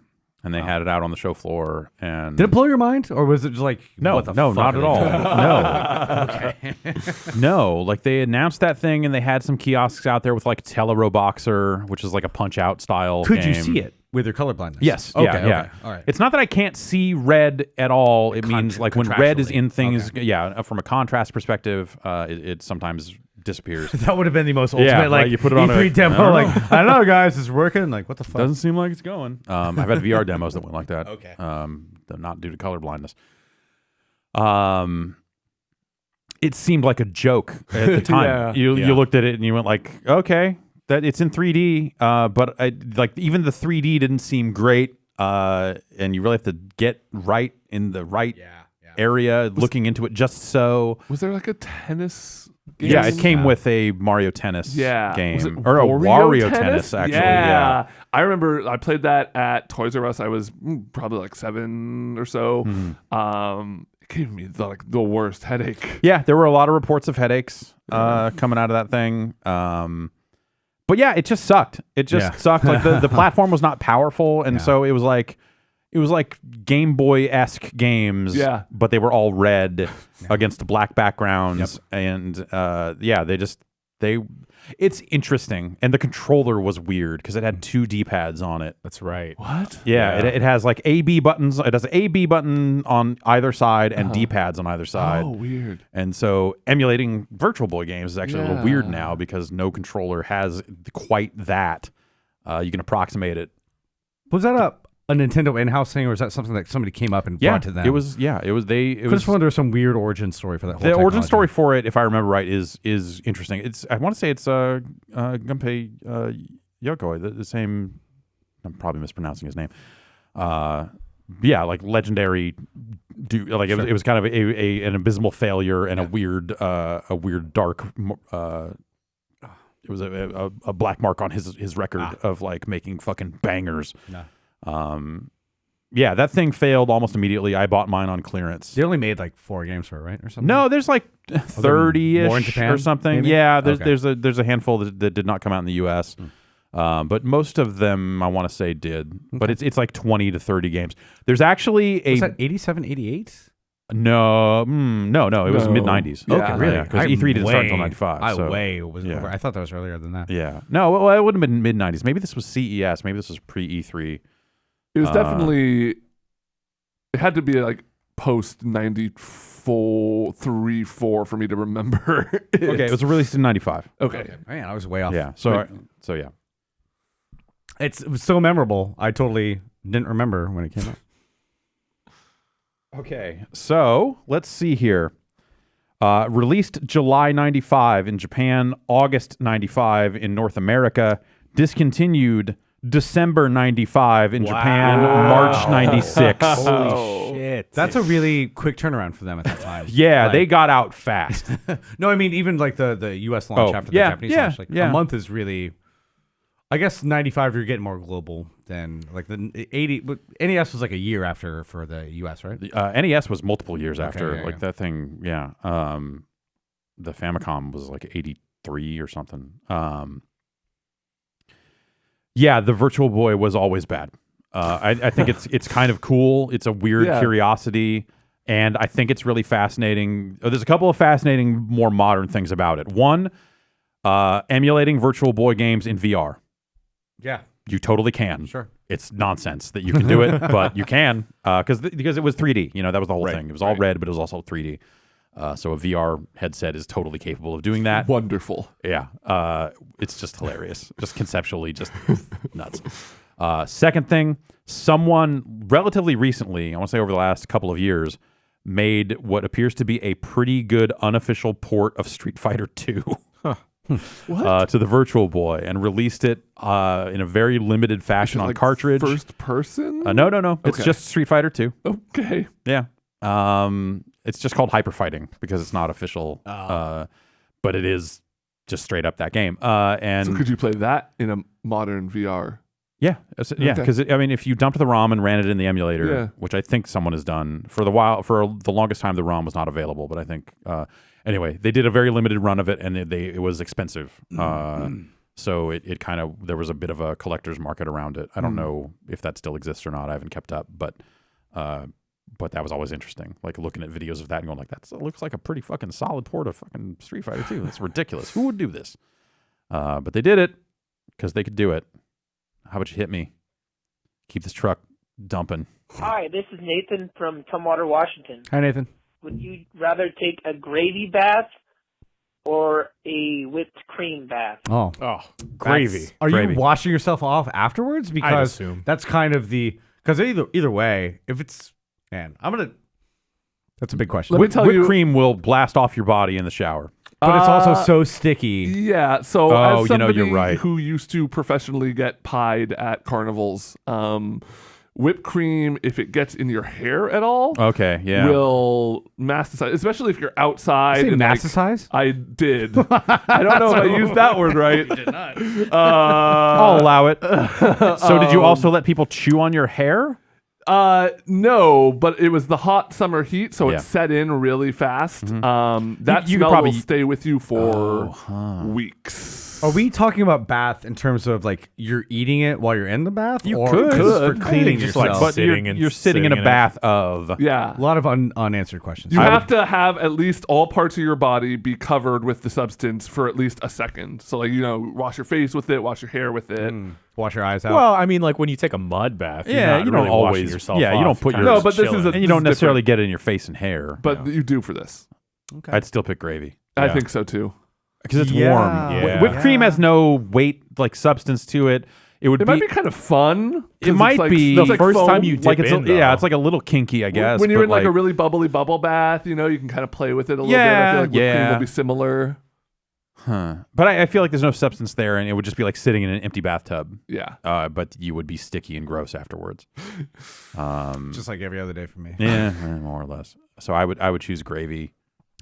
and they had it out on the show floor. And Did it blow your mind, or was it just like No, what the no, fuck not are at they all. doing? Okay. No, like they announced that thing, and they had some kiosks out there with like Teleroboxer, which is like a Punch-Out style Could you game. see it with your colorblindness? Yes. Okay. Yeah. Okay. All right. It's not that I can't see red at all. It means like when red is in things, Okay. from a contrast perspective, it sometimes disappears. That would have been the most Yeah, ultimate, right, like you put it on E3 a- demo. I don't Like know. I don't know, guys, it's working. Like what the fuck? Doesn't seem like it's going. I've had VR demos that went like that. Okay. Not due to color blindness. It seemed like a joke at the time. Yeah. You looked at it and you went like, okay, that it's in 3D, but even the 3D didn't seem great. And you really have to get right in the right area, looking into it just so. Was there like a tennis game? Yeah, it came with a Mario Tennis game. Was it Or a Wario Wario Tennis, actually. Yeah. I remember I played that at Toys R Us. I was probably like 7 or so. It gave me the worst headache. Yeah, there were a lot of reports of headaches coming out of that thing. But yeah, it just sucked. It just sucked. Like the platform was not powerful, and so it was like Game Boy-esque games. Yeah. But they were all red against black backgrounds, and it's interesting. And the controller was weird because it had 2 D-pads on it. That's right. What? Yeah, it has like A/B buttons. It has an A/B button on either side and D-pads on either side. Oh, weird. And so emulating Virtual Boy games is actually a little weird Yeah. now because no controller has quite that. You can approximate it. Was that a Nintendo in-house thing, or was that something that somebody came up and brought to them? It was. Yeah, it was. It I was. just wonder if some weird origin story for that whole The origin technology. story for it, if I remember right, is interesting. I want to say it's Gunpei Yokoi, the same. I'm probably mispronouncing his name. Yeah, like legendary dude. Like it was kind of an abysmal failure and a weird dark. It was a black mark on his record of like making fucking bangers. Yeah, that thing failed almost immediately. I bought mine on clearance. They only made like 4 games for it, right, or something? No, there's like more in 30-ish Japan, or something. maybe? Yeah, Okay. there's a handful that did not come out in the U.S. But most of them, I want to say, did. But it's like 20 to 30 games. There's actually Was that 87, 88? no, it was No. mid 90s. Yeah. Okay, really? Because E3 didn't start until 95. I so, was yeah. over. I thought that was earlier than that. Yeah, no, well, it wouldn't have been mid 90s. Maybe this was CES. Maybe this was pre E3. It was definitely. It had to be like post 94, 3, 4 for me to remember. Okay, it was released in 95. Okay. Man, I was way off. Yeah, so yeah. It was so memorable. I totally didn't remember when it came out. Okay, so let's see here. Released July 95 in Japan, August 95 in North America, discontinued December 95 in Japan, March 96. Holy shit. That's a really quick turnaround for them at that time. Yeah, Like- they got out fast. No, I mean, even like the U.S. launch Oh, after yeah, the Japanese yeah, launch, like yeah. a month is really. I guess 95 you're getting more global than like the 80. But NES was like a year after for the U.S. right? NES was multiple years after. yeah, like yeah. that thing, yeah. The Famicom was like 83 or something. Yeah, the Virtual Boy was always bad. I think it's kind of cool. It's a weird curiosity, and I think it's really fascinating. There's a couple of fascinating, more modern things about it. One, emulating Virtual Boy games in VR. Yeah, You totally can. sure. It's nonsense that you can do it, but you can because it was 3D. You know, that was the whole Right, thing. It was all red, but it was also 3D. So a VR headset is totally capable of doing that. Wonderful. Yeah. It's just hilarious. Just conceptually, just nuts. Second thing, someone relatively recently, I want to say over the last couple of years, made what appears to be a pretty good unofficial port of Street Fighter 2 to the Virtual Boy and released it in a very limited fashion on Like cartridge. First person? No. It's Okay. just Street Fighter 2. Okay. Yeah. It's just called Hyper Fighting because it's not official, but it is just straight up that game. And So could you play that in a modern VR? yeah, yeah, Okay. because I mean, if you dumped the ROM and ran it in the emulator, Yeah. which I think someone has done for the longest time, the ROM was not available. But I think anyway, they did a very limited run of it, and it was expensive. So it kind of there was a bit of a collector's market around it. I don't know if that still exists or not. I haven't kept up, but that was always interesting. Like looking at videos of that and going like, that looks like a pretty fucking solid port of fucking Street Fighter 2. That's ridiculous. Who would do this? But they did it because they could do it. How about you hit me? Keep this truck dumping. Hi, this is Nathan from Tumwater, Washington. Hi, Nathan. Would you rather take a gravy bath or a whipped cream bath? Oh, Gravy. Are Gravy. you washing yourself off afterwards? Because assume. that's kind of because either way, if it's that's a big question. Let me tell Whipped you. cream will blast off your body in the shower. But it's also Uh, so sticky. Yeah, so Oh, as you know, somebody you're right. who used to professionally get pied at carnivals, whipped cream, if it gets in your hair at all, Okay, yeah. will masticize, especially if you're outside. Say and, like, masticize? I did. I don't know if I used that word right. did not. I'll allow it. So did you also let people chew on your hair? No, but it was the hot summer heat, so Yeah. it set in really fast. That You could smell probably- will stay with you for weeks. Are we talking about bath in terms of like you're eating it while you're in the bath? You or could. just for Could. cleaning Just yourself? like But sitting you're sitting in a it. bath of. Yeah. a lot of unanswered questions. You have to have at least all parts of your body be covered with the substance for at least a second. So, like, wash your face with it, wash your hair with it. Wash your eyes out. Well, I mean, like when you take a mud bath, you're Yeah, not you don't really washing always. yourself Yeah, you off. don't put You're your. No, kinda but this chilling. is a- and you don't this is necessarily different. get it in your face and hair. But you do for this. I'd still pick gravy I Yeah. think so too. because it's Yeah. warm. Yeah. Whipped cream has no weight, like substance to it. It would It be. might be kind of fun. 'cause it it's might like, be it's like first foam. time you like dip it's in, yeah, though. it's like a little kinky, I guess. When you're but in like a really bubbly bubble bath, you can kind of play with it a little bit. I Yeah, feel like whipped cream yeah. will be similar. But I feel like there's no substance there, and it would just be like sitting in an empty bathtub. Yeah. But you would be sticky and gross afterwards. just like every other day for me. Yeah, more or less. So I would choose gravy.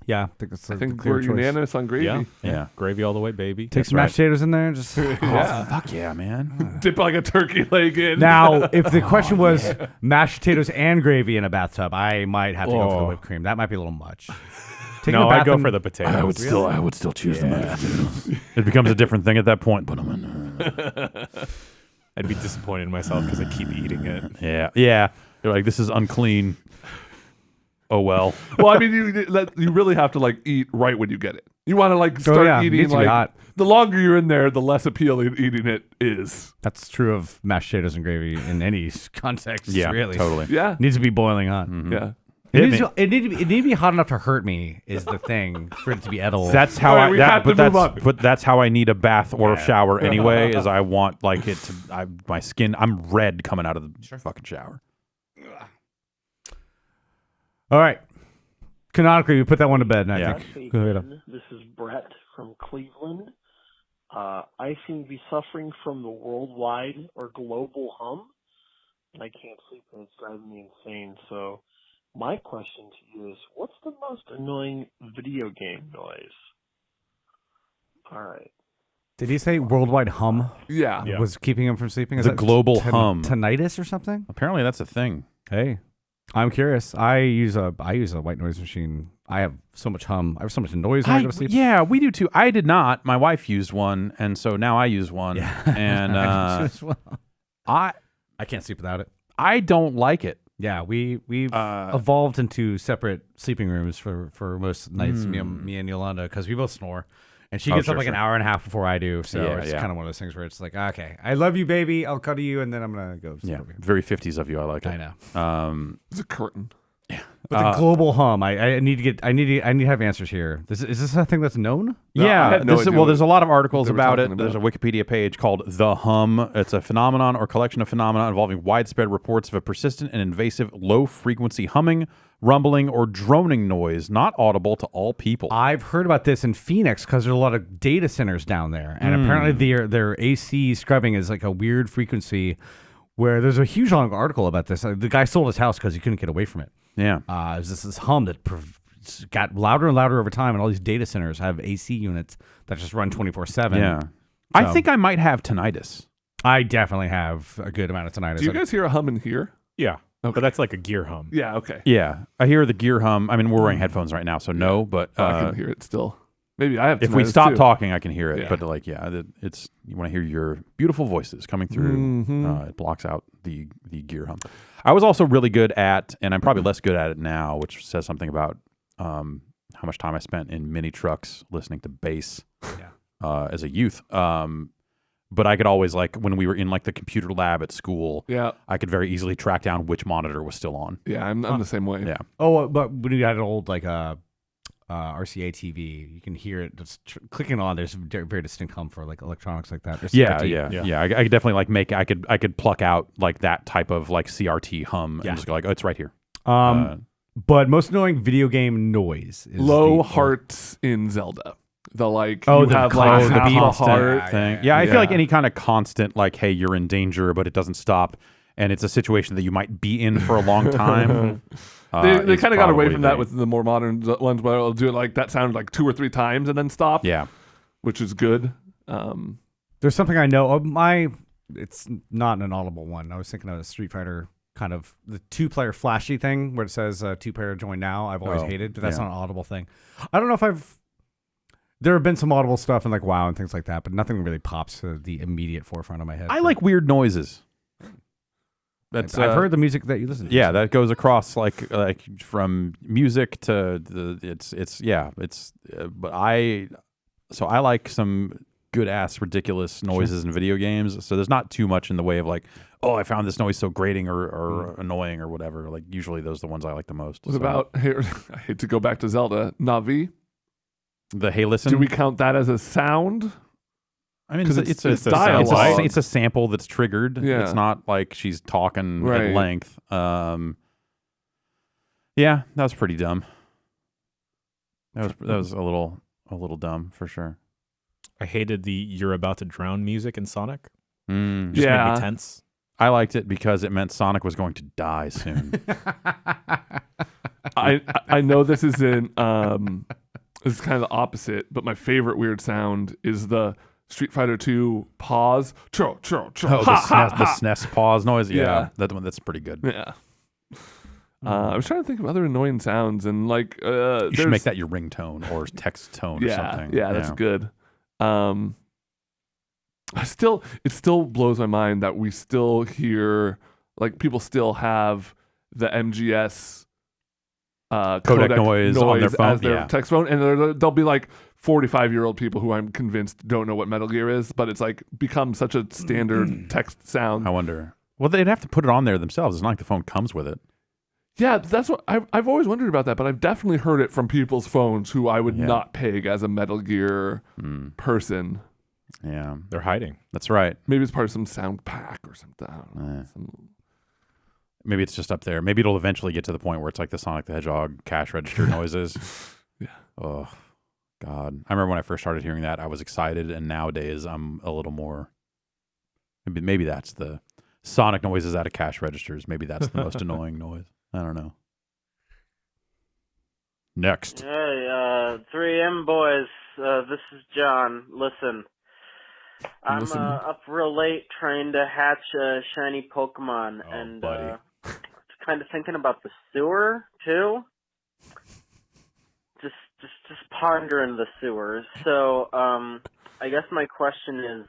Yeah, I think that's I the think clear we're choice. unanimous on gravy. Yeah. Yeah. Gravy all the way, baby. Take That's some right. mashed potatoes in there. Just Yeah. Fuck yeah, man. Dip like a turkey leg in. now, if the question was mashed potatoes and gravy in a bathtub, I might have to go for the Oh. whipped cream. That might be a little much. Taking No, a bath I'd go in- for the potatoes. I would still choose the mashed potatoes. It becomes a different thing at that point. Put them in. I'd be disappointed in myself because I keep eating it. Yeah, yeah. You're like, this is unclean. Oh well. Well, I mean, you really have to like eat right when you get it. You want to like start yeah, it eating needs to be like hot. the longer you're in there, the less appealing eating it is. That's true of mashed potatoes and gravy in any context. Yeah, really. totally. Yeah. Needs to be boiling hot. Yeah. It Hit needs, me. to, it, need to be, it need to be hot enough to hurt me. Is the thing for it to be edible. That's how All right, I. we That, have to but move that's on. but that's how I need a bath or a shower anyway. Is I want like it to. My skin. I'm red coming out of the fucking shower. all right. Canonically, we put that one to bed. And I Yeah. think. Go ahead. This is Brett from Cleveland. I seem to be suffering from the worldwide or global hum, and I can't sleep, and it's driving me insane. So my question to you is, what's the most annoying video game noise? All right. Did he say worldwide hum Yeah. Yeah. was keeping him from sleeping? Is The that global hum. tinnitus or something? Apparently that's a thing. Hey, I'm curious. I use a white noise machine. I have so much hum. I have so much noise when I go to sleep. Yeah, we do too. I did not. My wife used one, and so now I use one. Yeah. And I do as well. I can't sleep without it. I don't like it. Yeah, we've evolved into separate sleeping rooms for most nights. Me and Yolanda, because we both snore, and she Oh, gets up sure, like an sure. hour and a half before I do. So Yeah, it's yeah. kind of one of those things where it's like, okay, I love you, baby. I'll cuddle you, and then I'm gonna go. Sleep Yeah, over here. very 50s of you. I like it. I know. It's a curtain. But the global hum, I need to have answers here. Is this a thing that's known? No, I Yeah, had no idea well, what there's a lot of articles they were about it. talking There's a about. Wikipedia page called The Hum. It's a phenomenon or collection of phenomena involving widespread reports of a persistent and invasive low-frequency humming, rumbling, or droning noise, not audible to all people. I've heard about this in Phoenix because there's a lot of data centers down there, and apparently their AC scrubbing is like a weird frequency. Where there's a huge long article about this. The guy sold his house because he couldn't get away from it. Yeah. It was this hum that got louder and louder over time, and all these data centers have AC units that just run 24/7. Yeah. So, I think I might have tinnitus. I definitely have a good amount of tinnitus. Do you guys hear a hum in here? Yeah. But that's like a gear hum. Yeah, okay. Yeah. I hear the gear hum. I mean, we're wearing headphones right now, so no, but I can hear it still. Maybe I have if we tinnitus, stop too. talking, I can hear it. Yeah. But like, yeah, it's you want to hear your beautiful voices coming through. It blocks out the gear hum. I was also really good at, and I'm probably less good at it now, which says something about how much time I spent in mini trucks listening to bass as a youth. But I could always, like, when we were in like the computer lab at school, I could very easily track down which monitor was still on. Yeah, I'm the same way. Yeah. Oh, but when you had an old like RCA TV, you can hear it just clicking on. There's very distinct hum for like electronics like that. Or Yeah. CRT. I could definitely like make. I could pluck out like that type of like CRT hum and just go like, oh, it's right here. But most annoying video game noise is Low hearts in Zelda. The like Oh, you the have cloud, like the half a constant heart. thing. Yeah, I feel like any kind of constant, like, hey, you're in danger, but it doesn't stop, and it's a situation that you might be in for a long time. They is kind of got away probably from that with the more modern ones, where I'll do it like that sound like 2 or 3 times and then stop. Yeah, which is good. There's something I know. It's not an audible one. I was thinking of a Street Fighter kind of the 2-player flashy thing where it says 2-player join now. I've always hated, but that's not an audible thing. I don't know if there have been some audible stuff in like WoW and things like that, but nothing really pops to the immediate forefront of my head. I like weird noises. I've heard the music that you listen to. Yeah, that goes across like from music to but I like some good ass ridiculous noises in video games. So there's not too much in the way of like, oh, I found this noise so grating or annoying or whatever. Like usually those are the ones I like the most. What about here? I hate to go back to Zelda. Navi. The hey listen. Do we count that as a sound? I mean, it's a dialogue. It's a sample that's triggered. Yeah. It's not like she's talking Right. at length. Yeah, that was pretty dumb. That was a little dumb for sure. I hated the "You're about to drown" music in Sonic. Mm. Just made me tense. I liked it because it meant Sonic was going to die soon. I know this is in this is kind of the opposite, but my favorite weird sound is the Street Fighter 2 pause. Churro, churro, churro. Oh, the SNES pause noise. Yeah, that's pretty good. Yeah. I was trying to think of other annoying sounds, and like you should make that your ringtone or text tone or something. Yeah, that's good. It still blows my mind that we still hear, like, people still have the MGS codec noise on their phone as their text phone, and they'll be like 45-year-old people who I'm convinced don't know what Metal Gear is, but it's like become such a standard text sound. I wonder. Well, they'd have to put it on there themselves. It's not like the phone comes with it. Yeah, that's what I've always wondered about that, but I've definitely heard it from people's phones who I would not peg as a Metal Gear person. Yeah, they're hiding. That's right. Maybe it's part of some sound pack or something. I don't know. Maybe it's just up there. Maybe it'll eventually get to the point where it's like the Sonic the Hedgehog cash register noises. Yeah. Oh, God. I remember when I first started hearing that, I was excited, and nowadays I'm a little more. Maybe that's the Sonic noises out of cash registers. Maybe that's the most annoying noise. I don't know. Next. Hey, 3M boys, this is John. Listen, I'm up real late trying to hatch a shiny Pokemon, and kind of thinking about the sewer too. Just pondering the sewers. So, I guess my question is,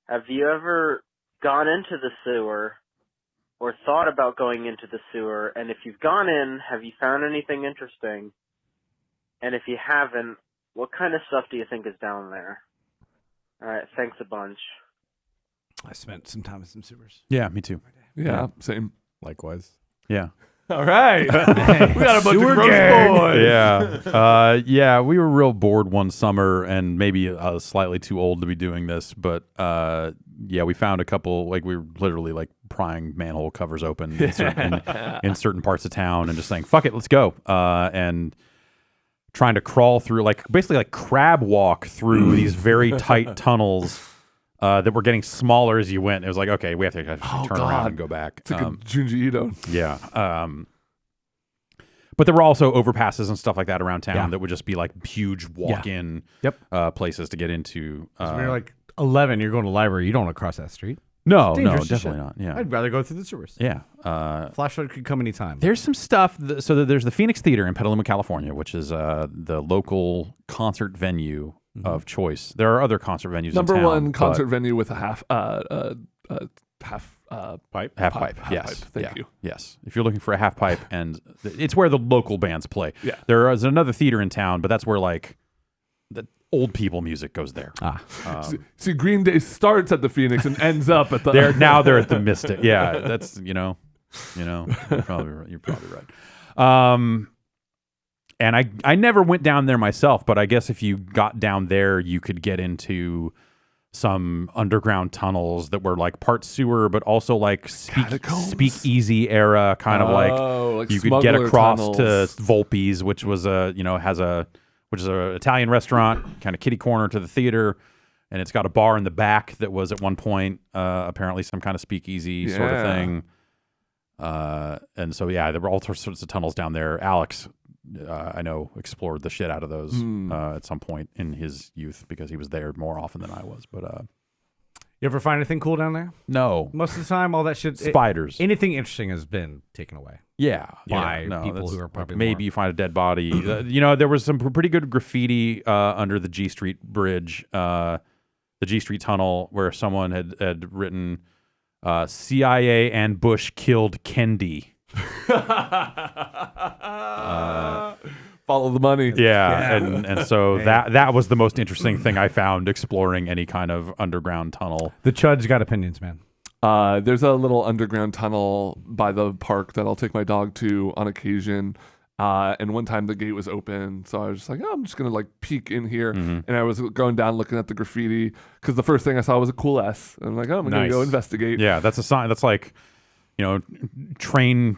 have you ever gone into the sewer? Or thought about going into the sewer, and if you've gone in, have you found anything interesting? And if you haven't, what kind of stuff do you think is down there? All right, thanks a bunch. I spent some time in some sewers. Yeah, me too. Yeah, same. Likewise. Yeah. All right. We got a bunch of gross boys. Yeah, we were real bored one summer, and maybe slightly too old to be doing this, but yeah, we found a couple. Like we were literally like prying manhole covers open in certain parts of town, and just saying, "Fuck it, let's go," and trying to crawl through, like basically like crab walk through these very tight tunnels. That were getting smaller as you went. It was like, okay, we have to actually turn around and go back. It's like a Junji Ito. Yeah. But there were also overpasses and stuff like that around town that would just be like huge walk-in places to get into. When you're like 11, you're going to the library. You don't want to cross that street. No, dangerous definitely not. Yeah, I'd rather go through the sewers. Yeah. Flashlight could come anytime. There's some stuff. So there's the Phoenix Theater in Petaluma, California, which is the local concert venue of choice. There are other concert venues. Number in town, one concert venue with a half pipe. Half pipe. Yes. Thank you. Yes. If you're looking for a half pipe, and it's where the local bands play. Yeah. There is another theater in town, but that's where like the old people music goes there. See, Green Day starts at the Phoenix and ends up at the. Now they're at the Mystic. Yeah, that's you're probably right. And I never went down there myself, but I guess if you got down there, you could get into some underground tunnels that were like part sewer, but also like speakeasy era, kind of like you could get across tunnels. to Volpe's, which was which is an Italian restaurant, kind of kitty corner to the theater, and it's got a bar in the back that was at one point apparently some kind of speakeasy sort of thing. And so there were all sorts of tunnels down there. Alex, I know, explored the shit out of those at some point in his youth because he was there more often than I was. But you ever find anything cool down there? No. Most of the time, all that shit. Spiders. Anything interesting has been taken away. Yeah. By people who are probably maybe you find a dead body. There was some pretty good graffiti under the G Street Bridge, the G Street Tunnel, where someone had written CIA and Bush killed Kendi. Follow the money. Yeah. And so that was the most interesting thing I found exploring any kind of underground tunnel. The Chud's got opinions, man. There's a little underground tunnel by the park that I'll take my dog to on occasion. And one time the gate was open, so I was just like, I'm just gonna like peek in here. And I was going down looking at the graffiti because the first thing I saw was a cool S. And I'm like, I'm gonna go investigate. Yeah, that's a sign. That's like, train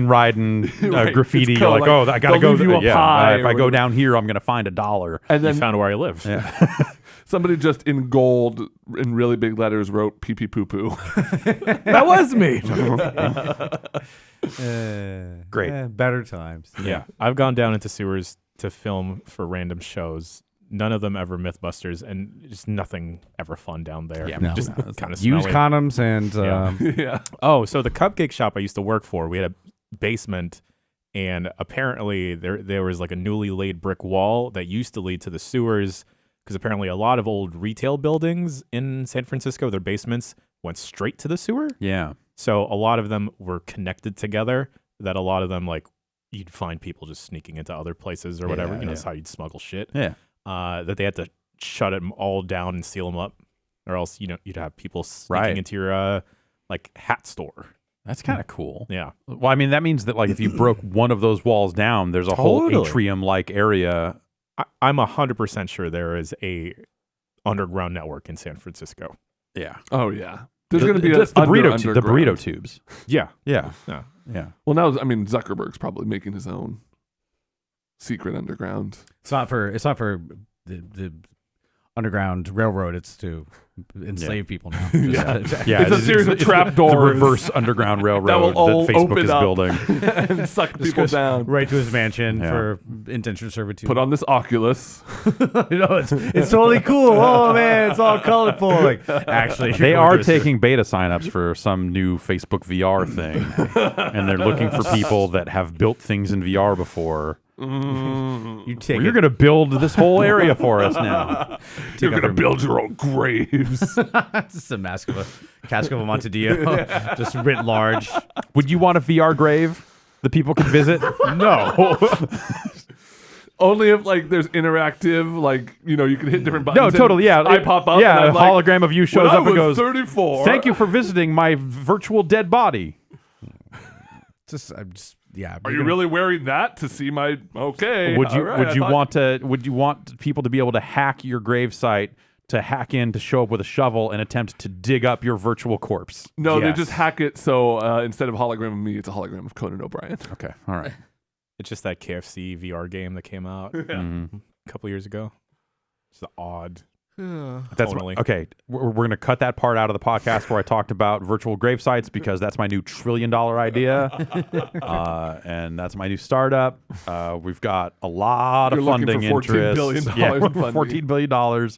riding graffiti. You're like, I gotta go. If I go down here, I'm gonna find $1. And then you found where I live. Yeah. Somebody just in gold, in really big letters, wrote "pee pee poo poo." That was me. Great. Better times. Yeah. I've gone down into sewers to film for random shows. None of them ever Mythbusters, and just nothing ever fun down there. Yeah, just kind of used condoms and Yeah. Oh, so the cupcake shop I used to work for, we had a basement, and apparently there was like a newly laid brick wall that used to lead to the sewers, because apparently a lot of old retail buildings in San Francisco, their basements went straight to the sewer. Yeah. So a lot of them were connected together, that a lot of them, like, you'd find people just sneaking into other places or whatever. That's how you'd smuggle shit. Yeah. That they had to shut them all down and seal them up, or else, you'd have people sneaking into your, like, hat store. That's kind of cool. Yeah. Well, I mean, that means that, like, if you broke one of those walls down, there's a whole atrium-like area. I'm 100% sure there is a underground network in San Francisco. Yeah. Oh yeah. There's going to be the burrito tubes. Yeah. Yeah. Yeah. Yeah. Well, now Zuckerberg's probably making his own secret underground. It's not for the Underground Railroad. It's to enslave people now. It's a series of trapdoors. The reverse Underground Railroad that Facebook is building. And suck people down. Right to his mansion for indentured servitude. Put on this Oculus. It's totally cool. Oh, man, it's all colorful. Like, actually, they are taking beta signups for some new Facebook VR thing. And they're looking for people that have built things in VR before. You're going to build this whole area for us now. You're going to build your own graves. It's a mask of a cask of a Montedillo, just writ large. Would you want a VR grave that people can visit? No. Only if like there's interactive, like you can hit different buttons. No, totally. Yeah, I pop up. Yeah, and a hologram of you shows up and goes, 34. "Thank you for visiting my virtual dead body." yeah. Are you really wearing that to see my? Okay. Would you all right, would you want people to be able to hack your gravesite, to hack in, to show up with a shovel and attempt to dig up your virtual corpse? No, they Yes. just hack it so instead of hologram of me, it's a hologram of Conan O'Brien. Okay, all right. It's just that KFC VR game that came out a couple years ago. It's odd. That's Totally. okay. We're going to cut that part out of the podcast where I talked about virtual grave sites because that's my new $1 trillion idea, and that's my new startup. We've got a lot You're of looking funding for $14 interest. billion Yeah, in funding. $14 billion.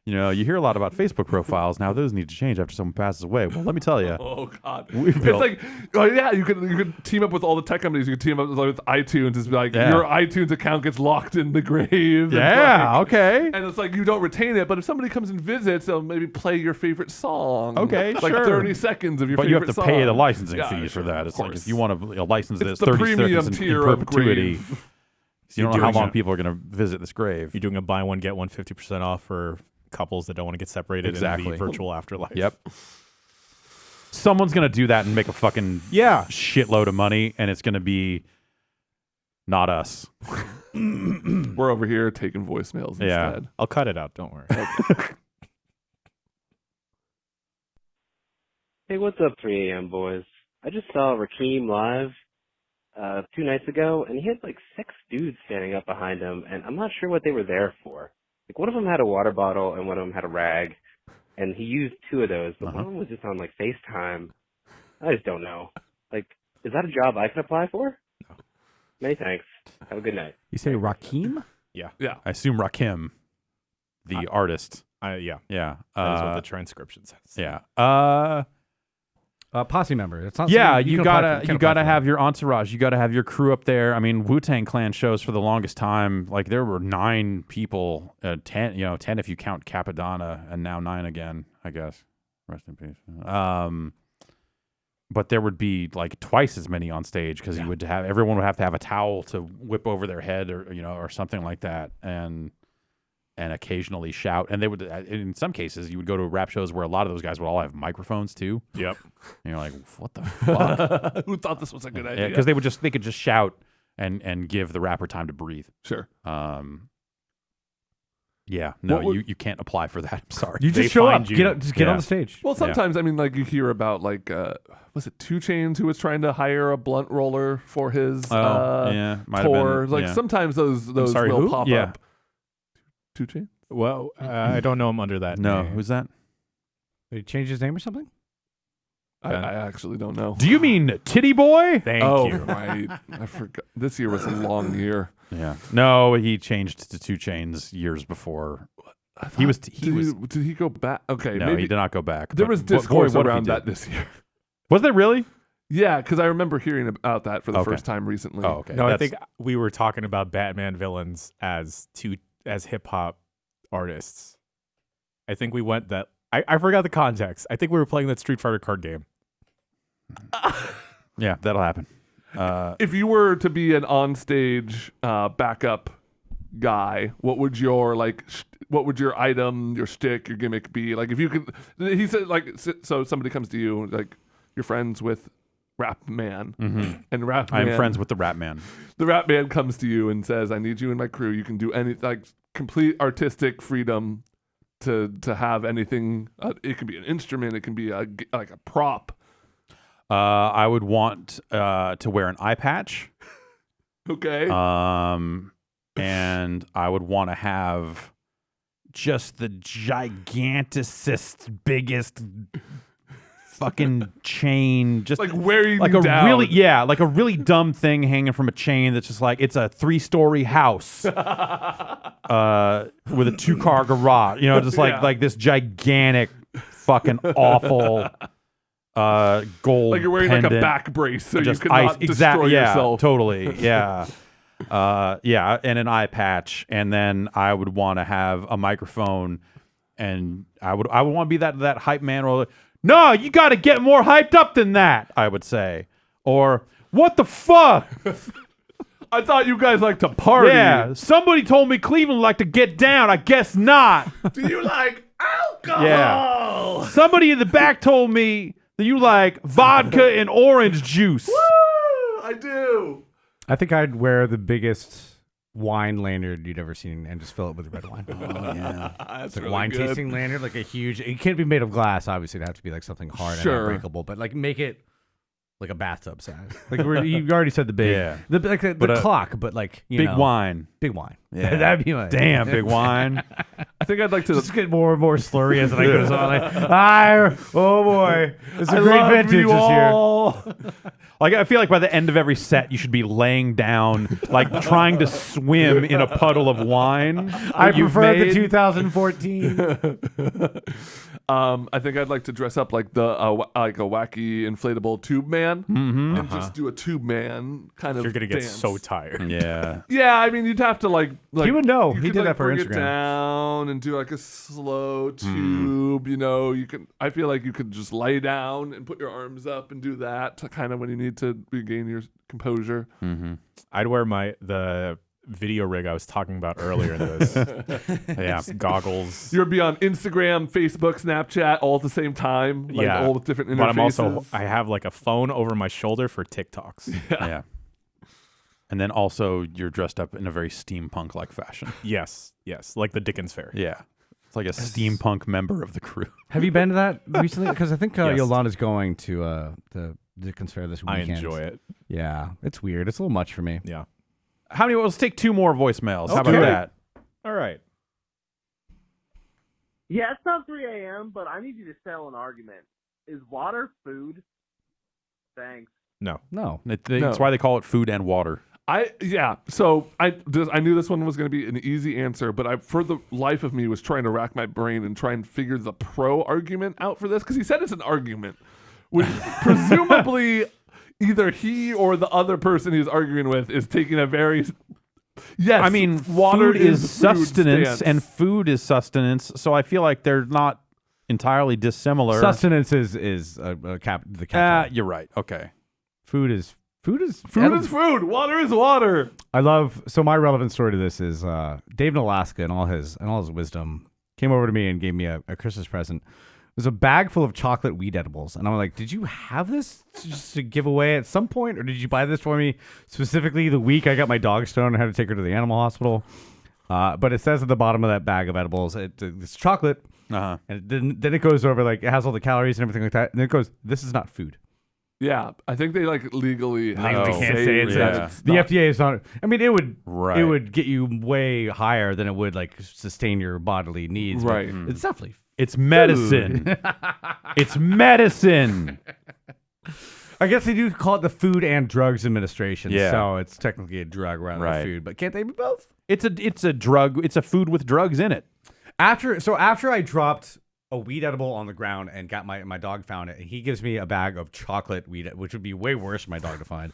You know, you hear a lot about Facebook profiles now; those need to change after someone passes away. Well, let me tell you. Oh God! We've It's built- like, oh yeah, you could team up with all the tech companies. You could team up with iTunes. It's like Yeah. your iTunes account gets locked in the grave. Yeah. and Okay. And it's like you don't retain it, but if somebody comes and visits, they'll maybe play your favorite song. Okay, like sure. 30 seconds of your But favorite you have to pay the song. licensing Yeah, fees sure, for that. of It's like course. if you want to license this It's the 30 premium seconds tier in of perpetuity. grave. You don't know how doing long a- people are going to visit this grave. You're doing a buy one get one 50% off for couples that don't want to get separated in Exactly. the virtual afterlife. Yep. Someone's going to do that and make a fucking shitload of money, and it's going to be not us. We're over here taking voicemails Yeah. instead. I'll cut it out. Don't worry. Hey, what's up, 3 a.m. boys? I just saw Rakeem live 2 nights ago, and he had like 6 dudes standing up behind him, and I'm not sure what they were there for. Like, one of them had a water bottle, and one of them had a rag, and he used 2 of those, but one of them was just on like FaceTime. I just don't know. Like, is that a job I can apply for? No. Many thanks. Have a good night. You say Rakim? Yeah. I assume Rakim, the artist. Yeah. Yeah. That is what the transcription says. Yeah. Posse member. It's not Yeah, something you can apply gotta for- can you apply gotta for. have your entourage. You gotta have your crew up there. I mean, Wu-Tang Clan shows for the longest time. Like there were 9 people, 10 if you count Capadonna, and now 9 again. I guess. Rest in peace. But there would be like twice as many on stage because everyone would have to have a towel to whip over their head or something like that, and occasionally shout. And they would, in some cases, you would go to rap shows where a lot of those guys would all have microphones too. Yep. And you're like, what the fuck? Who thought this was a good idea? Because they could just shout and give the rapper time to breathe. Sure. Yeah. No, What would- you can't apply for that. I'm sorry. You They just show up. find you. Just get Yeah. on the stage. Well, sometimes I mean, like you hear about like was it 2 Chainz who was trying to hire a blunt roller for his yeah, might have tour? been, Like yeah. sometimes those sorry, will who? pop Yeah. up. 2 Chainz. Well, I don't know him under that No, name. who's that? Did he change his name or something? I actually don't know. Do you mean Titty Boy? Thank you. Right. I forgot. This year was a long year. Yeah. No, he changed to 2 Chainz years before. He was. Did he go back? Okay, No, maybe he did not go back. there but was boy, discourse what if he around did? that this year. Was there really? Yeah, because I remember hearing about that for the Okay. first time recently. Oh, okay. No, I That's- think we were talking about Batman villains as hip hop artists. I think we went that. I forgot the context. I think we were playing that Street Fighter card game. Yeah, that'll happen. If you were to be an onstage backup guy, what would your what would your item, your shtick, your gimmick be? Like if you could, he said so somebody comes to you like you're friends with Rap Man, and Rap Man, I'm friends with the Rap Man. the Rap Man comes to you and says, "I need you in my crew. You can do any complete artistic freedom to have anything. It can be an instrument. It can be a prop." I would want to wear an eye patch. Okay. And I would want to have just the giganticest, biggest fucking chain, just like wearing like a down. like a really dumb thing hanging from a chain that's just like it's a 3-story house with a 2-car garage. Just like this gigantic, fucking awful gold. Like you're wearing like a pendant. back brace so you Just cannot destroy yourself. Totally. Yeah. And an eye patch, and then I would want to have a microphone, and I would want to be that hype man, or no, you got to get more hyped up than that, I would say, or what the fuck? I thought you guys like to party. Yeah, somebody told me Cleveland liked to get down. I guess not. Do you like alcohol? Yeah. Somebody in the back told me that you like vodka and orange juice. Woo! I do. I think I'd wear the biggest wine lanyard you'd ever seen and just fill it with red wine. That's It's like really wine good. tasting lanyard, like a huge. It can't be made of glass. Obviously, it'd have to be like something hard Sure. and unbreakable. But like make it like a bathtub size. Like you already said the big, Yeah. the clock, but like Big wine. big wine. Yeah. That'd be my Damn, big wine. I think I'd like to just get more and more slurry as the night goes on. Like, oh boy, it's a I great love vintage you this year. all. Like I feel like by the end of every set, you should be laying down, like trying to swim in a puddle of wine. I that you've prefer the made. 2014. I think I'd like to dress up like like a wacky inflatable tube man and just do a tube man kind of. You're gonna get dance. so tired. Yeah. Yeah, I mean, you'd have to like He would know. you He could, did like, that for bring it Instagram. down and do like a slow tube. You know, you can. I feel like you could just lay down and put your arms up and do that to kind of when you need to regain your composure. I'd wear the video rig I was talking about earlier in this. Yeah, goggles. You'd be on Instagram, Facebook, Snapchat all at the same time. Like Yeah, all with different interfaces. But I'm also I have like a phone over my shoulder for TikToks. Yeah. And then also you're dressed up in a very steampunk-like fashion. Yes, like the Dickens Fair. Yeah. It's like a steampunk member of the crew. Have you been to that recently? Because I think Yes. Yolanda's going to the Dickens Fair this I weekend. enjoy it. Yeah, it's weird. It's a little much for me. Yeah. How many? Let's take 2 more voicemails. How about Okay. that? All right. Yeah, it's not 3 a.m., but I need you to settle an argument. Is water food? Thanks. No. No. That's why they call it food and water. So I knew this one was going to be an easy answer, but I, for the life of me, was trying to rack my brain and try and figure the pro argument out for this because he said it's an argument, which presumably either he or the other person he's arguing with is taking a very yes. I mean, water food is food sustenance stance. and food is sustenance, so I feel like they're not entirely dissimilar. Sustenance is the capital. You're right. Okay. Food is Food is food. Water is water. I love. So my relevant story to this is Dave in Alaska and all his wisdom came over to me and gave me a Christmas present. It was a bag full of chocolate weed edibles, and I'm like, "Did you have this just to give away at some point, or did you buy this for me specifically the week I got my dog stoned and had to take her to the animal hospital?" But it says at the bottom of that bag of edibles, it's chocolate, and then it goes over like it has all the calories and everything like that, and then it goes, "This is not food." Yeah, I think they like legally have to can't say it's the FDA is not. I mean, it would get you way higher than it would like sustain your bodily needs. but Right. It's definitely It's medicine. It's medicine. I guess they do call it the Food and Drugs Administration. Yeah. So it's technically a drug rather than food. But can't they be both? It's a drug. It's a food with drugs in it. After I dropped a weed edible on the ground and got my dog found it, and he gives me a bag of chocolate weed, which would be way worse for my dog to find.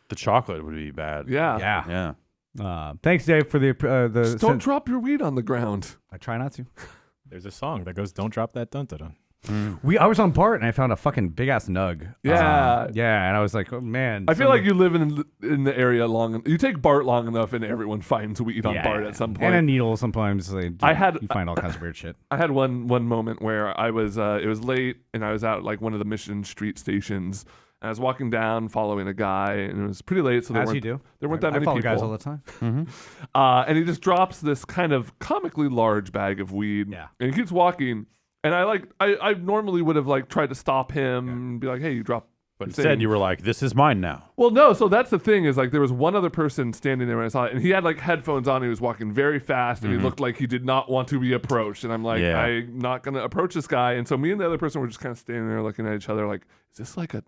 The chocolate would be bad. Yeah. Thanks, Dave, for the Just don't drop your weed on the ground. I try not to. There's a song that goes, "Don't drop that dun dun dun." I was on BART and I found a fucking big ass nug. Yeah. And I was like, oh man. I feel like you live in the area you take BART long enough, and everyone finds weed on BART at some point. And a needle sometimes. You find all kinds of weird shit. I had one moment where I was it was late and I was out at like one of the Mission Street stations. And I was walking down following a guy, and it was pretty late, so there As weren't you do. there weren't that many I follow people. guys all the time. And he just drops this kind of comically large bag of weed. Yeah. And he keeps walking. And I normally would have like tried to stop him and be like, "Hey, you dropped." But instead, you were like, "This is mine now." Well, no. So that's the thing is like there was one other person standing there when I saw it, and he had like headphones on. He was walking very fast, and he looked like he did not want to be approached. And I'm like, I'm not gonna approach this guy. And so me and the other person were just kind of standing there looking at each other, like, "Is this like a?"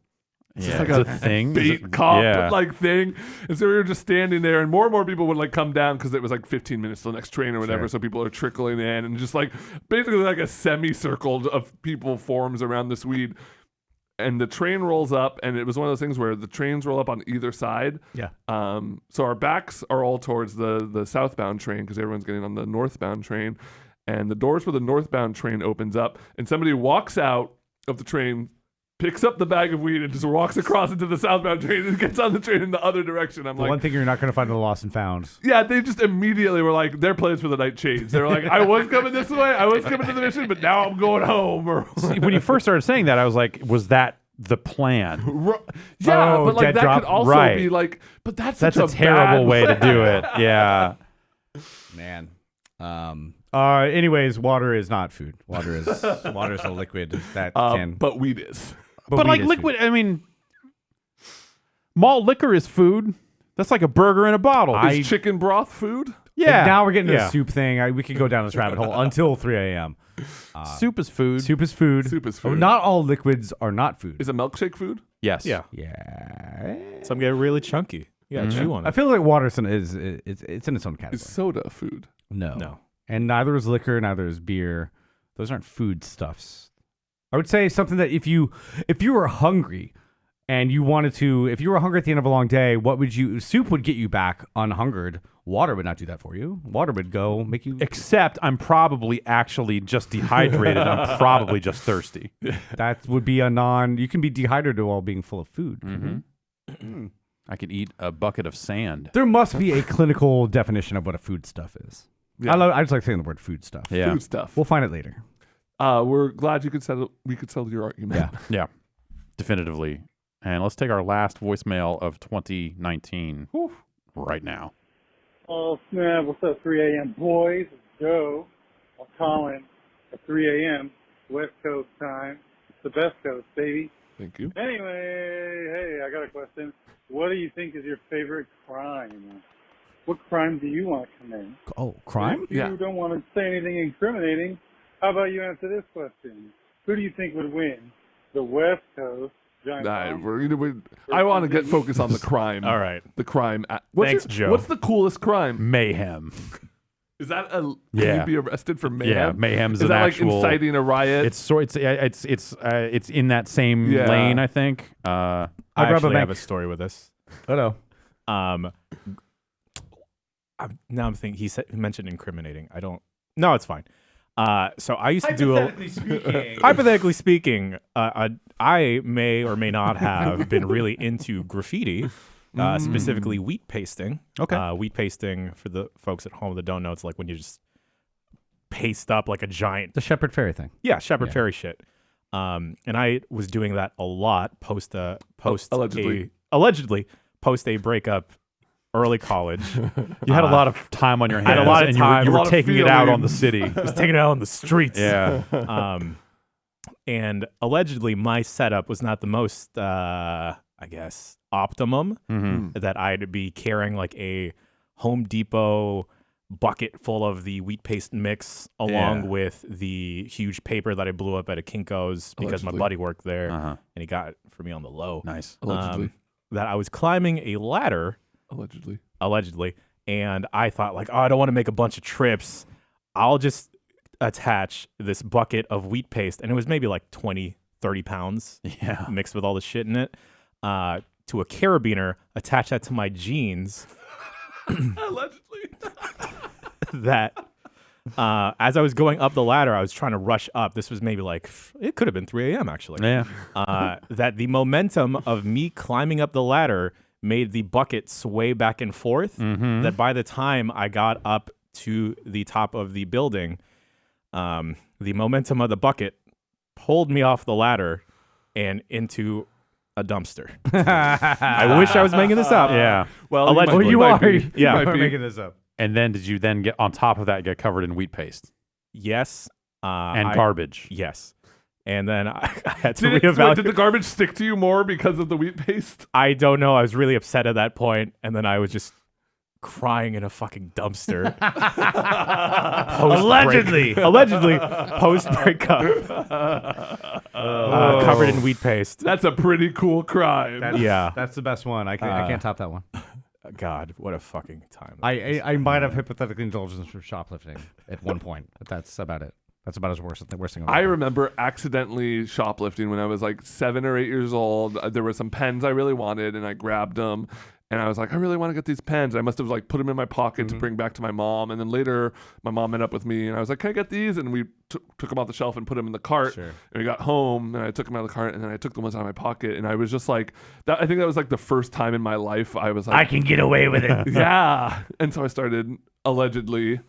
It's Yeah, like it's a a thing. bait cop Yeah. like thing. And so we were just standing there, and more people would like come down because it was like 15 minutes to the next train or whatever. Sure. So people are trickling in, and just like basically like a semicircle of people forms around this weed. And the train rolls up, and it was one of those things where the trains roll up on either side. Yeah. So our backs are all towards the southbound train because everyone's getting on the northbound train. And the doors for the northbound train opens up, and somebody walks out of the train, picks up the bag of weed, and just walks across into the southbound train and gets on the train in the other direction. I'm The like, one thing you're not going to find in the Lost and Found. yeah, they just immediately were like, their plans for the night changed. They were like, I was coming this way, I was coming to the mission, but now I'm going home. Or See, when you first started saying that, I was like, was that the plan. Yeah, Oh, but like dead that drop. could also Right. be like, but that's That's such a terrible bad way to do plan. it. Yeah. Man. Anyways, water is not food. Water is a liquid that can. But weed is. But weed like is liquid, I mean, malt liquor is food. That's like a burger in a bottle. Is chicken broth food? Yeah. Now we're getting to Yeah. the soup thing. We could go down this rabbit hole until 3 a.m. Soup is food. Soup is food. Soup is Oh, food. not all liquids are not food. Is a milkshake food? Yes. Yeah. Yeah. Some get really chunky. You gotta chew on I it. feel like water is it's in its own category. Is soda food? No. And neither is liquor, neither is beer. Those aren't food stuffs. I would say something that if you were hungry and you wanted to, if you were hungry at the end of a long day, soup would get you back unhungered. Water would not do that for you. Water would go make you. Except I'm probably actually just dehydrated. I'm probably just thirsty. That would be you can be dehydrated while being full of food. Mm-hmm. I could eat a bucket of sand. There must be a clinical definition of what a food stuff is. Yeah. I just like saying the word food stuff. Yeah. Food stuff. We'll find it later. We're glad we could settle your argument. Yeah. Definitively. And let's take our last voicemail of 2019 right now. Oh, snap. What's up, 3 a.m. boys? It's Joe. I'm calling at 3 a.m. West Coast time. It's the best coast, baby. Thank you. Anyway, hey, I got a question. What do you think is your favorite crime? What crime do you want to commit? Oh, crime? If you don't want to say anything incriminating, how about you answer this question? Who do you think would win? The West Coast giant bomb? I want to get focused on the crime. All right. The crime. Thanks, Joe. What's the coolest crime? Mayhem. Is that can Yeah. you be arrested for mayhem? Yeah, mayhem's Is an that actual, like inciting a riot? It's in that same Yeah. lane, I think. I actually have a story with this. Hello. Now I'm thinking he mentioned incriminating. I don't. No, it's fine. So I used to do hypothetically speaking, I may or may not have been really into graffiti, specifically wheat pasting. Okay. Wheat pasting, for the folks at home that don't know, it's like when you just paste up like a giant. The Shepherd Ferry thing. Yeah, Shepherd Ferry shit. And I was doing that a lot allegedly post a breakup early college. You had a lot of time on your hands. I had a lot of time. You a were lot of taking it out on the feelings. city. I was taking it out on the streets. Yeah. And allegedly my setup was not the most, I guess, optimum. Mm-hmm. That I'd be carrying like a Home Depot bucket full of the wheat paste mix along with the huge paper that I blew up at a Kinko's because my buddy worked there and he got it for me on the low. Nice. Allegedly. That I was climbing a ladder. Allegedly. And I thought like, oh, I don't want to make a bunch of trips. I'll just attach this bucket of wheat paste. And it was maybe like 20, 30 pounds mixed with all the shit in it to a carabiner, attach that to my jeans. Allegedly. That as I was going up the ladder, I was trying to rush up. This was maybe like, it could have been 3 a.m. actually. Yeah. That the momentum of me climbing up the ladder made the bucket sway back and forth. That by the time I got up to the top of the building, the momentum of the bucket pulled me off the ladder and into a dumpster. I wish I was making this up. Yeah. Well, allegedly. you are. Yeah. You are making this up. And then did you then get on top of that get covered in wheat paste Yes. and garbage? Yes. And then I had to Did reevaluate. the garbage stick to you more because of the wheat paste? I don't know. I was really upset at that point, and then I was just crying in a fucking dumpster. Allegedly post breakup, covered in wheat paste. That's a pretty cool crime. That's the best one. I can't top that one. God, what a fucking time. I might have hypothetically indulged in shoplifting at one point, but that's about it. That's about as worst thing. I remember accidentally shoplifting when I was like 7 or 8 years old. There were some pens I really wanted, and I grabbed them. And I was like, I really want to get these pens. I must have like put them in my pocket to bring back to my mom. And then later, my mom met up with me, and I was like, can I get these? And we took them off the shelf and put them in the cart. Sure. And we got home, and I took them out of the cart, and then I took the ones out of my pocket. And I was just like, I think that was like the first time in my life I was like, I can get away with it. yeah. And so I started allegedly,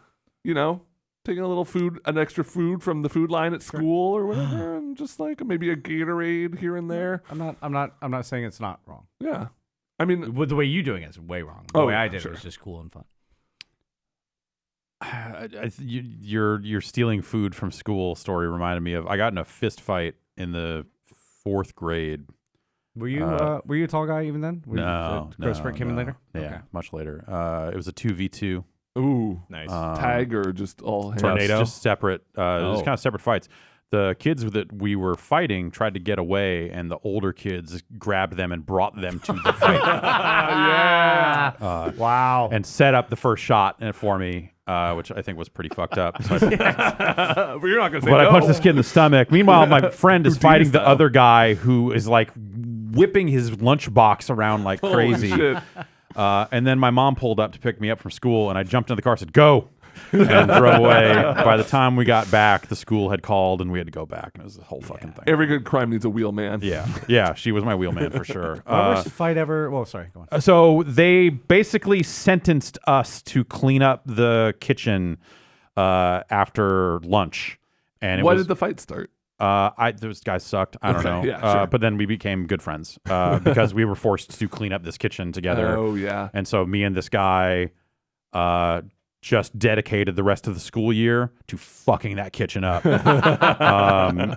taking a little food, an extra food from the food line at school or whatever, and just like maybe a Gatorade here and there. I'm not saying it's not wrong. Yeah, I mean, the way you doing it is way wrong. The way I did it was just cool and fun. Your stealing food from school story reminded me of, I got in a fist fight in the 4th grade. Were you a tall guy even then? No. Growth spurt came in later? Yeah, Okay. much later. It was a 2v2. Ooh, nice. Tag or just all hands? Tornado? Just separate. It was kind of separate fights. The kids that we were fighting tried to get away, and the older kids grabbed them and brought them to the fight. Yeah. Wow. And set up the first shot for me, which I think was pretty fucked up. So But you're not going to say But no. I punched this kid in the stomach. Meanwhile, my friend is fighting the other guy who is like whipping his lunchbox around like crazy. Holy shit. And then my mom pulled up to pick me up from school, and I jumped in the car and said, "Go!" and drove away. By the time we got back, the school had called, and we had to go back, and it was a whole fucking thing. Every good crime needs a wheelman. Yeah, she was my wheelman for sure. Worst fight ever. Well, sorry, go on. So they basically sentenced us to clean up the kitchen after lunch. And Why did the fight start? Those guys sucked. I don't know. Yeah, sure. But then we became good friends because we were forced to clean up this kitchen together. Oh, yeah. And so me and this guy just dedicated the rest of the school year to fucking that kitchen up.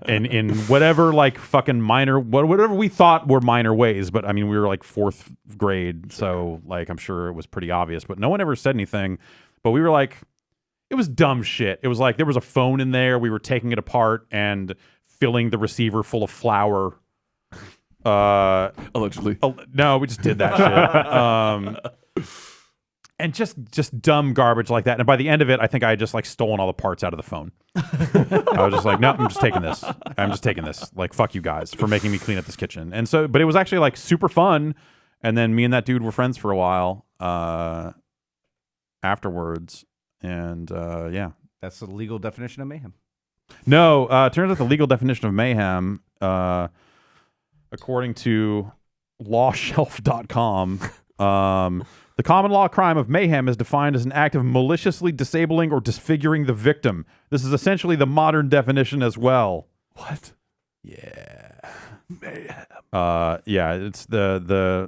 And in whatever like fucking minor, whatever we thought were minor ways. But I mean, we were like 4th grade. So like, I'm sure it was pretty obvious, but no one ever said anything. But we were like, it was dumb shit. It was like there was a phone in there. We were taking it apart and filling the receiver full of flour. Allegedly. No, we just did that shit. And just dumb garbage like that. And by the end of it, I think I had just like stolen all the parts out of the phone. I was just like, no, I'm just taking this. I'm just taking this. Like, fuck you guys for making me clean up this kitchen. And so, but it was actually like super fun. And then me and that dude were friends for a while afterwards. And yeah. That's the legal definition of mayhem. No, turns out the legal definition of mayhem, according to lawshelf.com, the common law crime of mayhem is defined as an act of maliciously disabling or disfiguring the victim. This is essentially the modern definition as well. What? Yeah. Mayhem. Yeah, it's the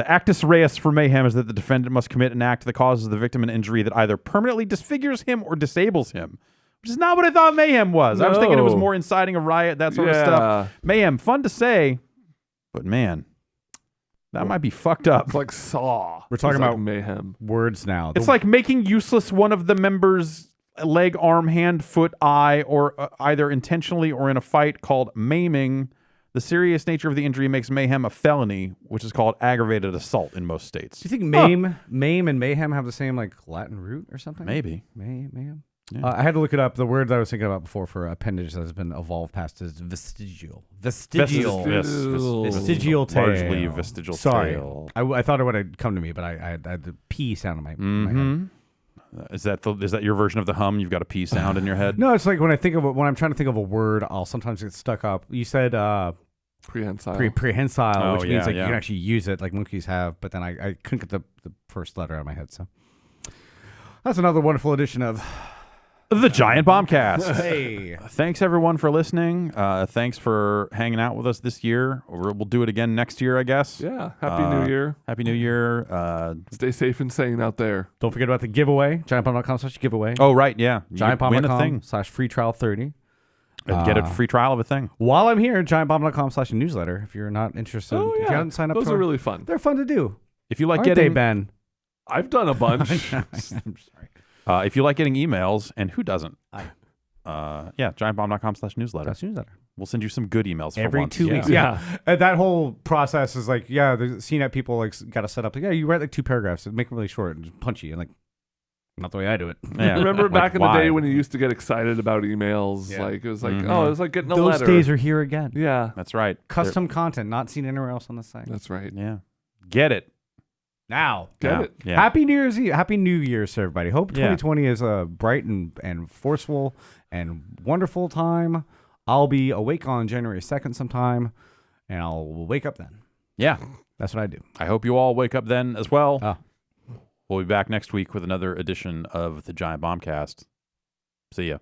actus reus for mayhem is that the defendant must commit an act that causes the victim an injury that either permanently disfigures him or disables him. Which is not what I thought mayhem was. I was thinking it was more inciting a riot, that sort of stuff. Mayhem, fun to say, but man, that might be fucked up. It's like Saw. We're talking about mayhem words now. It's like making useless one of the members' leg, arm, hand, foot, eye, or either intentionally or in a fight called maiming. The serious nature of the injury makes mayhem a felony, which is called aggravated assault in most states. Do you think maim and mayhem have the same like Latin root or something? Maybe. Mayhem. Yeah. I had to look it up. The word that I was thinking about before for appendage that has been evolved past is vestigial. Vestigial tail. Largely vestigial Sorry. tail. I thought it would have come to me, but I had the P sound in my head. Is that your version of the hum? You've got a P sound in your head? No, it's like when I'm trying to think of a word, I'll sometimes get stuck up. You said prehensile. Prehensile, which means like yeah. you can actually use it like monkeys have, but then I couldn't get the first letter out of my head. So that's another wonderful edition of The Giant Bombcast. Hey. Thanks, everyone, for listening. Thanks for hanging out with us this year. We'll do it again next year, I guess. Yeah. Happy New Year. Happy New Year. Stay safe and sane out there. Don't forget about the giveaway, giantbomb.com/giveaway. Oh, right, yeah. Giantbomb.com/free trial 30. And get a free trial of a thing. While I'm here, giantbomb.com/newsletter. If you're not interested, if you haven't signed up, those are really fun. They're fun to do. If you like Aren't they, Ben? I've done a bunch. I'm sorry. If you like getting emails, and who doesn't? giantbomb.com/newsletter. That's newsletter. We'll send you some good emails for every once. 2 weeks. Yeah. That whole process is like, the CNET people like got to set up. Like, you write like 2 paragraphs and make them really short and just punchy and like, not the way I do it. Yeah. Remember back in the day when you used to get excited about emails? Yeah. Like it was like, it was like getting a letter. Those days are here again. Yeah, that's right. Custom content, not seen anywhere else on the site. That's right. Yeah, get it. Now. Get it. Yeah. Happy New Year's Eve. Happy New Year's to everybody. Hope 2020 is a bright and forceful and wonderful time. I'll be awake on January 2nd sometime, and I'll wake up then. Yeah. That's what I do. I hope you all wake up then as well. We'll be back next week with another edition of the Giant Bombcast. See ya.